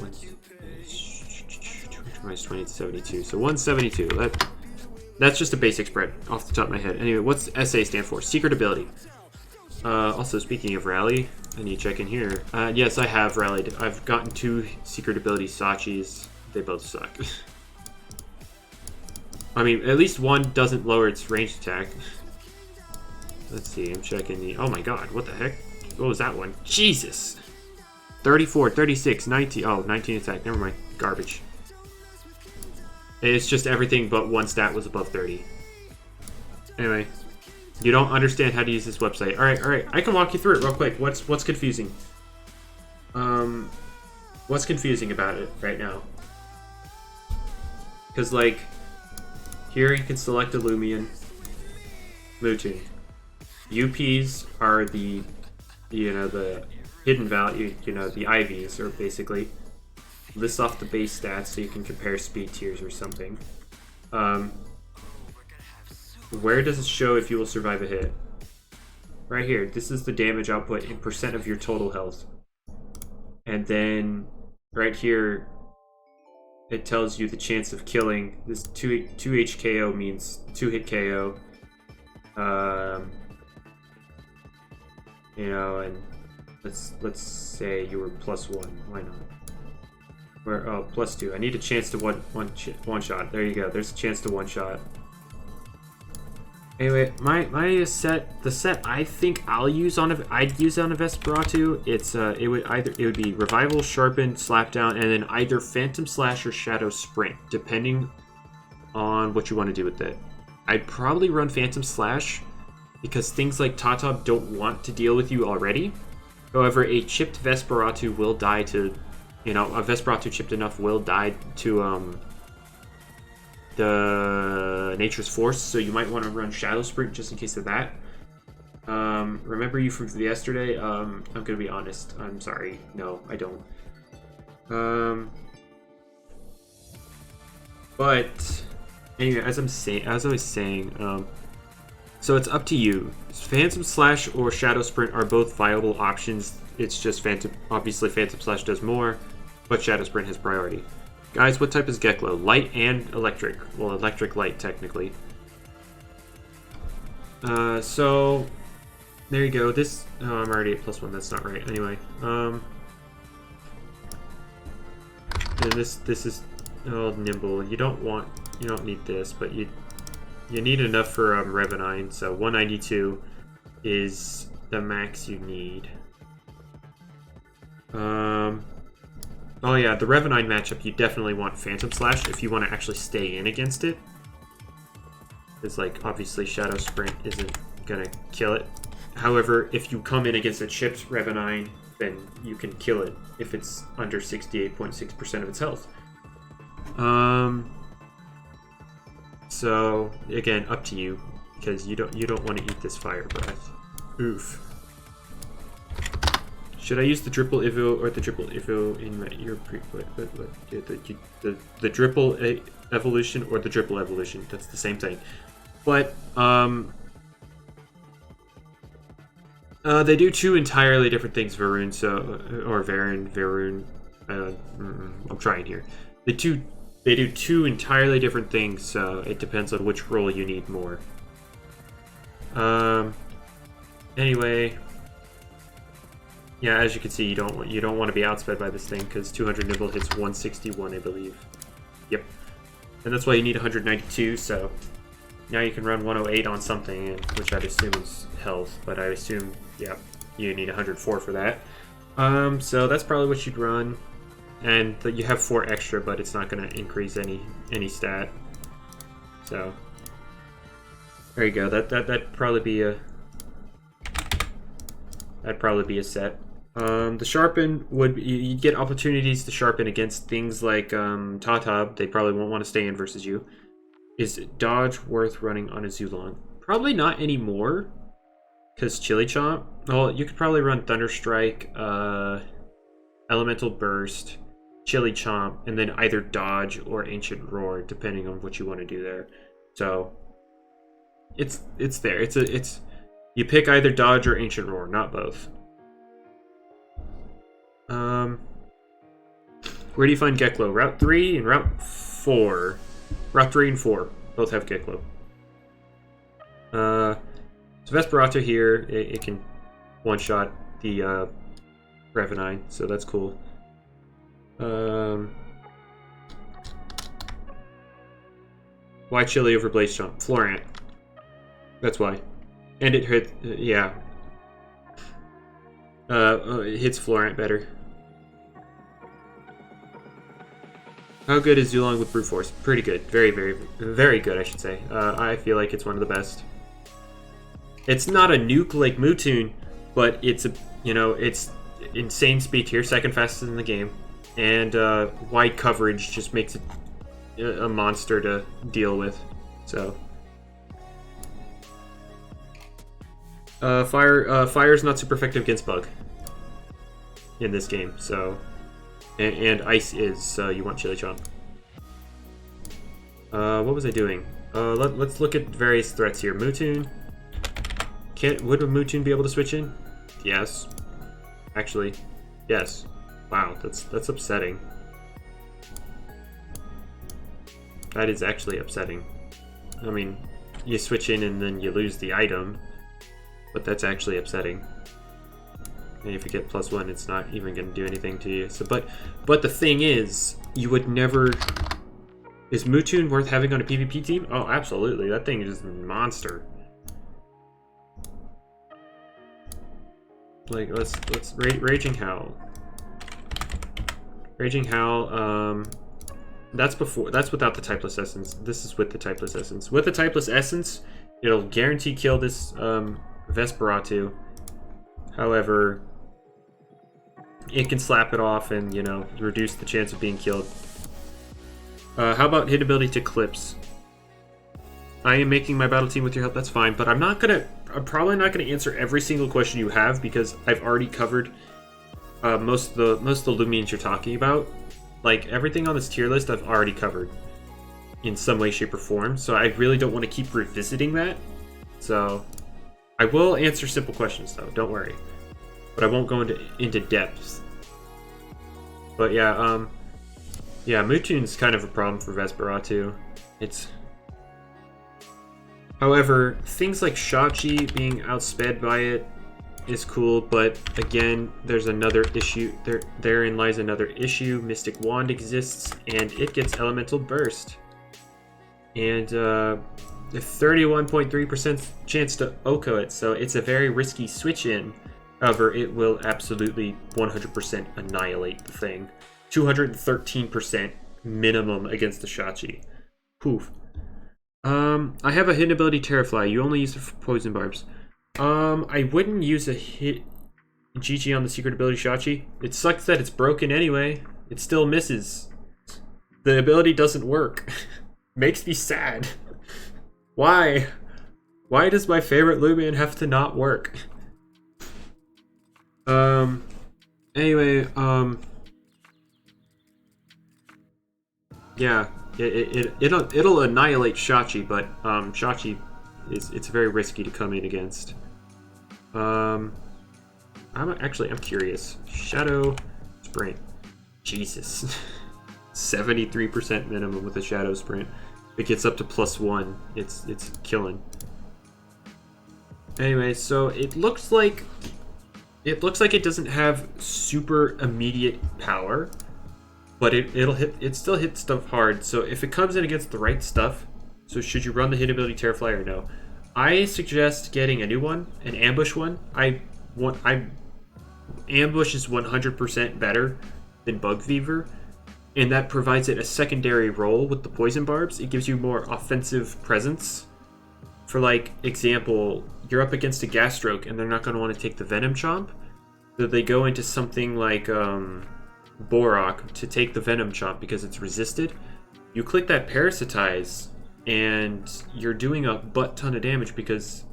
minus 20 to 72. So 172. That's just a basic spread off the top of my head. Anyway, what's SA stand for? Secret ability. Also, speaking of rally, I need to check in here. Yes, I have rallied. I've gotten 2 secret ability Sachis. They both suck. I mean, at least one doesn't lower its ranged attack. Let's see, I'm checking the... Oh my god, what the heck? What was that one? Jesus! 34, 36, 19... Oh, 19 attack. Never mind. Garbage. It's just everything but one stat was above 30. Anyway. You don't understand how to use this website. Alright. I can walk you through it real quick. What's confusing? What's confusing about it right now? Because, like, here you can select a Loomian. Mewtwo. UPs are the hidden value, the IVs, or basically lists off the base stats so you can compare speed tiers or something. Where does it show if you will survive a hit? Right here. This is the damage output in percent of your total health. And then right here it tells you the chance of killing. This 2 HKO means 2 hit KO. And let's say you were +1. Why not? Or +2. I need a chance to one shot. There you go. There's a chance to one shot. Anyway, the set I think I'd use on a Vesperatu. It would be Revival, Sharpen, Slapdown, and then either Phantom Slash or Shadow Sprint, depending on what you want to do with it. I'd probably run Phantom Slash because things like Tatab don't want to deal with you already. However, a chipped Vesperatu will die to, a Vesperatu chipped enough will die to the Nature's Force, so you might want to run Shadow Sprint just in case of that. Remember you from yesterday? I'm gonna be honest. I'm sorry. No, I don't. But anyway, as I was saying, so it's up to you. Phantom Slash or Shadow Sprint are both viable options. It's just obviously Phantom Slash does more, but Shadow Sprint has priority. Guys, what type is Geklo? Light and electric. Well, electric light, technically. So, there you go. This, I'm already at +1. That's not right. Anyway, and this is, nimble. You don't need this, but you need enough for Revenine. So 192 is the max you need. Oh yeah, the Revenine matchup, you definitely want Phantom Slash if you want to actually stay in against it. It's like, obviously Shadow Sprint isn't gonna kill it. However, if you come in against a chipped Revenine, then you can kill it if it's under 68.6% of its health. So again, up to you, because you don't want to eat this Fire Breath. Oof. Should I use the Triple Evo or the Triple Evo in your the Triple Evolution or the Triple Evolution? That's the same thing. But they do 2 entirely different things, Varun. So or Varun. I'm trying here. They do two entirely different things, so it depends on which roll you need more. Anyway, yeah, as you can see, you don't want to be outsped by this thing because 200 nibble hits 161, I believe. Yep, and that's why you need 192. So now you can run 108 on something, which I'd assume is health, but I assume, yeah, you need 104 for that. So that's probably what you'd run, and you have 4 extra, but it's not going to increase any stat. So there you go. That'd probably be a set. The sharpen you'd get opportunities to sharpen against things like Tatab. They probably won't want to stay in versus you. Is dodge worth running on a Zulong? Probably not anymore, because Chili Chomp. Well, you could probably run Thunder Strike, Elemental Burst, Chili Chomp, and then either dodge or Ancient Roar, depending on what you want to do there. So it's there. It's you pick either dodge or Ancient Roar, not both. Where do you find Geklo? Route 3 and Route 4. Route 3 and 4 both have Geklo. So Vesperata here, it can one-shot the Revenine, so that's cool. Why Chili over Blaze Chomp? Florant. That's why. And it hit, yeah. It hits Florant better. How good is Zulong with Brute Force? Pretty good. Very, very, very good, I should say. I feel like it's one of the best. It's not a nuke like Mewtwo, but it's it's insane speed tier, second fastest in the game, and wide coverage just makes it a monster to deal with. So fire's not super effective against bug in this game, so and ice is, so you want Chili Chomp. What was I doing? Let's look at various threats here. Mewtwo. Would a Mewtwo be able to switch in? Yes. Actually, yes. Wow, that's upsetting. That is actually upsetting. I mean, you switch in and then you lose the item, but that's actually upsetting. And if you get +1, it's not even going to do anything to you. So, but the thing is, you would never. Is Mewtwo worth having on a PvP team? Oh, absolutely. That thing is a monster. Like, let's Raging Howl. Raging Howl, that's without the typeless essence. This is with the typeless essence. With the typeless essence, it'll guarantee kill this Vesperatu. However, it can slap it off and, reduce the chance of being killed. How about hit ability to Clips? I am making my battle team with your help, that's fine, but I'm probably not gonna answer every single question you have because I've already covered most of the Loomians you're talking about. Like, everything on this tier list I've already covered in some way, shape, or form, so I really don't want to keep revisiting that. So I will answer simple questions though, don't worry. But I won't go into depth. But yeah, Mewtwo's kind of a problem for Vesperatu. However, things like Shachi being outsped by it is cool, but again, there's another issue. Therein lies another issue. Mystic Wand exists, and it gets Elemental Burst. And a 31.3% chance to Oko it, so it's a very risky switch-in. However, it will absolutely 100% annihilate the thing. 213% minimum against the Shachi. Poof. I have a hidden ability Terrafly. You only use it for poison barbs. I wouldn't use a hit GG on the secret ability Shachi. It sucks that it's broken anyway. It still misses. The ability doesn't work. Makes me sad. Why? Why does my favorite Loomian have to not work? Anyway, yeah. It'll annihilate Shachi, but Shachi it's very risky to come in against. I'm curious. Shadow Sprint. Jesus. 73% minimum with a Shadow Sprint. It gets up to +1. It's killing. Anyway, so it looks like it doesn't have super immediate power, but it still hits stuff hard. So if it comes in against the right stuff, so should you run the hit ability Terrafly or no? I suggest getting a new one, an ambush one. Ambush is 100% better than Bug Fever, and that provides it a secondary role with the poison barbs. It gives you more offensive presence. For like example, you're up against a gas stroke and they're not going to want to take the Venom Chomp, so they go into something like Borok to take the Venom Chomp because it's resisted. You click that Parasitize and you're doing a butt ton of damage because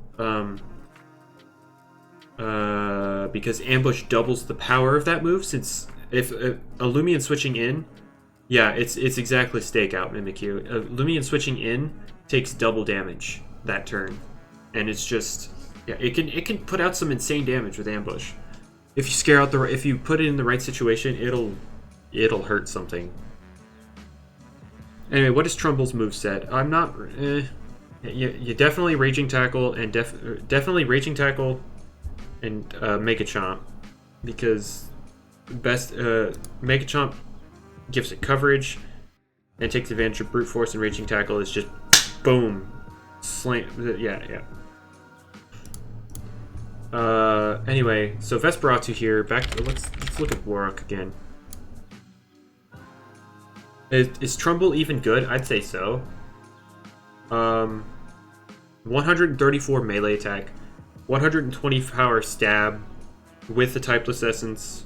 Ambush doubles the power of that move. Since if a Loomian switching in, yeah, it's exactly Stakeout, Mimikyu. A Loomian switching in takes double damage that turn, and it's just, yeah, it can put out some insane damage with Ambush. If you scare out if you put it in the right situation, it'll hurt something. Anyway, what is Trumble's moveset? I'm not. You definitely Raging Tackle and definitely Raging Tackle and Mega Chomp, because best Mega Chomp gives it coverage and takes advantage of Brute Force, and Raging Tackle is just boom, slam. Yeah. Anyway, so Vesperatu here. Let's look at Warrock again. Is Trumbull even good? I'd say so. 134 melee attack, 120 power stab with the Typeless Essence.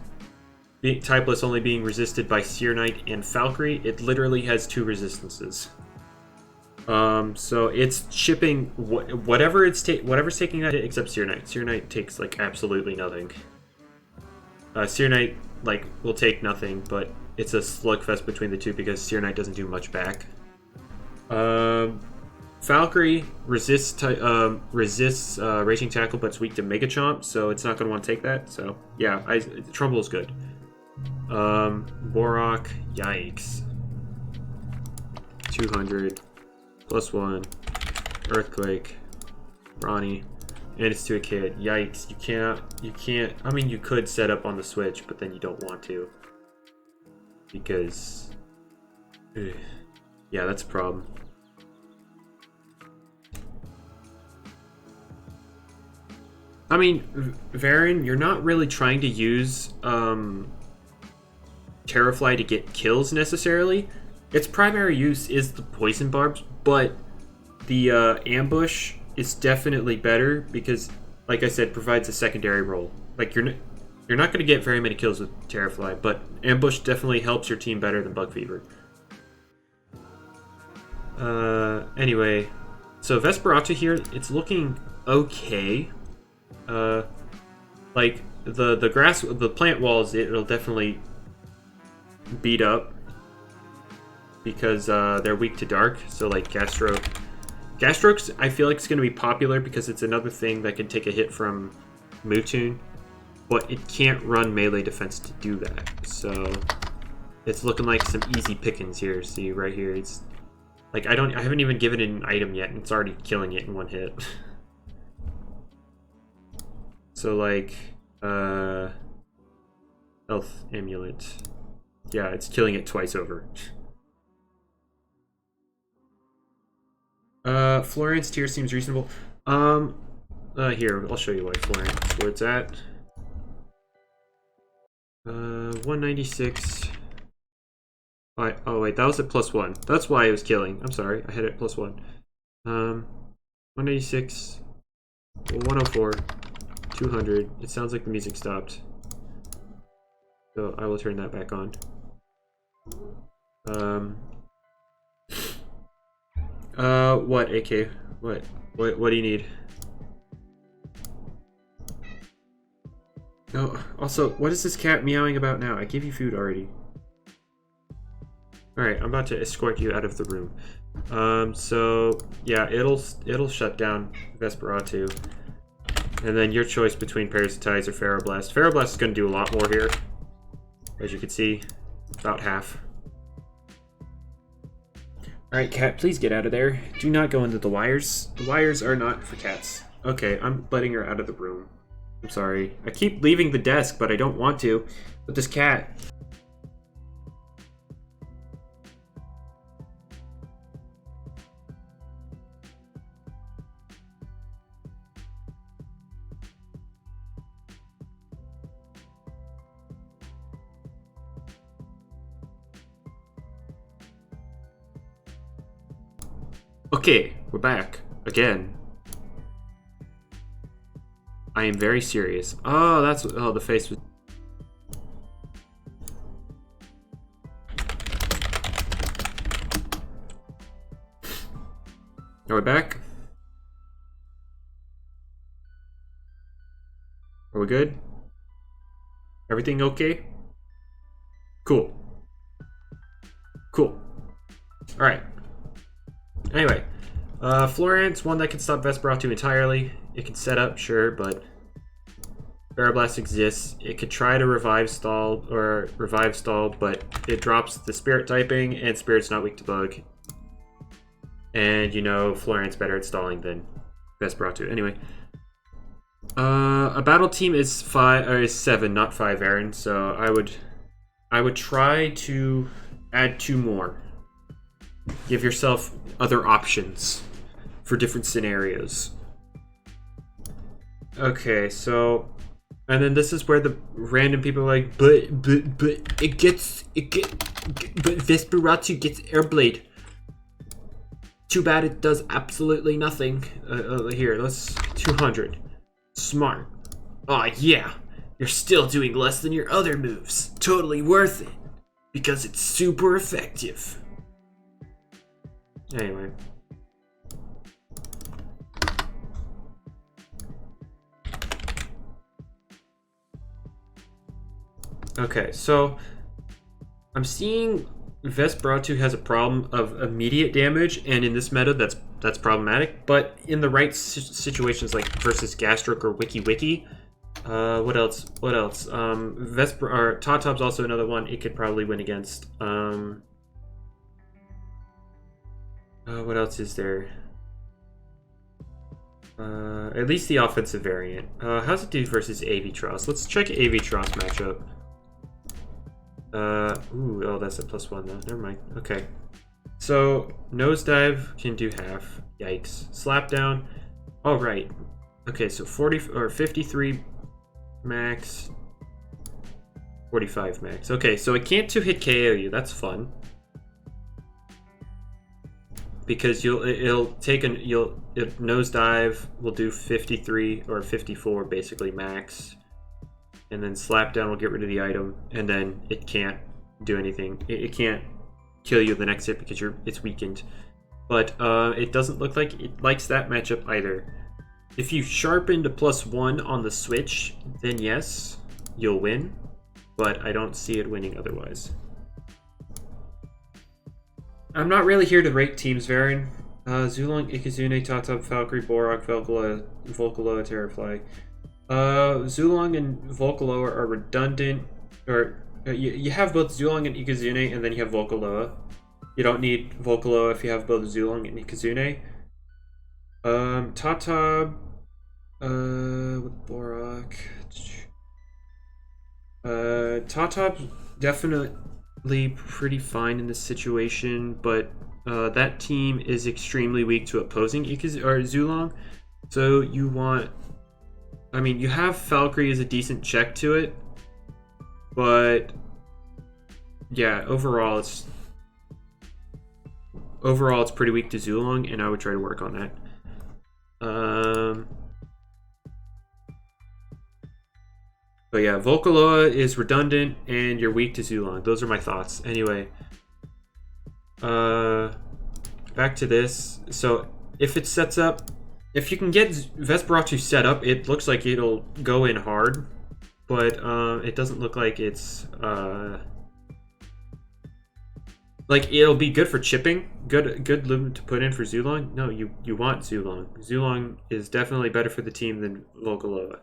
Typeless only being resisted by Seer Knight and Valkyrie. It literally has 2 resistances. So it's chipping whatever's taking that hit except Seer Knight. Seer Knight takes like absolutely nothing. Seer Knight will take nothing, but it's a slugfest between the two because Seer Knight doesn't do much back. Valkyrie resists Raging Tackle, but it's weak to Mega Chomp, so it's not going to want to take that. So yeah, Trumbull is good. Borok, yikes. 200 +1 Earthquake, Ronnie, and it's to a kid. Yikes! You can't. I mean, you could set up on the switch, but then you don't want to because, yeah, that's a problem. I mean, Varen, you're not really trying to use Terrafly to get kills necessarily. Its primary use is the poison barbs, but the ambush is definitely better because, like I said, provides a secondary role. Like you're not going to get very many kills with Terrafly, but ambush definitely helps your team better than Bug Fever. Anyway, so Vesperatu here, it's looking okay. Like the plant walls, it'll definitely beat up because they're weak to dark. So like Gasstrokes, I feel like it's going to be popular because it's another thing that can take a hit from Mewtwo, but it can't run melee defense to do that. So it's looking like some easy pickings here. See right here, it's like I haven't even given it an item yet, and it's already killing it in one hit. So like Health Amulet, yeah, it's killing it twice over. Florian's tier seems reasonable. Here, I'll show you why Florian's where it's at. 196. Oh wait, that was at +1. That's why it was killing. I'm sorry, I had it at +1. 186, 104, 200. It sounds like the music stopped, so I will turn that back on. What, AK? What do you need? Oh, also, what is this cat meowing about now? I gave you food already. Alright, I'm about to escort you out of the room. So, yeah, it'll shut down Vesperatu. And then your choice between Parasitize or Ferroblast. Ferroblast is going to do a lot more here, as you can see. About half. Alright, cat, please get out of there. Do not go into the wires. The wires are not for cats. Okay, I'm letting her out of the room. I'm sorry. I keep leaving the desk, but I don't want to. But this cat... Okay, we're back. Again. I am very serious. Oh, that's what... Oh, the face was... Are we back? Are we good? Everything okay? Cool. Cool. Alright. Anyway, Florence, one that can stop Vesperatu entirely. It can set up, sure, but Barrablast exists. It could try to revive stall, but it drops the Spirit typing, and Spirit's not weak to bug. And you know, Florence better at stalling than Vesperatu. Anyway, a battle team is 7, not 5, Aaron. So I would try to add 2 more. Give yourself other options for different scenarios. Okay, so, and then this is where the random people are like, but Vesperatu gets Airblade. Too bad it does absolutely nothing. Here, let's 200. Smart. Aw, yeah. You're still doing less than your other moves. Totally worth it. Because it's super effective. Anyway. Okay, so I'm seeing Vesperatu has a problem of immediate damage, and in this meta that's problematic, but in the right situations like versus Gastroc or Wiki, what else? Totop's also another one it could probably win against. What else is there? At least the offensive variant. How's it do versus Avitross? Let's check Avitross matchup. Ooh, oh, that's a +1 though. Never mind. Okay. So, Nosedive can do half. Yikes. Slapdown. All right. Okay, so 40 or 53 max. 45 max. Okay, so it can't 2-hit KO you. That's fun. Because it'll Nosedive will do 53 or 54 basically max. And then Slapdown will get rid of the item, and then it can't do anything. It can't kill you the next hit because it's weakened. But it doesn't look like it likes that matchup either. If you sharpened a +1 on the switch, then yes, you'll win. But I don't see it winning otherwise. I'm not really here to rate teams, Varin. Zulong, Ikizune, Tatop, Valkyrie, Borak, Volcaloa, Terrafly. Zulong and Volcaloa are redundant, or you have both Zulong and Ikizune, and then you have Volcaloa. You don't need Volcaloa if you have both Zulong and Ikizune. Tatab, with Borak. Tatab's definitely pretty fine in this situation, but that team is extremely weak to opposing Zulong. So you want... I mean, you have Valkyrie as a decent check to it, but yeah, overall it's pretty weak to Zulong, and I would try to work on that. But yeah, Volcaloa is redundant, and you're weak to Zulong. Those are my thoughts. Anyway, back to this. So if it sets up. If you can get Vesperatu set up, it looks like it'll go in hard, but it doesn't look like it's like it'll be good for chipping. Good loom to put in for Zulong. No, you want Zulong. Zulong is definitely better for the team than Volcaloa.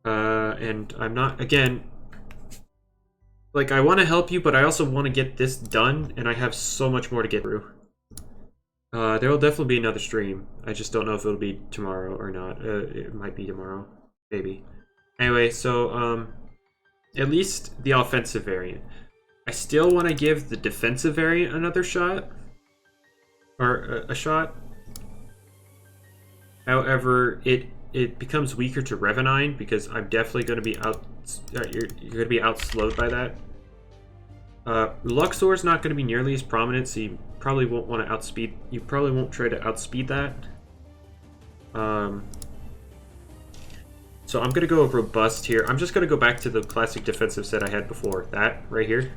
And I'm not, again, like, I want to help you, but I also want to get this done, and I have so much more to get through. There will definitely be another stream. I just don't know if it'll be tomorrow or not. It might be tomorrow, maybe. Anyway, so at least the offensive variant. I still want to give the defensive variant another shot, or a shot. However, it becomes weaker to Revenine because I'm definitely going to be out. You're going to be outslowed by that. Luxor is not going to be nearly as prominent, so you probably won't want to outspeed. You probably won't try to outspeed that. So I'm going to go robust here. I'm just going to go back to the classic defensive set I had before. That right here.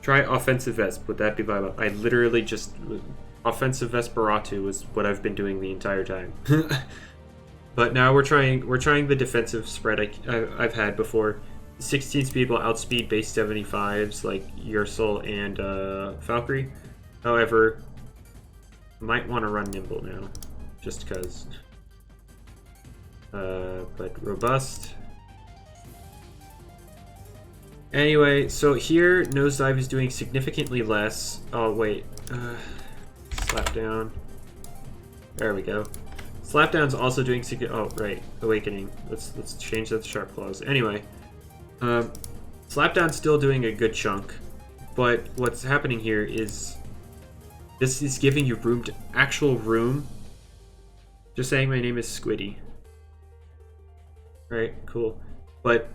Try offensive vest. Would that be viable? I literally just offensive vest Baratu was what I've been doing the entire time. But now we're trying the defensive spread I've had before. 16 speed will outspeed base 75s like Ursul and Valkyrie. However, might want to run nimble now, just because. But robust. Anyway, so here Nosedive is doing significantly less. Oh wait, slap down. There we go. Slapdown's also doing oh right, Awakening. Let's change that to Sharp Claws. Anyway, Slapdown's still doing a good chunk, but what's happening here is this is giving you actual room. Just saying my name is Squiddy. Right, cool. But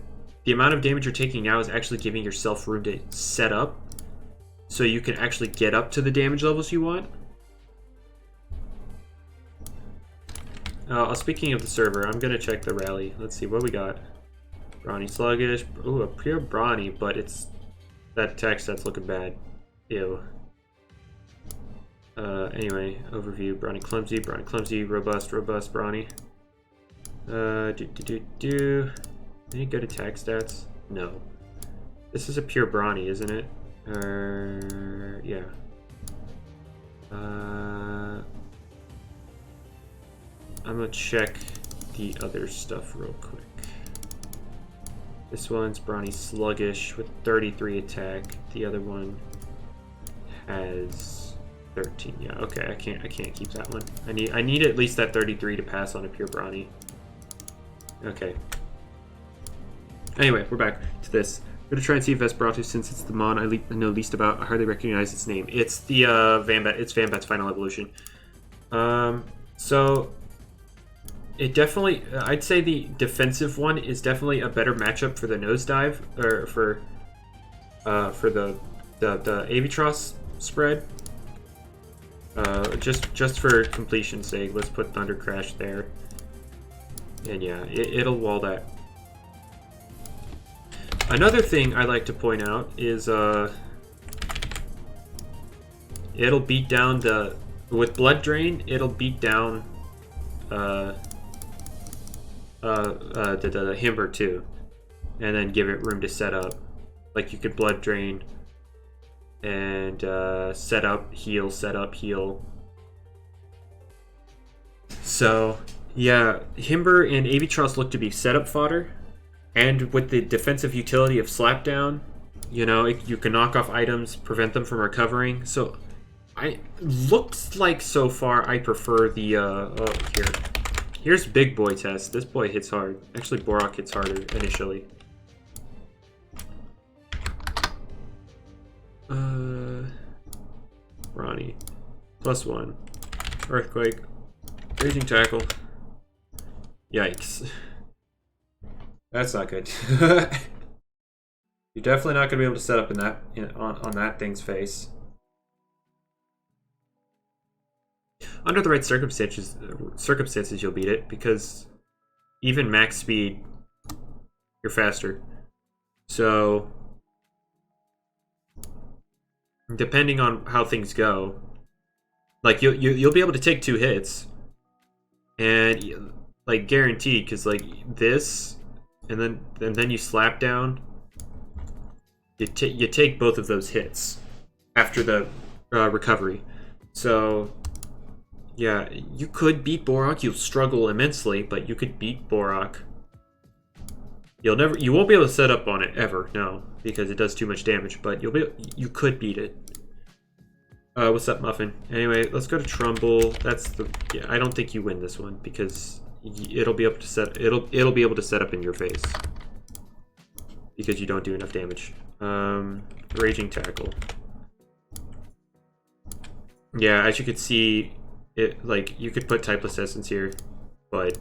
the amount of damage you're taking now is actually giving yourself room to set up, so you can actually get up to the damage levels you want. Speaking of the server, I'm gonna check the rally. Let's see what we got. Brawny Sluggish. Ooh, a pure Brawny, but it's that attack set's looking bad. Ew. Anyway, overview. Brawny Clumsy, Robust, Brawny. Any good attack stats? No. This is a pure Brawny, isn't it? Yeah. I'm gonna check the other stuff real quick. This one's Brawny Sluggish with 33 attack. The other one has 13. Yeah, okay. I can't keep that one. I need at least that 33 to pass on a pure Brawny. Okay. Anyway, we're back to this. I'm gonna try and see if Vesperatu, since it's the mon I know least about. I hardly recognize its name. It's the Vambat. It's Vambat's final evolution. So it definitely, I'd say the defensive one is definitely a better matchup for the Nosedive, or for the Avitross spread. Just for completion's sake, let's put Thunder Crash there. And yeah, it'll wall that. Another thing I like to point out is it'll beat down with Blood Drain, it'll beat down the Himber too, and then give it room to set up. Like you could Blood Drain and set up, heal. So yeah, Himber and Avitross look to be setup fodder. And with the defensive utility of Slapdown, you know, you can knock off items, prevent them from recovering. So, looks like so far I prefer the, Here's Big Boy Test. This boy hits hard. Actually, Borak hits harder initially. Ronnie. +1. Earthquake. Raging Tackle. Yikes. That's not good. You're definitely not going to be able to set up on that thing's face. Under the right circumstances, you'll beat it, because even max speed, you're faster. So, depending on how things go, like you'll be able to take 2 hits, and like guaranteed, because like this. And then you slap down. You take both of those hits after the recovery. So Yeah, you could beat Borak. You'll struggle immensely, but you could beat Borak. You won't be able to set up on it ever, no, because it does too much damage. But you could beat it. What's up, Muffin? Anyway, let's go to Trumbull. That's the. Yeah, I don't think you win this one because it'll be able to set. It'll be able to set up in your face because you don't do enough damage. Raging Tackle. Yeah, as you could see, it like you could put Typeless Essence here, but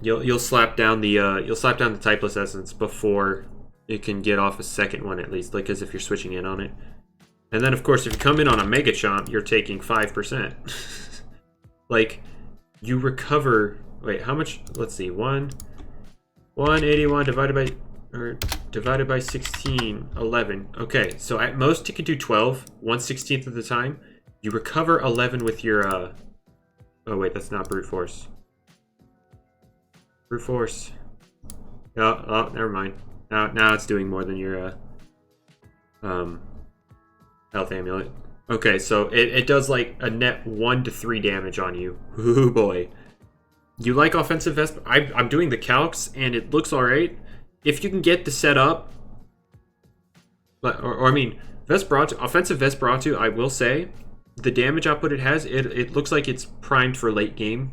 you'll slap down the Typeless Essence before it can get off a second one at least, like as if you're switching in on it. And then of course if you come in on a Mega Chomp, you're taking 5%. Like you recover. Wait, how much? Let's see. 181 divided by 16, 11. Okay, so at most you can do 12, 1/16 of the time. You recover 11 with your oh wait, that's not brute force. Brute force. Oh, never mind. Now it's doing more than your health amulet. Okay, so it does like a net 1 to 3 damage on you. Ooh boy. You like offensive vest? I'm doing the calcs and it looks alright. If you can get the setup, or I mean, offensive Vesperatu, I will say, the damage output it has, it looks like it's primed for late game.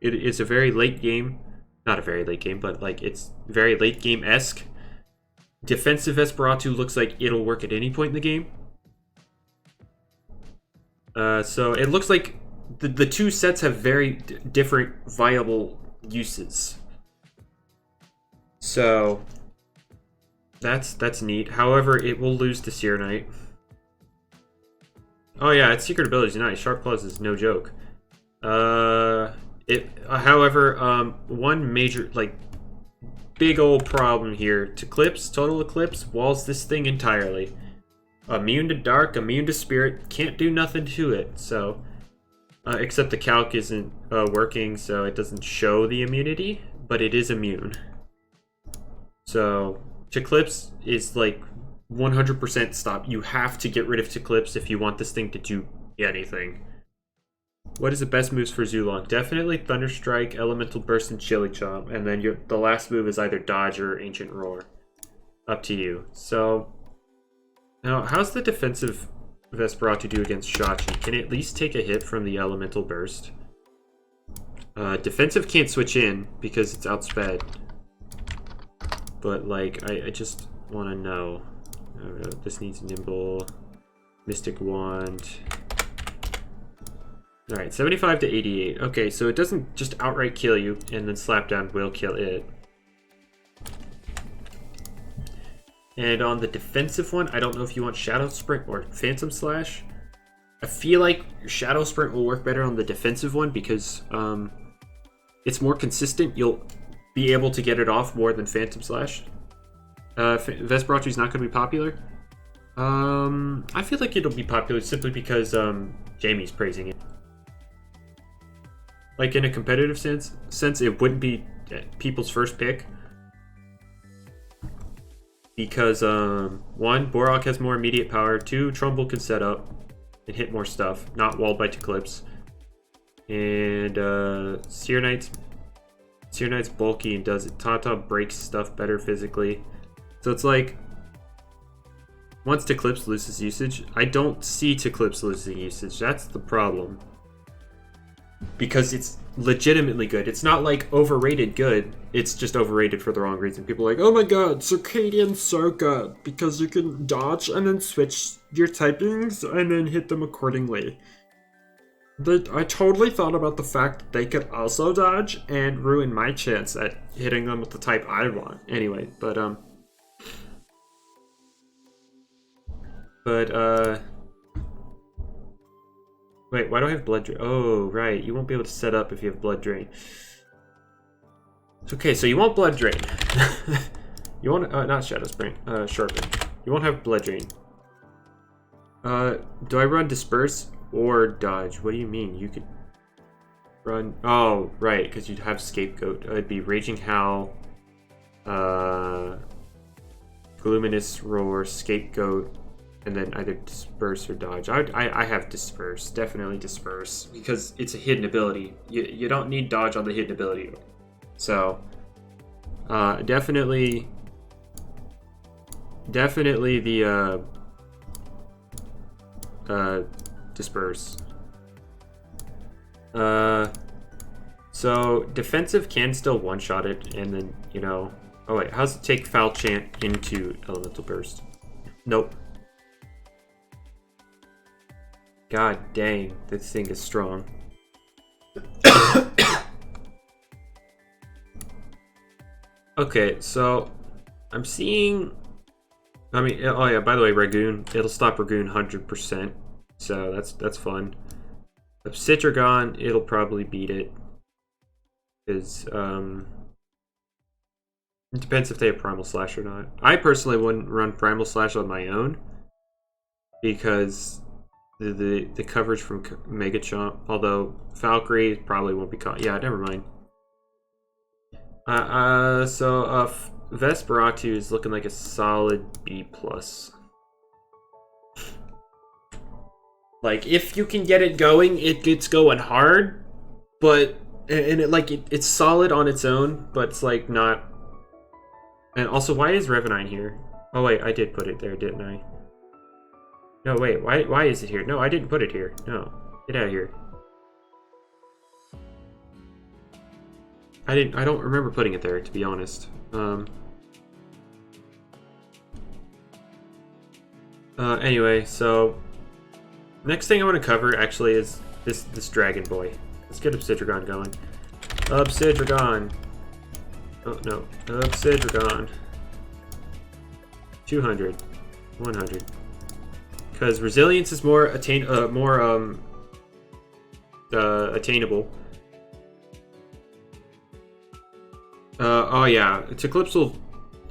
It's a very late game, not a very late game, but like it's very late game-esque. Defensive Vesperatu looks like it'll work at any point in the game. So it looks like the two sets have very different viable uses. So that's neat. However, it will lose to Seer Knight. Oh yeah, its secret ability is nice. Sharp Claws is no joke. However, one major like big old problem here. Total Eclipse walls this thing entirely. Immune to dark, immune to spirit, can't do nothing to it. So except the calc isn't working, so it doesn't show the immunity, but it is immune. So Eclipse is like 100% stop. You have to get rid of Eclipse if you want this thing to do anything. What is the best moves for Zulong? Definitely Thunder Strike, Elemental Burst, and Chili Chomp. And then the last move is either Dodge or Ancient Roar. Up to you. So now, how's the defensive Vesperatu do against Shachi? Can it at least take a hit from the Elemental Burst? Defensive can't switch in because it's outsped. But like, I just want to know. This needs Nimble, Mystic Wand. Alright, 75 to 88. Okay, so it doesn't just outright kill you, and then Slapdown will kill it. And on the defensive one, I don't know if you want Shadow Sprint or Phantom Slash. I feel like Shadow Sprint will work better on the defensive one because it's more consistent. You'll be able to get it off more than Phantom Slash. Vesperatu is not going to be popular. I feel like it'll be popular simply because Jamie's praising it. Like in a competitive sense, it wouldn't be people's first pick. Because, 1, Borak has more immediate power. 2, Trumbull can set up and hit more stuff. Not walled by Eclipse. And, Seer Knight's bulky and does it. Tata breaks stuff better physically. So it's like, once Eclipse loses usage, I don't see Eclipse losing usage. That's the problem. Because it's legitimately good. It's not like overrated good. It's just overrated for the wrong reason. People are like, oh my god, Circadian's so good because you can dodge and then switch your typings and then hit them accordingly. I totally thought about the fact that they could also dodge and ruin my chance at hitting them with the type I want. Anyway, wait, why do I have Blood Drain? Oh, right. You won't be able to set up if you have Blood Drain. Okay, so you want Blood Drain. You want, not Shadow Sprint, Sharpen. You won't have Blood Drain. Do I run Disperse or Dodge? What do you mean? You could run, oh, right, because you'd have Scapegoat. It'd be Raging Howl, Voluminous Roar, Scapegoat, and then either disperse or dodge. I have disperse, definitely disperse, because it's a hidden ability. You don't need dodge on the hidden ability. So, definitely the disperse. So defensive can still one-shot it, and then, you know... Oh wait, how's it take Foul Chant into Elemental Burst? Nope. God dang, this thing is strong. Okay, so I'm seeing... I mean, oh yeah, by the way, Ragoon, it'll stop Ragoon 100%, so that's fun. Obsidragon, it'll probably beat it. Because, it depends if they have Primal Slash or not. I personally wouldn't run Primal Slash on my own, because the coverage from Mega Chomp, although Valkyrie probably won't be caught. Yeah, never mind. So Vesperatu is looking like a solid B+. Like, if you can get it going, it gets going hard, but it's solid on its own, but it's like not. And also, why is Revenine here? Oh wait, I did put it there, didn't I? No, wait, why is it here? No, I didn't put it here. No, get out of here. I don't remember putting it there, to be honest. Anyway, so next thing I want to cover actually is this Dragon Boy. Let's get Obsidragon going. Obsidragon. Oh no, Obsidragon. 200, 100. Because resilience is more attainable. Oh yeah, Eclipse will.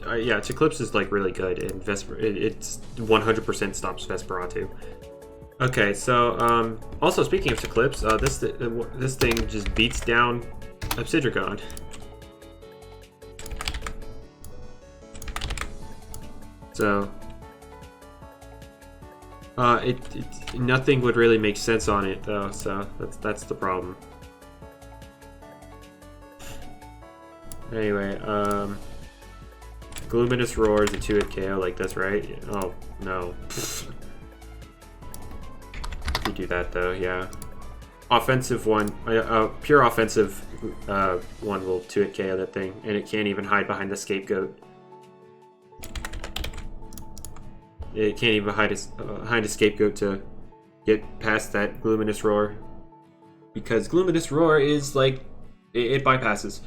Yeah, Eclipse is like really good, and it's 100% stops Vesperatu. Okay, so also speaking of Eclipse, this thing just beats down Obsidragon. So nothing would really make sense on it though, so that's the problem. Anyway, Luminous Roar is a 2-hit KO, like that's right. Oh no. You do that though, yeah. Offensive one, pure offensive one will 2-hit KO that thing, and it can't even hide behind the Scapegoat. It can't even hide behind a Scapegoat to get past that Luminous Roar, because Luminous Roar is like it bypasses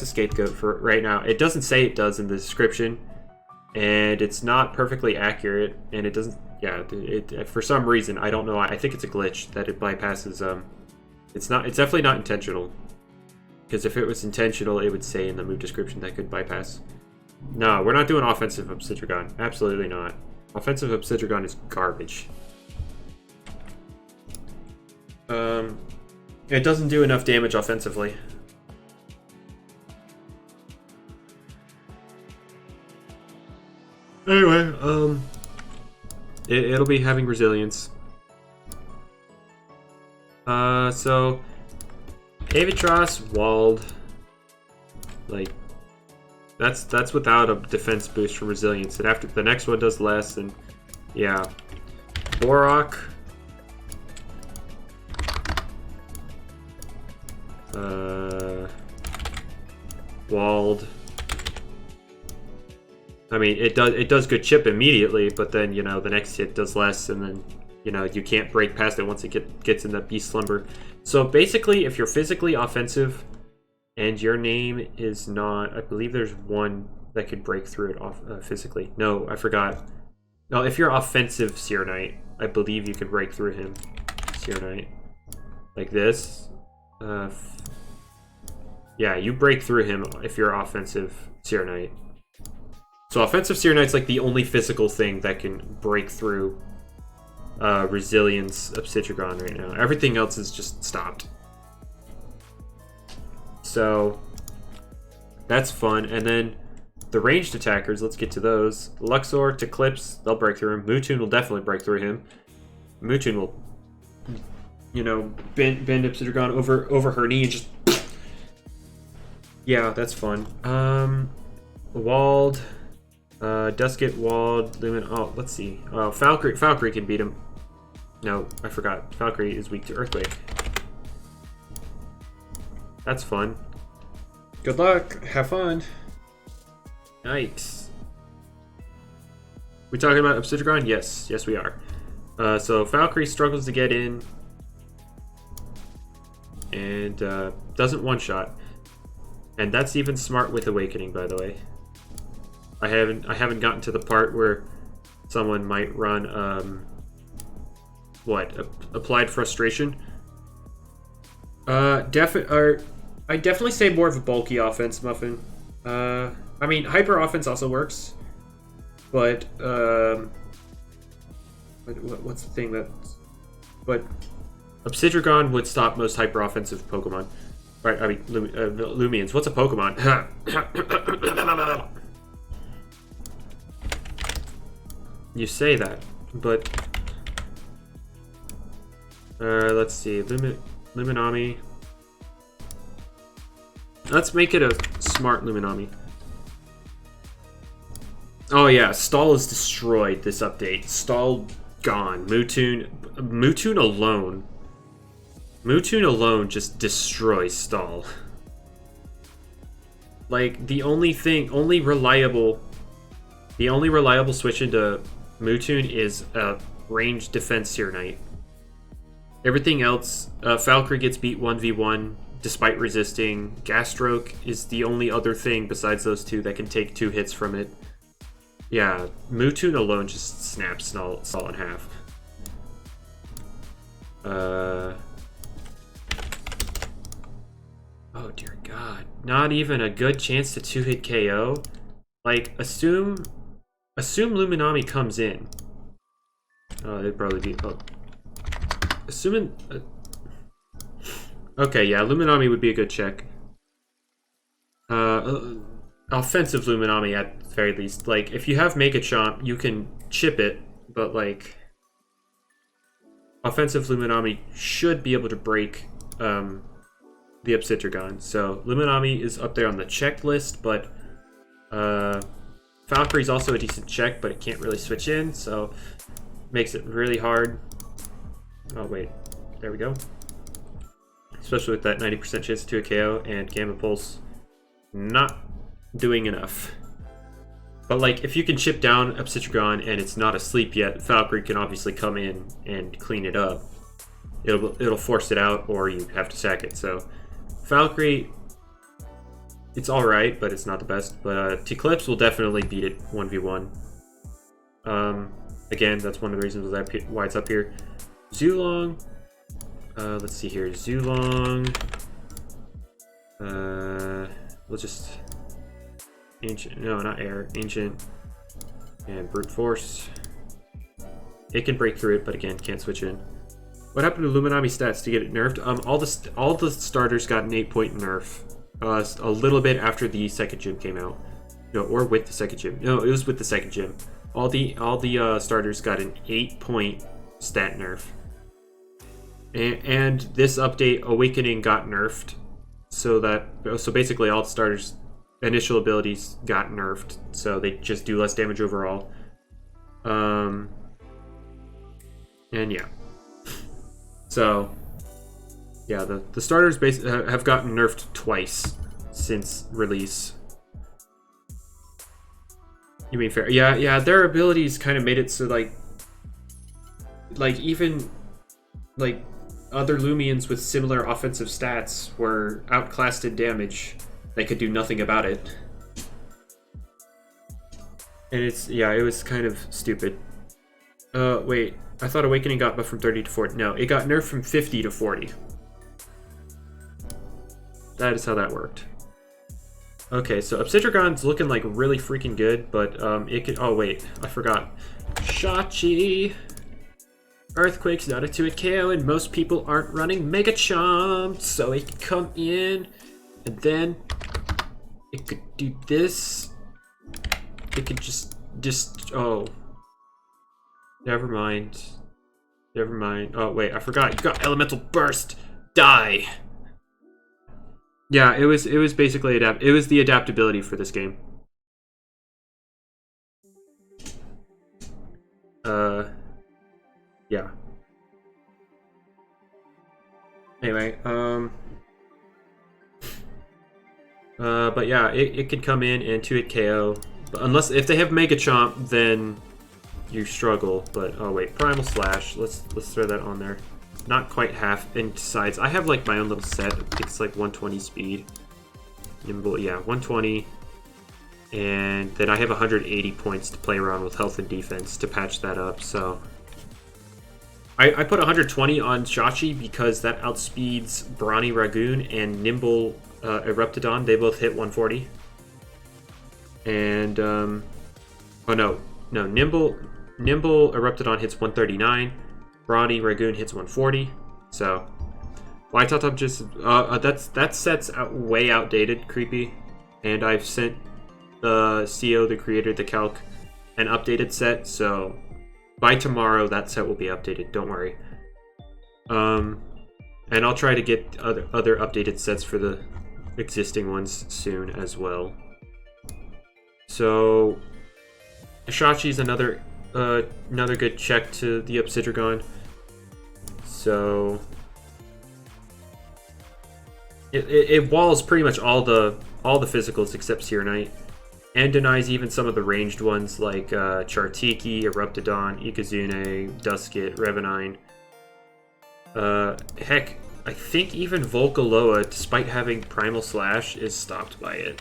Scapegoat for right now. It doesn't say it does in the description, and it's not perfectly accurate, and it doesn't. Yeah, it for some reason, I don't know. I think it's a glitch that it bypasses. It's definitely not intentional, because if it was intentional, it would say in the move description that could bypass. No, we're not doing offensive Obsidragon. Absolutely not. Offensive Obsidragon is garbage. It doesn't do enough damage offensively. Anyway, it'll be having resilience. So Avatros walled, like that's without a defense boost from resilience, and after the next one does less, and yeah, Borok. Walled. I mean, it does good chip immediately, but then, you know, the next hit does less, and then, you know, you can't break past it once it gets in that Beast Slumber. So basically, if you're physically offensive and your name is not, I believe there's one that could break through it off physically. No, I forgot. No, if you're offensive Seer Knight, I believe you could break through him. Seer Knight, like this. Yeah, you break through him if you're offensive Seer Knight. So offensive Seer Knight's like the only physical thing that can break through resilience Obsidragon right now. Everything else is just stopped. So that's fun. And then The ranged attackers, let's get to those. Luxor to Clips, they'll break through him. Mewtwo will definitely break through him. Mewtwo will, you know, bend Obsidian over her knee and just... Yeah, that's fun. Walled. Dusket, Walled, Lumen. Oh, let's see. Oh, Valkyrie can beat him. No, I forgot. Valkyrie is weak to Earthquake. That's fun. Good luck. Have fun. Yikes. We talking about Obsidian? Yes. Yes, we are. So Valkyrie struggles to get in. And doesn't one-shot. And that's even smart with Awakening, by the way. I haven't gotten to the part where someone might run Applied Frustration. I definitely say more of a bulky offense, Muffin. I mean, hyper offense also works, but what's the thing that? But Obsidian would stop most hyper offensive Pokemon. Right? I mean, Loomians. What's a Pokemon? You say that, but let's see. Luminami. Let's make it a smart Luminami. Oh yeah, Stall is destroyed this update. Stall gone. Mewtwo alone. Mewtwo alone just destroys Stall. Like the only reliable switch into Mewtwo is a ranged defense Seer Knight. Everything else, Valkyrie gets beat 1v1 despite resisting. Gastroke is the only other thing besides those two that can take 2 hits from it. Yeah, Mewtwo alone just snaps Stall in half. Oh dear God. Not even a good chance to 2-hit KO? Like, assume Luminami comes in. Oh, they'd probably be... Oh. Assuming... okay, yeah, Luminami would be a good check. Offensive Luminami at the very least. Like, if you have Mega Chomp, you can chip it, but like... offensive Luminami should be able to break the Obsidian. So, Luminami is up there on the checklist, but... Valkyrie's also a decent check, but it can't really switch in, so makes it really hard. Oh wait, there we go. Especially with that 90% chance to a KO and Gamma Pulse not doing enough. But like, if you can chip down Obsidian and it's not asleep yet, Valkyrie can obviously come in and clean it up. It'll force it out, or you have to sack it. So Valkyrie, it's alright, but it's not the best. But T-Clips will definitely beat it 1v1. Again, that's one of the reasons why it's up here. Zulong. Let's see here. Zulong. We'll just... Ancient. No, not Air. Ancient. And Brute Force. It can break through it, but again, can't switch in. What happened to Luminami stats to get it nerfed? All the starters got an 8-point nerf. A little bit after the second gym came out. No, or with the second gym. No, it was with the second gym. All the starters got an 8-point stat nerf. And this update, Awakening got nerfed. So basically all the starters' initial abilities got nerfed. So they just do less damage overall. And yeah. So yeah, the starters have gotten nerfed twice since release. You mean fair? Yeah, their abilities kind of made it so like even like other Loomians with similar offensive stats were outclassed in damage. They could do nothing about it. And it was kind of stupid. Wait, I thought Awakening got buffed from 30 to 40. No, it got nerfed from 50 to 40. That is how that worked. Okay, so Obsidian's looking like really freaking good, but it could... Oh wait, I forgot. Shachi! Earthquake's not a 2-hit KO, and most people aren't running Mega Chomp, so it could come in, and then it could do this, it could just oh. Never mind. Never mind. Oh wait, I forgot. You got elemental burst. Die. Yeah, it was basically it was the adaptability for this game. Yeah. Anyway, but yeah, it could come in and 2-hit KO. But unless if they have Mega Chomp, then you struggle. But oh wait, Primal Slash. Let's throw that on there. Not quite half in size. I have like my own little set. It's like 120 speed. Nimble, yeah, 120. And then I have 180 points to play around with health and defense to patch that up. So I put 120 on Shachi because that outspeeds Brawny Ragoon and Nimble Eruptodon. They both hit 140. And oh no, Nimble Eruptodon hits 139. Brawny Ragoon hits 140. So Waitatop just that set's way outdated, creepy. And I've sent the CEO, the creator, the calc, an updated set. So by tomorrow, that set will be updated. Don't worry. And I'll try to get other updated sets for the existing ones soon as well. So Shachi's another good check to the Obsidragon. So it walls pretty much all the physicals except Seer Knight, and denies even some of the ranged ones like Chartiki, Eruptodon, Ikazune, Duskit, Revenine. Heck, I think even Volcaloa, despite having Primal Slash, is stopped by it.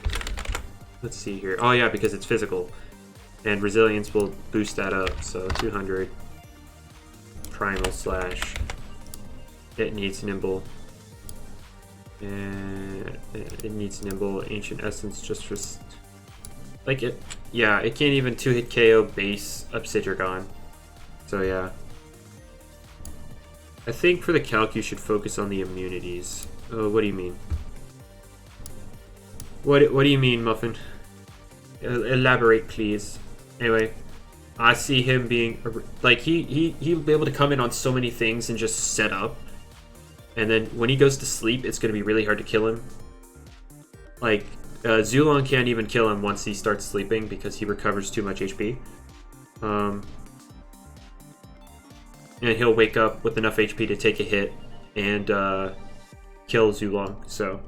Let's see here. Oh yeah, because it's physical. And Resilience will boost that up, so 200. Primal Slash. It needs Nimble. And it needs Nimble. Ancient Essence just for... Like it... Yeah, it can't even 2-hit KO base Obsidragon. So yeah. I think for the calc you should focus on the immunities. Oh, what do you mean? What do you mean, Muffin? Elaborate, please. Anyway, I see him being like he'll be able to come in on so many things and just set up, and then when he goes to sleep, it's gonna be really hard to kill him. Like Zulon can't even kill him once he starts sleeping because he recovers too much HP. And he'll wake up with enough HP to take a hit and kill Zulong. So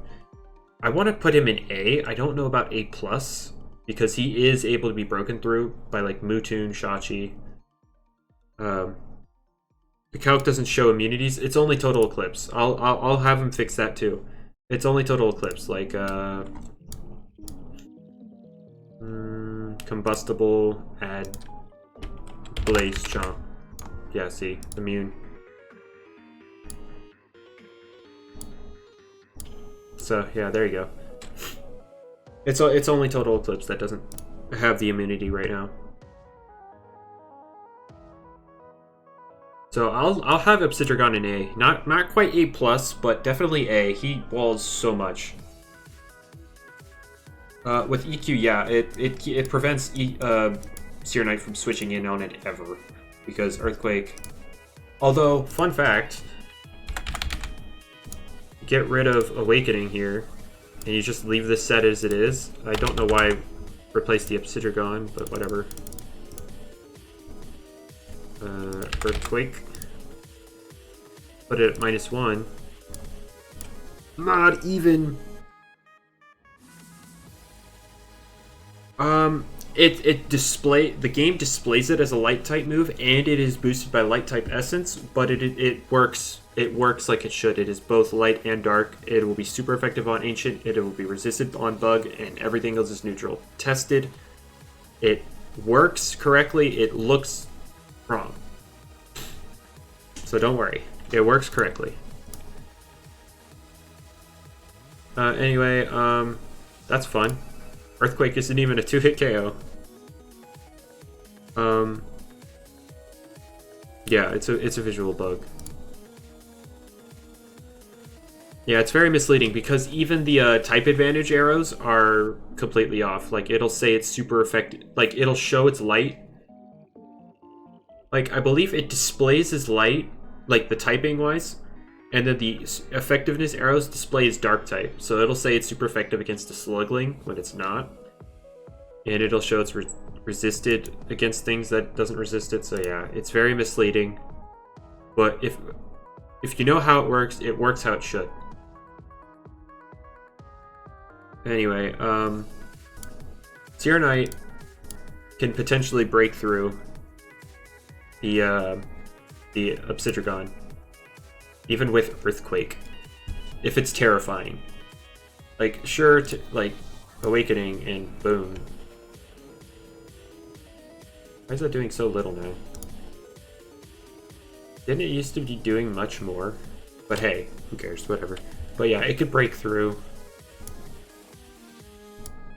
I want to put him in A. I don't know about A+, because he is able to be broken through by like Mewtwo, Shachi. The calc doesn't show immunities. It's only Total Eclipse. I'll have him fix that too. It's only Total Eclipse, like combustible, add Blaze Chomp. Yeah, see, immune. So yeah, there you go. It's only Total Eclipse that doesn't have the immunity right now. So I'll have Obsidragon in A. Not quite A+, but definitely A. He walls so much. With EQ, yeah, it prevents Seer Knight from switching in on it ever, because Earthquake. Although, fun fact, get rid of Awakening here, and you just leave this set as it is. I don't know why I replaced the Obsidragon, but whatever. Earthquake. Put it at -1. Not even. The game displays it as a light type move, and it is boosted by light type essence, but it works like it should. It is both light and dark. It will be super effective on ancient, it will be resistant on bug, and everything else is neutral. Tested. It works correctly, it looks wrong. So don't worry. It works correctly. Anyway, that's fun. Earthquake isn't even a 2-hit KO. Yeah, it's a visual bug. Yeah, it's very misleading because even the type advantage arrows are completely off. Like, it'll say it's super effective. Like, it'll show its light. Like, I believe it displays as light, like the typing wise, and then the effectiveness arrows display as dark type. So it'll say it's super effective against a slugling when it's not. And it'll show it's resisted against things that doesn't resist it. So yeah, it's very misleading. But if you know how it works how it should. Anyway, Seer Knight can potentially break through the Obsidragon, even with Earthquake, if it's terrifying. Like, sure, like Awakening and boom. Why is that doing so little now? Didn't it used to be doing much more? But hey, who cares? Whatever. But yeah, it could break through.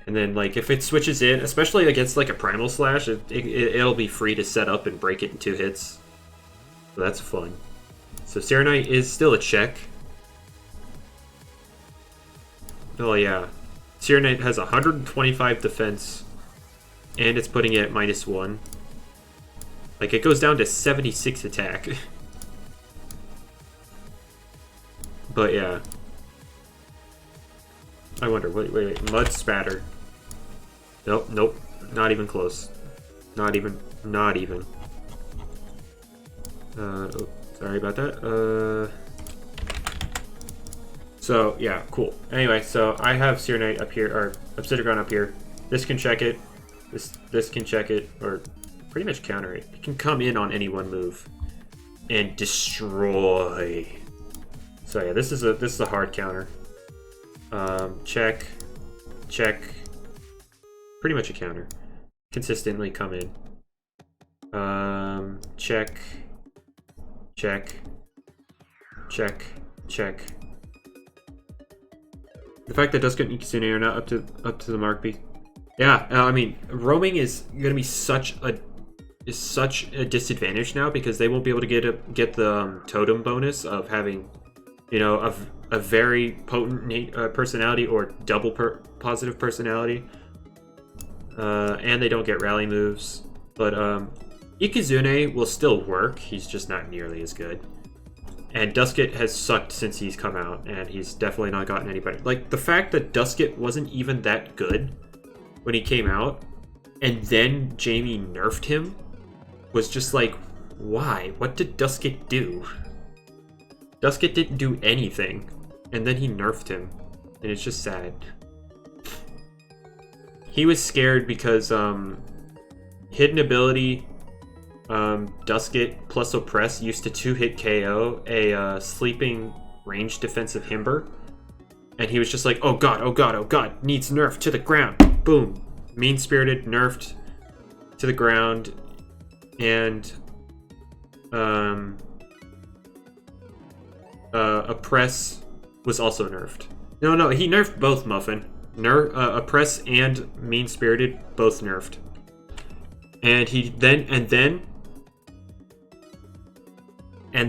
And then, like, if it switches in, especially against, like, a Primal Slash, it'll be free to set up and break it in 2 hits. So that's fun. So Seer Knight is still a check. Oh, yeah. Seer Knight has 125 defense, and it's putting it at -1. Like, it goes down to 76 attack. But, yeah. I wonder, wait. Mud Spatter. Nope. Not even close. Not even. Oh, sorry about that. So, yeah, cool. Anyway, so I have Seer Knight up here, or Obsidian up here. This can check it. This can check it, or pretty much counter it. It can come in on any one move and destroy. So yeah, this is a hard counter. Check. Pretty much a counter. Consistently come in. Check. The fact that Duskit and Ikizune are not up to the mark. Yeah, I mean, roaming is gonna be such a disadvantage now because they won't be able to get the totem bonus of having, you know, a very potent personality or double positive personality. And they don't get rally moves. But Ikizune will still work. He's just not nearly as good. And Duskit has sucked since he's come out, and he's definitely not gotten any better. Like, the fact that Duskit wasn't even that good when he came out, and then Jamie nerfed him, was just like, why? What did Duskit do? Duskit didn't do anything, and then he nerfed him, and it's just sad. He was scared because hidden ability Duskit plus Oppress used to 2-hit KO a sleeping ranged defensive Himber, and he was just like, oh god, needs nerf to the ground. Boom. Mean-spirited, nerfed to the ground, and Oppress was also nerfed. No, he nerfed both, Muffin. Oppress and Mean-spirited both nerfed. And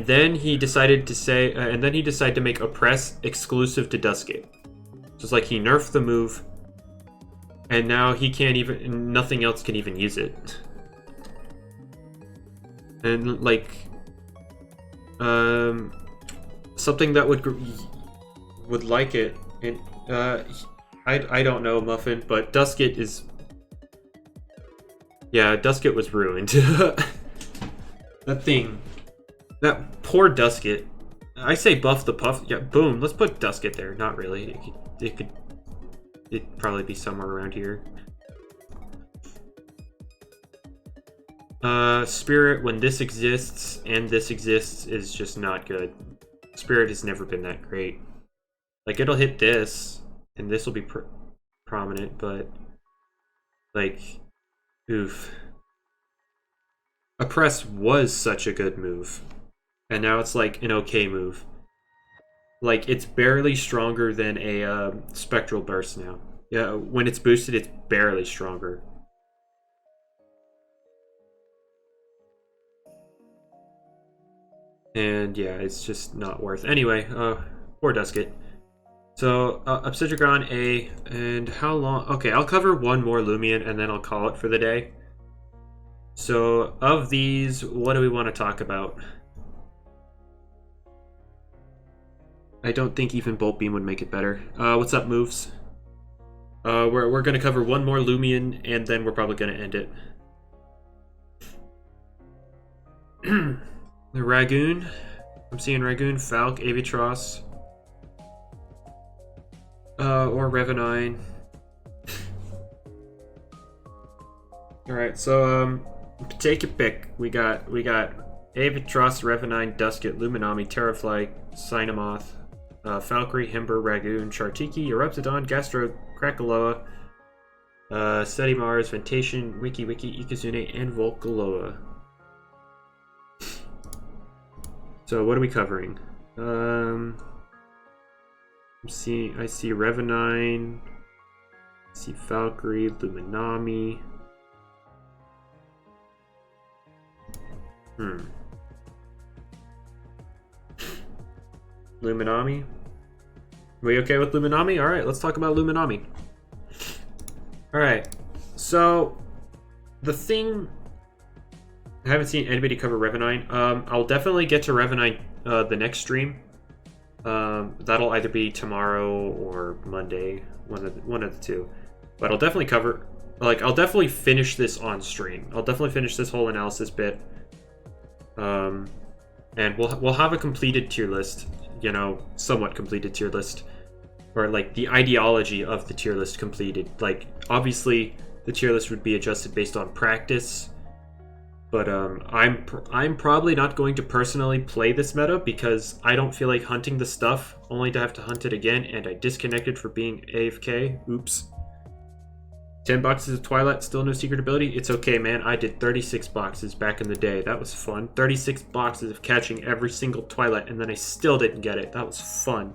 then he decided to say, and then he decided to make Oppress exclusive to Duskit. So it's like he nerfed the move, and now he can't even, nothing else can even use it. And like, something that would like it, and I don't know, Muffin, but Duskit is, yeah, Duskit was ruined. That thing. That poor Duskit. I say buff the puff. Yeah, boom. Let's put Duskit there. Not really. It'd probably be somewhere around here. Spirit, when this exists and this exists, is just not good. Spirit has never been that great. Like, it'll hit this, and this will be prominent, but like, oof. Oppress was such a good move. And now it's like an okay move. Like, it's barely stronger than a Spectral Burst now. Yeah, when it's boosted, it's barely stronger. And yeah, it's just not worth. Anyway, poor Duskit. So, Obsidian A, and how long? Okay, I'll cover one more Loomian, and then I'll call it for the day. So, of these, what do we want to talk about? I don't think even Bolt Beam would make it better. What's up, moves? We're going to cover one more Loomian, and then we're probably going to end it. The Ragoon. I'm seeing Ragoon, Falk, Aviatros. Or Revenine. Alright, so, take your pick. We got Aviatros, Revenine, Dusket, Luminami, Terrafly, Cynomoth, Valkyrie, Himber, Ragoon, Chartiki, Eruptodon, Gastro, Krakaloa, Steady Mars, Ventation, Wiki, Ikazune, and Volcaloa. So what are we covering? I see Revenine, I see Valkyrie, Luminami. Luminami? Are we okay with Luminami? Alright, let's talk about Luminami. Alright, so the thing... I haven't seen anybody cover Revenine. I'll definitely get to Revenine the next stream. That'll either be tomorrow or Monday, one of the two. But I'll definitely cover... Like, I'll definitely finish this on stream. I'll definitely finish this whole analysis bit. And we'll have a completed tier list, you know, somewhat completed tier list, or like the ideology of the tier list completed. Like, obviously the tier list would be adjusted based on practice, but I'm probably not going to personally play this meta because I don't feel like hunting the stuff only to have to hunt it again, and I disconnected for being AFK. Oops. 10 boxes of Twilight, still no secret ability? It's okay, man. I did 36 boxes back in the day. That was fun. 36 boxes of catching every single Twilight, and then I still didn't get it. That was fun.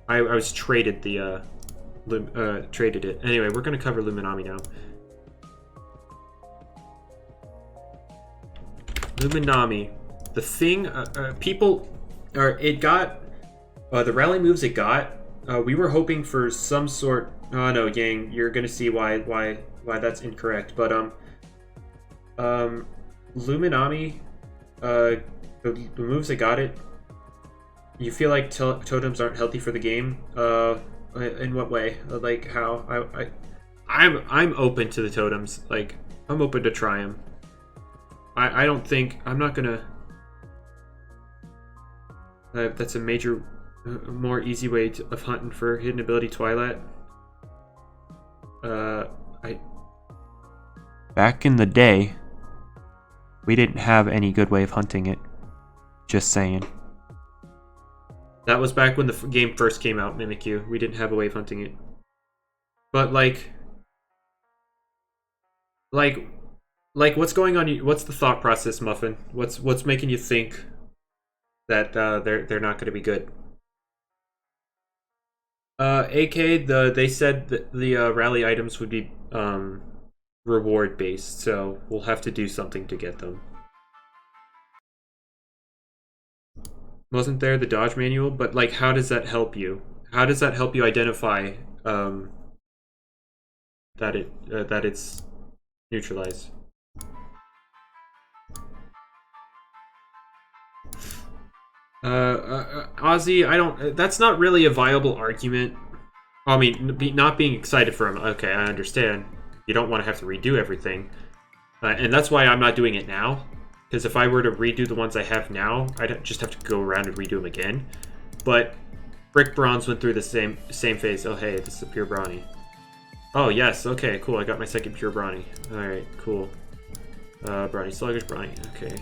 I was traded the, traded it. Anyway, we're going to cover Luminami now. Luminami. The thing, people, or it got, the rally moves it got, we were hoping for some sort... Oh no, Yang, you're gonna see why that's incorrect. But Luminami, the moves that got it, you feel like totems aren't healthy for the game. In what way? Like how? I'm open to the totems. Like, I'm open to try them. I don't think I'm not gonna. That's a major, more easy way of hunting for hidden ability Twilight. Back in the day, we didn't have any good way of hunting it. Just saying. That was back when the game first came out, Mimikyu. We didn't have a way of hunting it. But like what's going on? What's the thought process, Muffin? What's making you think that they're not going to be good? AK, they said that the rally items would be reward based, so we'll have to do something to get them. Wasn't there the dodge manual? But like, how does that help you? How does that help you identify that it's neutralized? Ozzy, I don't... That's not really a viable argument. I mean, not being excited for him. Okay, I understand. You don't want to have to redo everything. And that's why I'm not doing it now. Because if I were to redo the ones I have now, I'd just have to go around and redo them again. But Brick Bronze went through the same phase. Oh, hey, this is a Pure Brawny. Oh, yes. Okay, cool. I got my second Pure Brawny. Alright, cool. Brawny Sluggish, Brawny. Okay.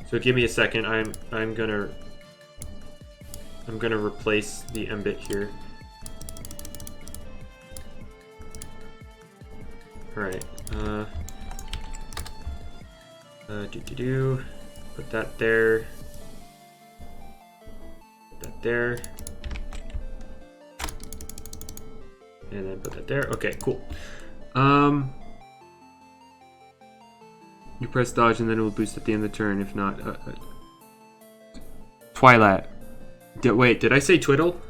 So give me a second. I'm gonna replace the M-bit here. Alright. Put that there. Put that there. And then put that there. Okay, cool. You press dodge and then it will boost at the end of the turn. If not, Twilight. Wait, did I say twiddle?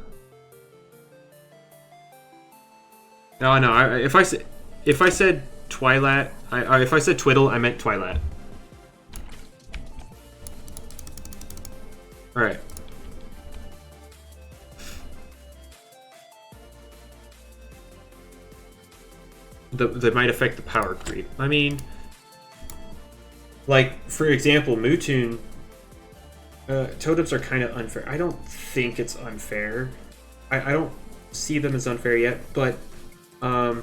No, no. If I said twilight, if I said twiddle, I meant twilight. All right. That might affect the power creep. I mean, like for example, Mewtwo. Totems are kind of unfair. I don't think it's unfair. I don't see them as unfair yet, but I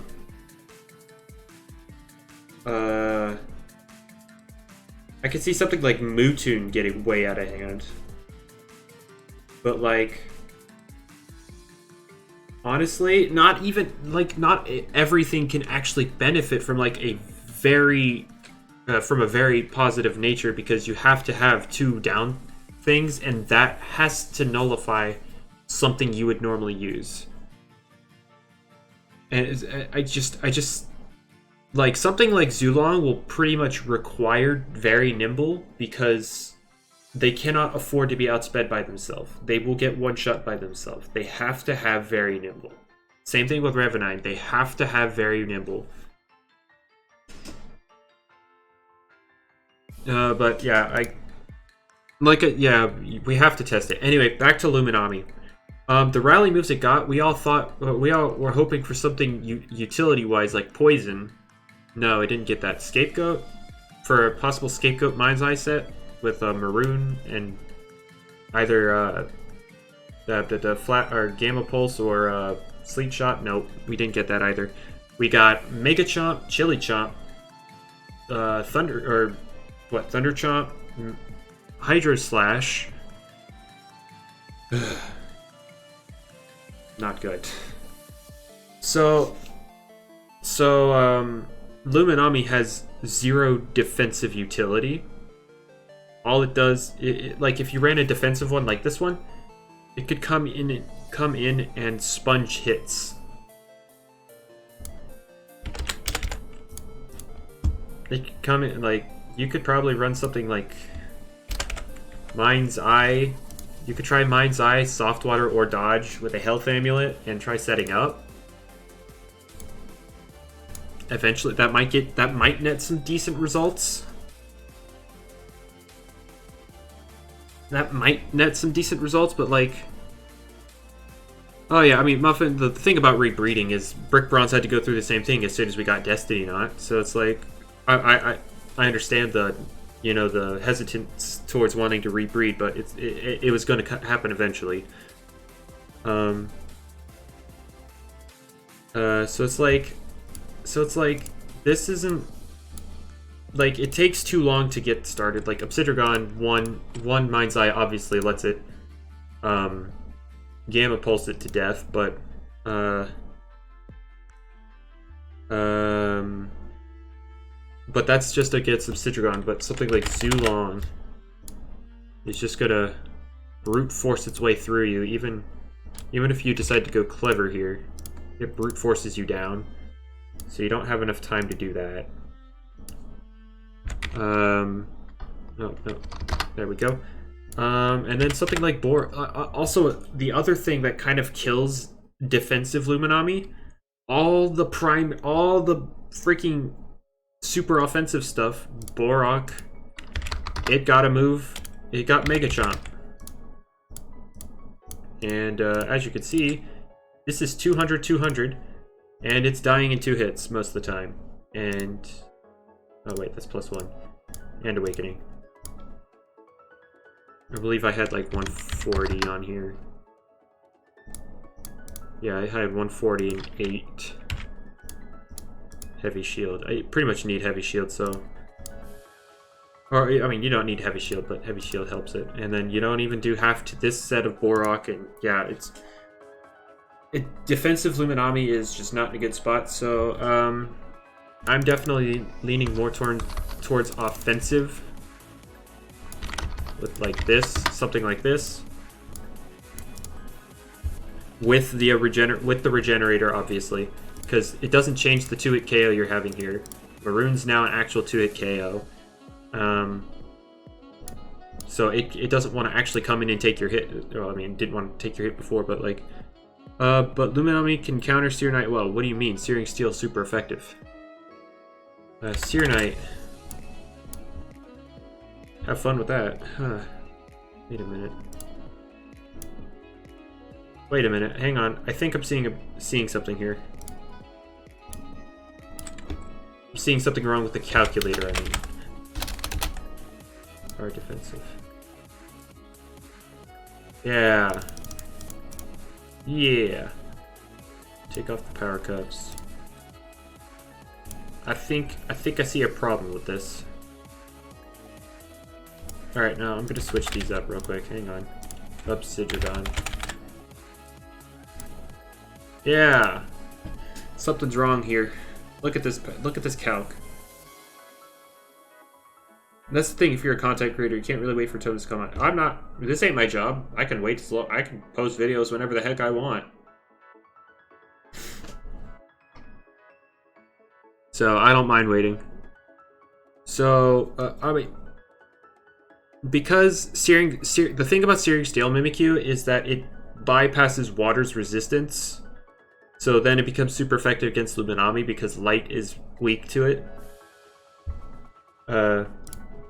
could see something like Mewtwo getting way out of hand. But like honestly, not everything can actually benefit from like a very from a very positive nature, because you have to have 2 down things, and that has to nullify something you would normally use. And I just like something like Zulong will pretty much require very nimble, because they cannot afford to be outsped by themselves. They will get one shot by themselves. They have to have very nimble. Same thing with Revenine. They have to have very nimble. But yeah, yeah, we have to test it. Anyway, back to Luminami. The rally moves it got, we all were hoping for something utility-wise, like Poison. No, it didn't get that. Scapegoat? For a possible Scapegoat Mind's Eye set with Maroon and either the flat or Gamma Pulse or Sleep Shot. Nope, we didn't get that either. We got Mega Chomp, Chili Chomp, Thunder Chomp, Hydro Slash. Not good. So Luminami has 0 defensive utility. All it does, like if you ran a defensive one like this one, it could come in and sponge hits. They could come in, like, you could probably run something like Mind's Eye. You could try Mind's Eye, Soft Water, or Dodge with a Health Amulet and try setting up. Eventually, that might net some decent results. But like, oh yeah, I mean, Muffin. The thing about rebreeding is Brick Bronze had to go through the same thing as soon as we got Destiny Knot. So it's like, I understand the hesitance towards wanting to rebreed, but it was going to happen eventually. So it's like this isn't, like, it takes too long to get started. Like Obsidian one Mind's Eye obviously lets it Gamma Pulse it to death, but that's just against Obsidian. But something like Zulong is just gonna brute force its way through you, even if you decide to go clever here. It brute forces you down, so you don't have enough time to do that. No, there we go. And then something like also, the other thing that kind of kills defensive Luminami, all the freaking super offensive stuff. Borok, it got a move. It got Mega Chomp. And as you can see, this is 200, and it's dying in 2 hits most of the time. And oh wait, that's +1. And Awakening. I believe I had like 140 on here. Yeah, I had 140 and 8 heavy shield. I pretty much need heavy shield, so... Or, I mean, you don't need heavy shield, but heavy shield helps it. And then you don't even do half to this set of Borok, and yeah, defensive Luminami is just not in a good spot, so I'm definitely leaning more towards offensive. With like this, something like this. With the regenerator, obviously, because it doesn't change the 2-hit KO you're having here. Maroon's now an actual 2-hit KO. So it doesn't want to actually come in and take your hit. Well, I mean, it didn't want to take your hit before, but like... but Luminami can counter Seer Knight well. What do you mean? Searing Steel super effective. Seer Knight. Have fun with that. Huh. Wait a minute. Wait a minute. Hang on. I think I'm seeing something here. I'm seeing something wrong with the calculator, I mean. Hard defensive. Yeah. Yeah. Take off the power cups. I think I see a problem with this. Alright, now I'm gonna switch these up real quick. Hang on. Obsidian. Yeah. Something's wrong here. Look at this calc. And that's the thing, if you're a content creator, you can't really wait for tokens to come out. I'm not, this ain't my job. I can wait as long, I can post videos whenever the heck I want. So, I don't mind waiting. So, I mean, because the thing about Searing Steel Mimikyu is that it bypasses water's resistance. So then it becomes super effective against Luminami because light is weak to it.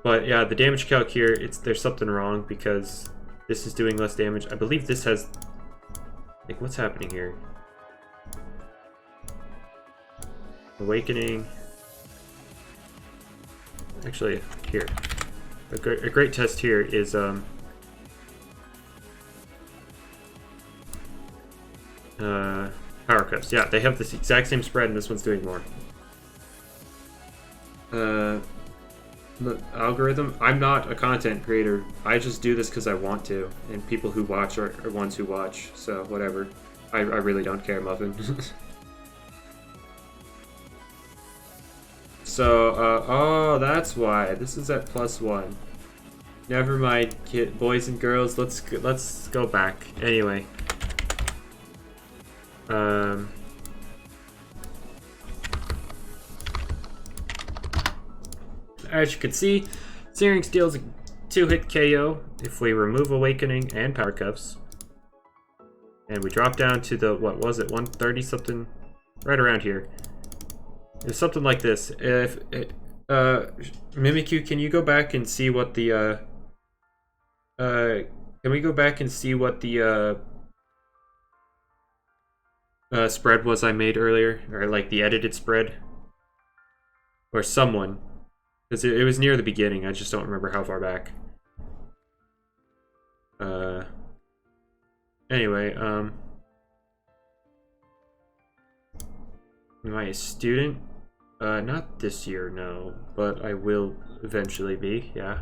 But yeah, the damage calc here, there's something wrong because this is doing less damage. I believe this has... Like, what's happening here? Awakening. Actually, here. A great test here is... Power Cups. Yeah, they have this exact same spread and this one's doing more. The algorithm, I'm not a content creator. I just do this because I want to, and people who watch are ones who watch, so whatever. I really don't care, Muffin. So, oh, that's why. This is at +1. Never mind, boys and girls, let's go back. Anyway. As you can see, Searing Steel is a 2-hit KO if we remove Awakening and Power Cups. And we drop down to the, what was it, 130 something? Right around here. It's something like this. If Mimikyu, can you go back and see what the can we go back and see what the spread was I made earlier? Or like the edited spread? Or someone. Because it was near the beginning, I just don't remember how far back. Anyway, am I a student? Not this year, no. But I will eventually be, yeah.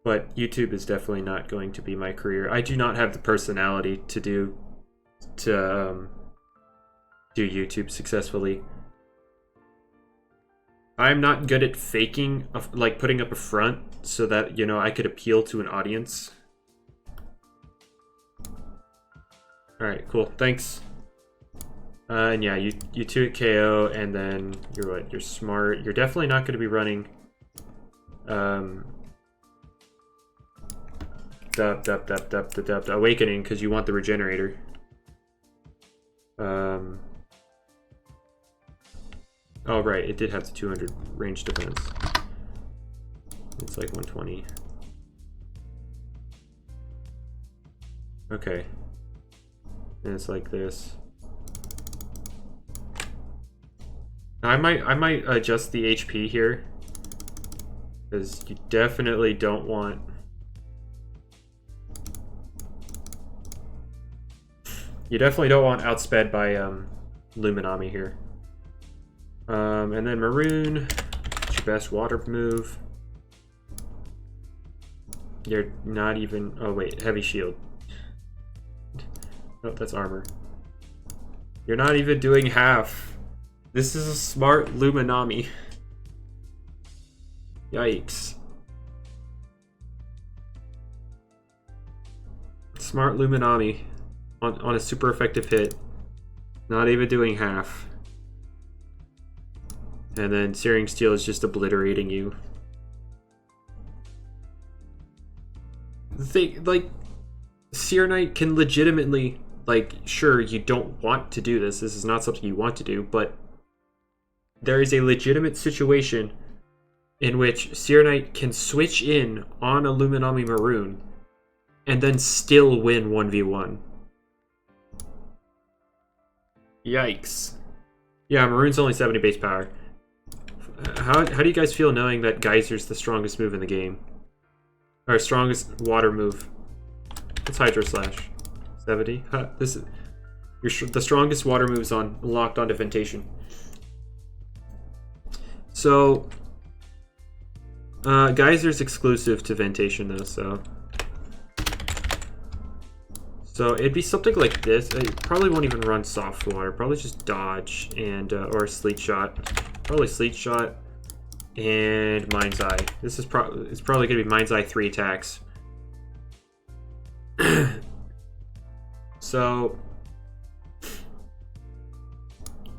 But YouTube is definitely not going to be my career. I do not have the personality to do YouTube successfully. I'm not good at faking, like putting up a front so that, you know, I could appeal to an audience. Alright, cool, thanks. And yeah, you 2-hit KO, and then you're what? You're smart. You're definitely not going to be running Awakening because you want the regenerator. Oh right, it did have the 200 range defense. It's like 120. Okay. And it's like this. I might adjust the HP here, because you definitely don't want... You definitely don't want outsped by Luminami here. And then Maroon, it's your best water move. You're not even... Oh wait, Heavy Shield. Oh, that's armor. You're not even doing half. This is a smart Luminami. Yikes. Smart Luminami on a super effective hit. Not even doing half. And then Searing Steel is just obliterating you. like, Seer Knight can legitimately, like, sure, you don't want to do this. This is not something you want to do, but there is a legitimate situation in which Seer Knight can switch in on a Luminami Maroon and then still win 1v1. Yikes. Yeah, Maroon's only 70 base power. How do you guys feel knowing that Geyser's the strongest move in the game? Or strongest water move? It's Hydro Slash. 70? Huh, this is the strongest water moves on locked onto Ventation. So Geyser's exclusive to Ventation though, so it'd be something like this. It probably won't even run soft water. Probably just dodge and or sleet shot. Probably sleet shot and mind's eye. This is it's probably gonna be mind's eye 3 attacks. So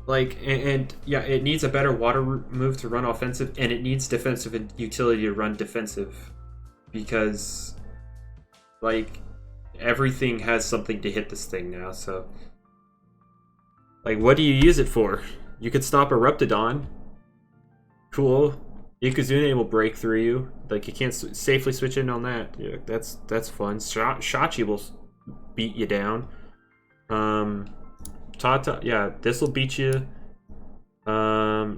like, and yeah, it needs a better water move to run offensive, and it needs defensive and utility to run defensive, because like everything has something to hit this thing now. So like, what do you use it for? You could stop Eruptodon. Cool. Yokozuna will break through you. Like, you can't safely switch in on that. Yeah, that's fun. Shachi will beat you down. Tata, yeah, this will beat you.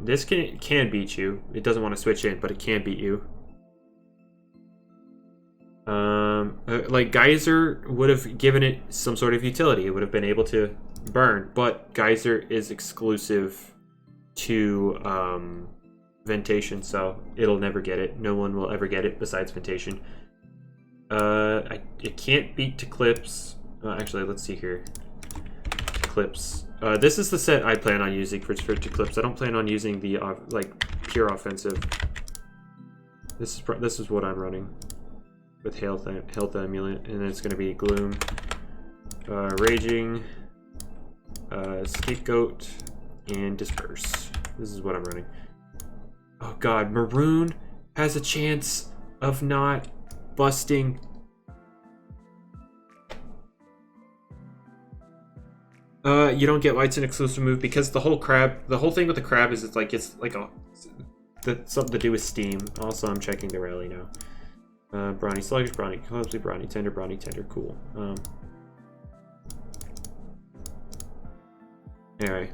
This can beat you. It doesn't want to switch in, but it can beat you. Like, Geyser would have given it some sort of utility. It would have been able to burn, but Geyser is exclusive to Ventation, so it'll never get it. No one will ever get it besides Ventation. It can't beat Eclipse. Actually, let's see here. Eclipse. This is the set I plan on using for Eclipse. I don't plan on using the like pure offensive. This is what I'm running with Health Amulet, and then it's going to be Gloom, Raging, Scapegoat, and Disperse. This is what I'm running. Oh god, Maroon has a chance of not busting. You don't get White's an exclusive move because the whole thing with the crab is it's like something to do with Steam. Also, I'm checking the rally now. Brawny Sluggish, Brawny Clumsy, Brawny Tender, cool. Anyway.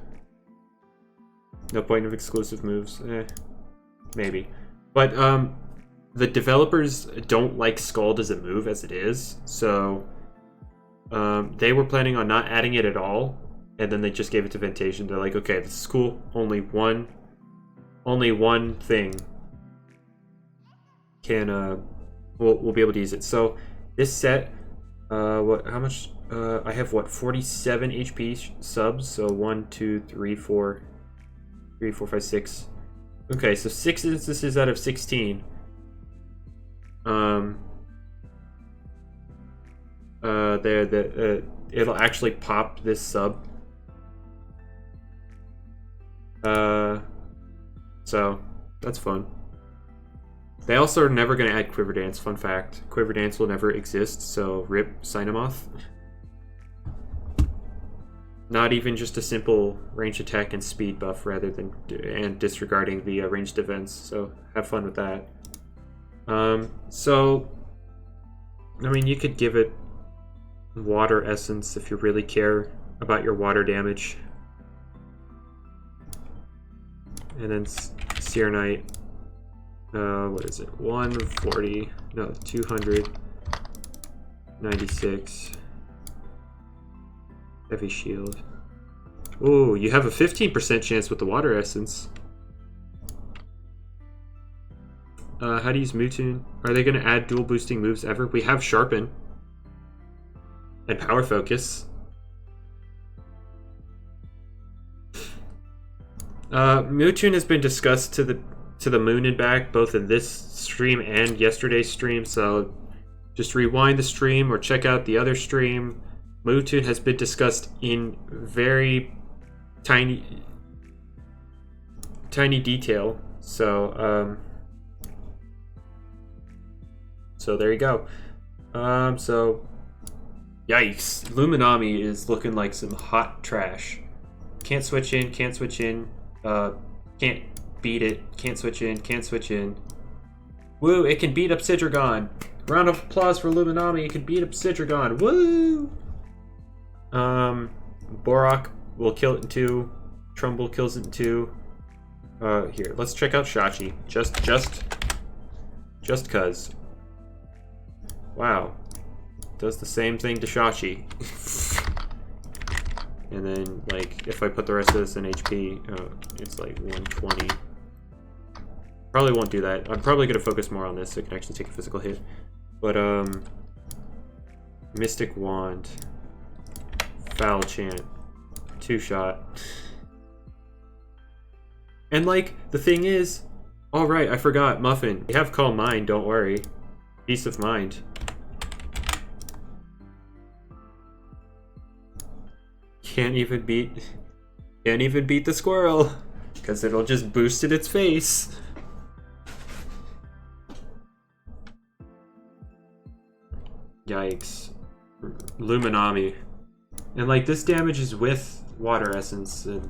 No point of exclusive moves. Maybe. But the developers don't like Scald as a move as it is, so they were planning on not adding it at all, and then they just gave it to Ventation. They're like, okay, this is cool. Only one thing can we'll be able to use it. So this set, how much? I have 47 HP subs. So 1, 2, 3, 4, 5, 6. Okay, so 6 instances out of 16. It'll actually pop this sub. So that's fun. They also are never going to add Quiver Dance. Fun fact: Quiver Dance will never exist. So rip Cynomoth. Not even just a simple range attack and speed buff, rather than and disregarding the ranged events. So have fun with that. So I mean, you could give it Water Essence if you really care about your water damage. And then Seer Knight, what is it? 140, no, 296. Heavy Shield. Oh, you have a 15% chance with the Water Essence. How to use Mewtwo? Are they going to add dual boosting moves ever? We have Sharpen and Power Focus. Mewtwo has been discussed to the moon and back, both in this stream and yesterday's stream, so just rewind the stream or check out the other stream. Mewtwo has been discussed in very tiny detail, so there you go. So yikes. Luminami is looking like some hot trash. Can't switch in, can't switch in. Can't beat it, can't switch in, can't switch in. Woo, it can beat up Siddragon. Round of applause for Luminami, it can beat up Siddragon. Woo! Borak will kill it in 2. Trumbull kills it in 2. Here, let's check out Shachi. Just cuz. Wow. Does the same thing to Shachi. And then, like, if I put the rest of this in HP, it's like 120. Probably won't do that. I'm probably going to focus more on this so it can actually take a physical hit. But, Mystic Wand. Foul Chant. 2-shot. And, like, the thing is... Oh, right, I forgot. Muffin. You have Calm Mind, don't worry. Peace of mind. Can't even beat the squirrel. Because it'll just boost in its face. Yikes. Luminami. And like this damage is with Water Essence, and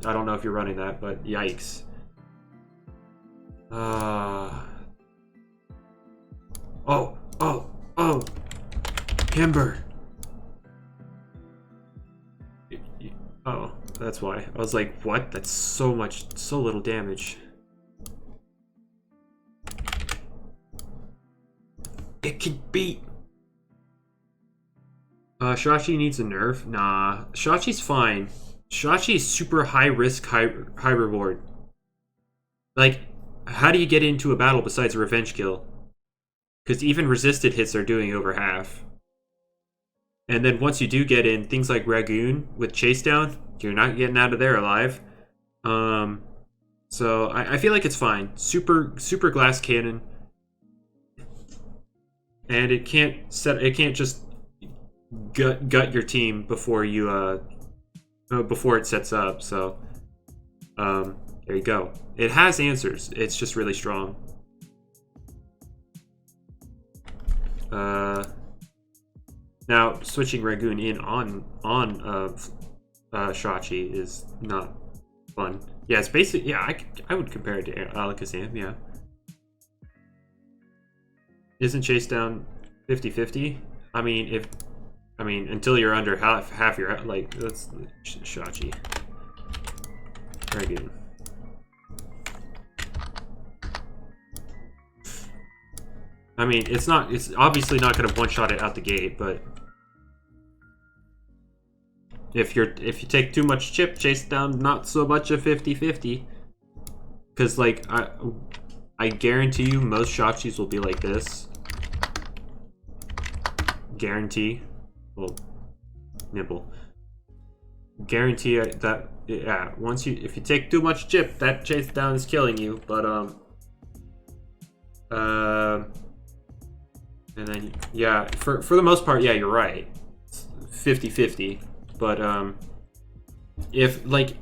I don't know if you're running that, but yikes. Oh! Timber! Oh, that's why. I was like, what? That's so little damage. It can beat! Shachi needs a nerf? Nah, Shachi's fine. Shachi is super high risk, high reward. Like, how do you get into a battle besides a revenge kill? Because even resisted hits are doing over half. And then once you do get in, things like Ragoon with Chase Down, you're not getting out of there alive. So I feel like it's fine. Super glass cannon. And it can't just gut your team before you before it sets up. So there you go. It has answers. It's just really strong. Now switching Ragoon in on Shachi is not fun. Yeah, it's basically, yeah, I would compare it to Alakazam, yeah. Isn't Chase Down 50-50? I mean, until you're under half your, like, that's Shachi. Ragoon. I mean, it's obviously not going to one-shot it out the gate, but if you take too much chip, Chase Down, not so much a 50-50. Because, like, I guarantee you most Shachis will be like this. Guarantee. Well, nibble. Guarantee that, yeah, if you take too much chip, that Chase Down is killing you, but, and then, yeah, for the most part, yeah, you're right. 50-50. But, if, like,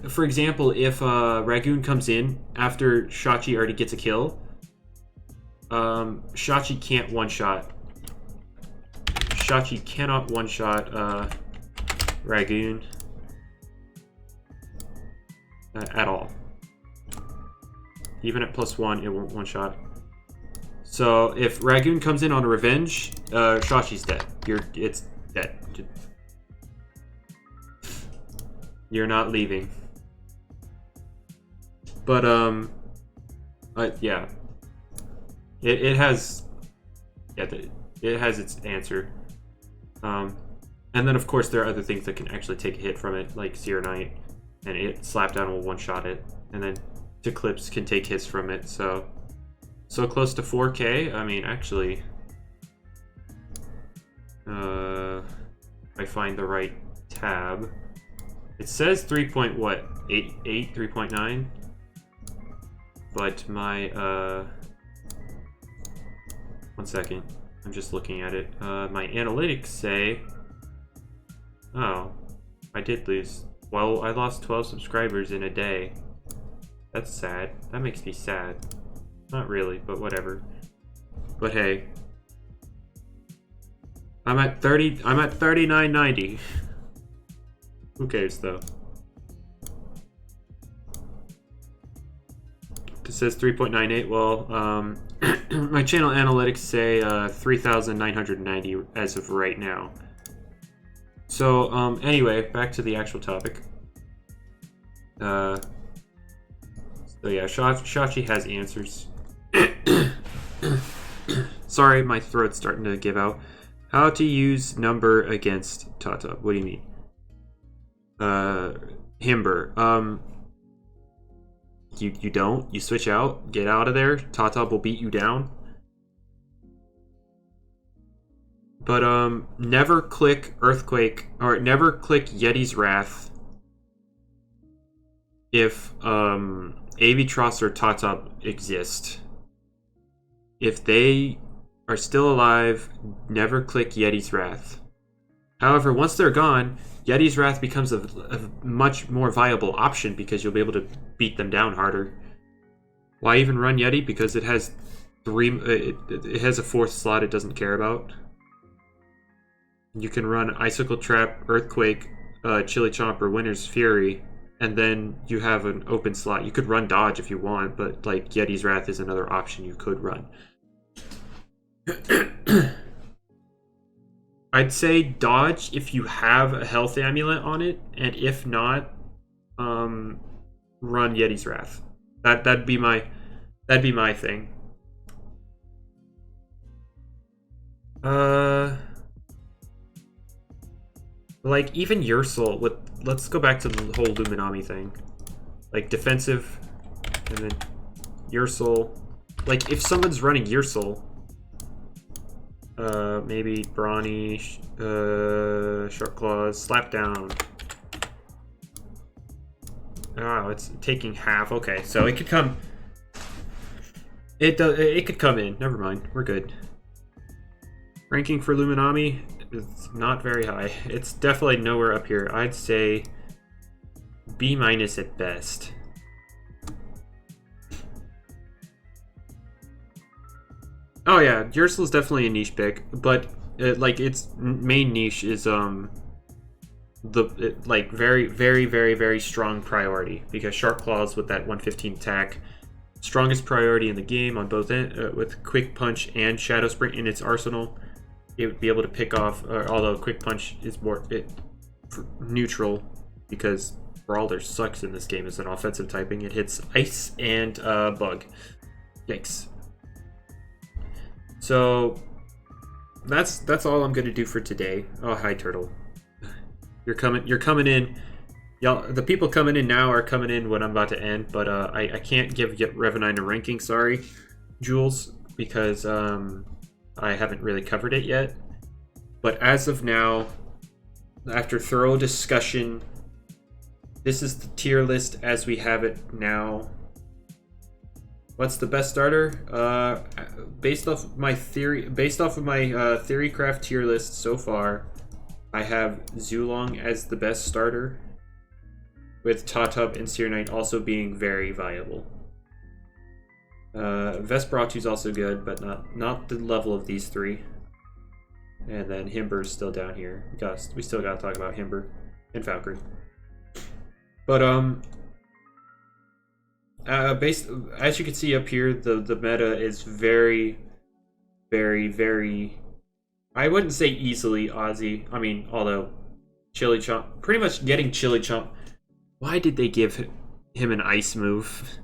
for example, if Ragoon comes in after Shachi already gets a kill, Shachi can't one-shot. Shachi cannot one-shot Ragoon at all. Even at +1, it won't one-shot. So if Ragoon comes in on a revenge, Shachi's dead. It's dead. You're not leaving. But yeah, it has, yeah, it has its answer. And then of course there are other things that can actually take a hit from it, like Seer Knight, and it slap down will one-shot it, and then Eclipse can take hits from it. So close to 4K. I mean, actually, I find the right tab. It says 3.9, but my one second, I'm just looking at it. My analytics say, oh, I did lose. Well, I lost 12 subscribers in a day. That's sad. That makes me sad. Not really, but whatever. But hey, I'm at 39.90. Who cares though? It says 3.98. Well, my channel analytics say 3,990 as of right now. So anyway, back to the actual topic. So yeah, Shachi has answers. Sorry, my throat's starting to give out. How to use number against Tata? What do you mean? Himber. You don't. You switch out. Get out of there. Tata will beat you down. But never click Earthquake or never click Yeti's Wrath if Avitross or Tata exist. If they are still alive, never click Yeti's Wrath. However, once they're gone, Yeti's Wrath becomes a much more viable option because you'll be able to beat them down harder. Why even run Yeti? Because it has it has a fourth slot it doesn't care about. You can run Icicle Trap, Earthquake, Chili Chomp, or Winter's Fury, and then you have an open slot. You could run Dodge if you want, but like Yeti's Wrath is another option you could run. I'd say Dodge if you have a Health Amulet on it, and if not, run Yeti's Wrath. That'd be my thing. Like even Ursul with, let's go back to the whole Luminami thing. Like defensive, and then Ursul. Like if someone's running Ursul, maybe Brawny, Shark Claws, Slap Down. Oh, it's taking half. Okay, so it could come. It could come in. Never mind. We're good. Ranking for Luminami is not very high. It's definitely nowhere up here. I'd say B- at best. Oh yeah, Ursul is definitely a niche pick, but like its main niche is like very strong priority because Shark Claws with that 115 attack, strongest priority in the game on both with Quick Punch and Shadow Sprint in its arsenal. It would be able to pick off, although Quick Punch is more neutral because Brawler sucks in this game as an offensive typing. It hits Ice and Bug. Yikes. So that's all I'm going to do for today. Oh, hi Turtle. You're coming in. Y'all, the people coming in now are coming in when I'm about to end, but I can't give Revenine a ranking, sorry, Jules, because I haven't really covered it yet. But as of now, after thorough discussion, this is the tier list as we have it now. What's the best starter? Based off of my Theorycraft tier list so far, I have Zulong as the best starter, with Tatub and Seer Knight also being very viable. Vesperatu's also good, but not the level of these three. And then Himber's still down here. We still gotta talk about Himber and Valkyrie. But as you can see up here, the meta is very, I wouldn't say easily Aussie. I mean, although Chili Chomp, pretty much getting Chili Chomp. Why did they give him an ice move?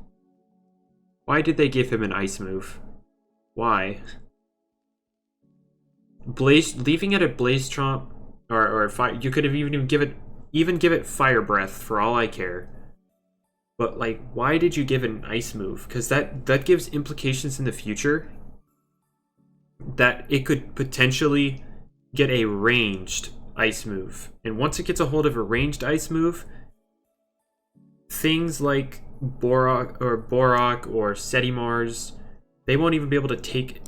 Why did they give him an ice move? Why? Leaving it at Blaze Chomp or fire. You could have even give it Fire Breath for all I care. But like, why did you give it an ice move? Because that gives implications in the future that it could potentially get a ranged ice move. And once it gets a hold of a ranged ice move, things like Borak or Setimars, they won't even be able to take,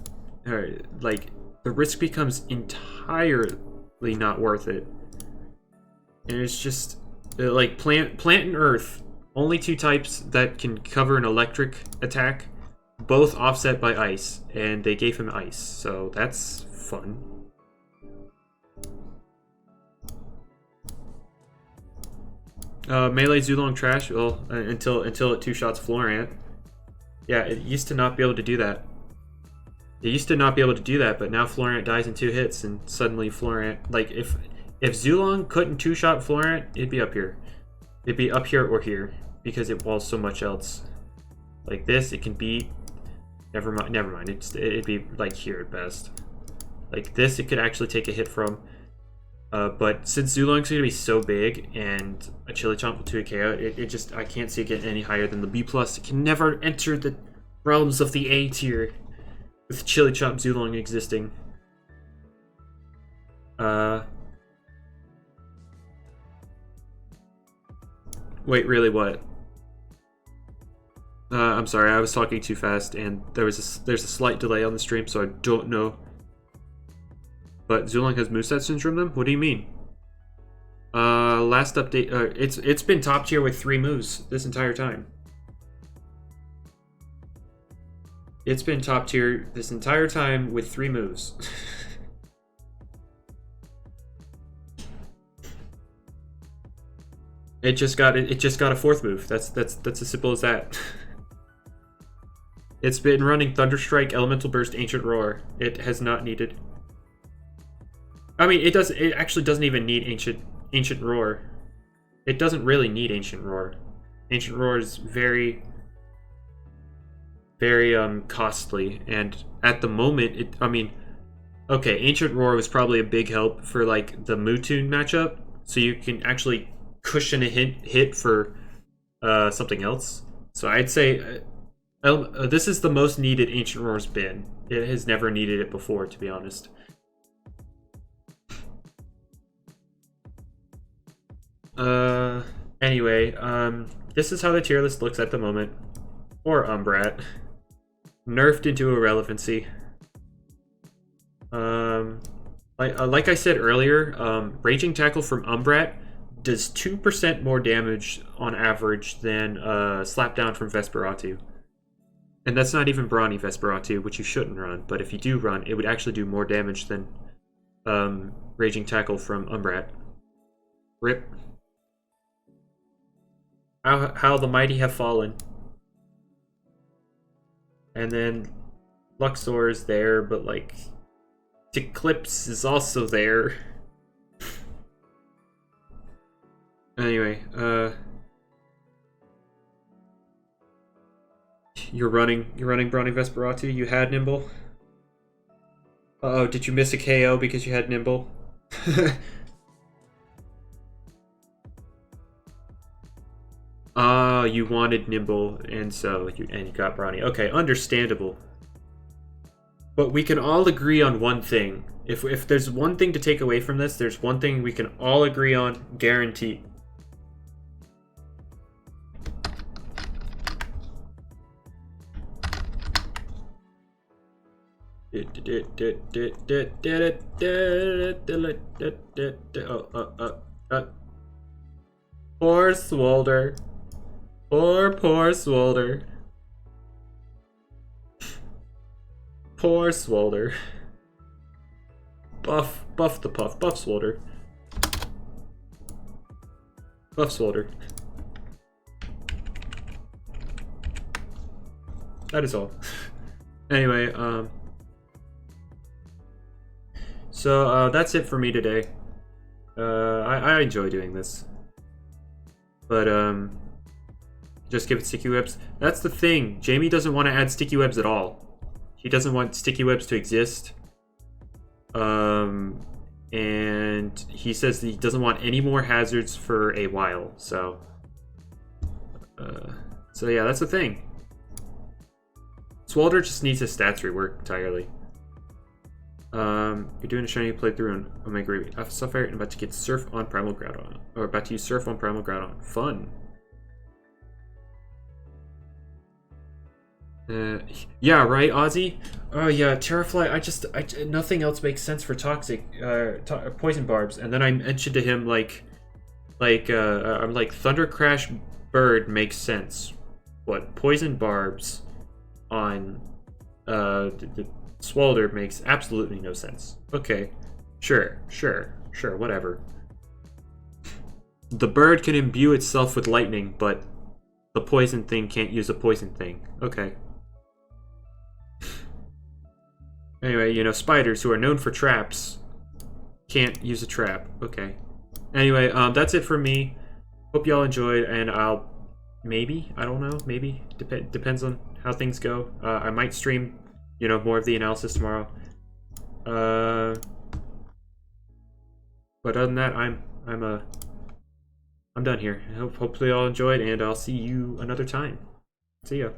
like, the risk becomes entirely not worth it. And it's just, like, plant and earth, only two types that can cover an electric attack, both offset by ice, and they gave him ice, so that's fun. Melee Zulong trash. Well, until it two shots Florant. Yeah, it used to not be able to do that. It used to not be able to do that, but now Florant dies in 2 hits, and suddenly Florant, like if Zulong couldn't two shot Florant, it'd be up here. It'd be up here or here because it walls so much else. Like this, it can beat. Never mind. It'd be like here at best. Like this, it could actually take a hit from. But since Zulong's gonna be so big and a Chili Chomp will 2 KO, it just, I can't see it getting any higher than the B+. It can never enter the realms of the A tier with Chili Chomp Zulong existing. Wait, really what? I'm sorry, I was talking too fast and there's a slight delay on the stream, so I don't know. But Zulong has moveset syndrome then? What do you mean? Last update, it's been top tier with 3 moves this entire time. It's been top tier this entire time with 3 moves. It just got a 4th move. That's as simple as that. It's been running Thunderstrike, Elemental Burst, Ancient Roar. It has not needed. I mean, it actually doesn't even need Ancient Roar. It doesn't really need Ancient Roar. Ancient Roar is very, very costly, and at the moment, I mean, okay, Ancient Roar was probably a big help for like the Mewtwo matchup, so you can actually cushion a hit for something else. So I'd say this is the most needed Ancient Roar's been. It has never needed it before, to be honest. Anyway, this is how the tier list looks at the moment. Or Umbrat. Nerfed into irrelevancy. Like I said earlier, Raging Tackle from Umbrat does 2% more damage on average than Slapdown from Vesperatu. And that's not even Brawny Vesperatu, which you shouldn't run, but if you do run, it would actually do more damage than Raging Tackle from Umbrat. RIP. How the mighty have fallen. And then Luxor is there, but like Eclipse is also there. Anyway, you're running Brawny Vesperatu. You had Nimble. Uh-oh, did you miss a KO because you had Nimble? Ah, you wanted Nimble, and so you got Brawny. Okay, understandable. But we can all agree on one thing. If there's one thing to take away from this, there's one thing we can all agree on, guaranteed. Poor Swolder. Poor Swolder. Poor Swolder. Buff the puff. Buff Swolder. Buff Swolder. That is all. Anyway, so that's it for me today. I enjoy doing this. But just give it sticky webs. That's the thing. Jamie doesn't want to add sticky webs at all. He doesn't want sticky webs to exist. And he says that he doesn't want any more hazards for a while. So yeah, that's the thing. Swalder just needs his stats rework entirely. You're doing a shiny playthrough on Omega Ruby. Alpha Sapphire and about to get Surf on Primal Groudon. Or about to use Surf on Primal Groudon. Fun. Yeah, right, Ozzy? Oh yeah, Terrafly, nothing else makes sense for toxic, poison barbs. And then I mentioned to him, I'm like, Thunder Crash Bird makes sense. What, poison barbs on, the Swalder makes absolutely no sense. Okay, sure, whatever. The bird can imbue itself with lightning, but the poison thing can't use a poison thing. Okay. Anyway, you know, spiders who are known for traps can't use a trap. Okay. Anyway, that's it for me. Hope y'all enjoyed, and I'll maybe, I don't know, maybe depends on how things go. I might stream, you know, more of the analysis tomorrow. But other than that, I'm done here. Hopefully y'all enjoyed, and I'll see you another time. See ya.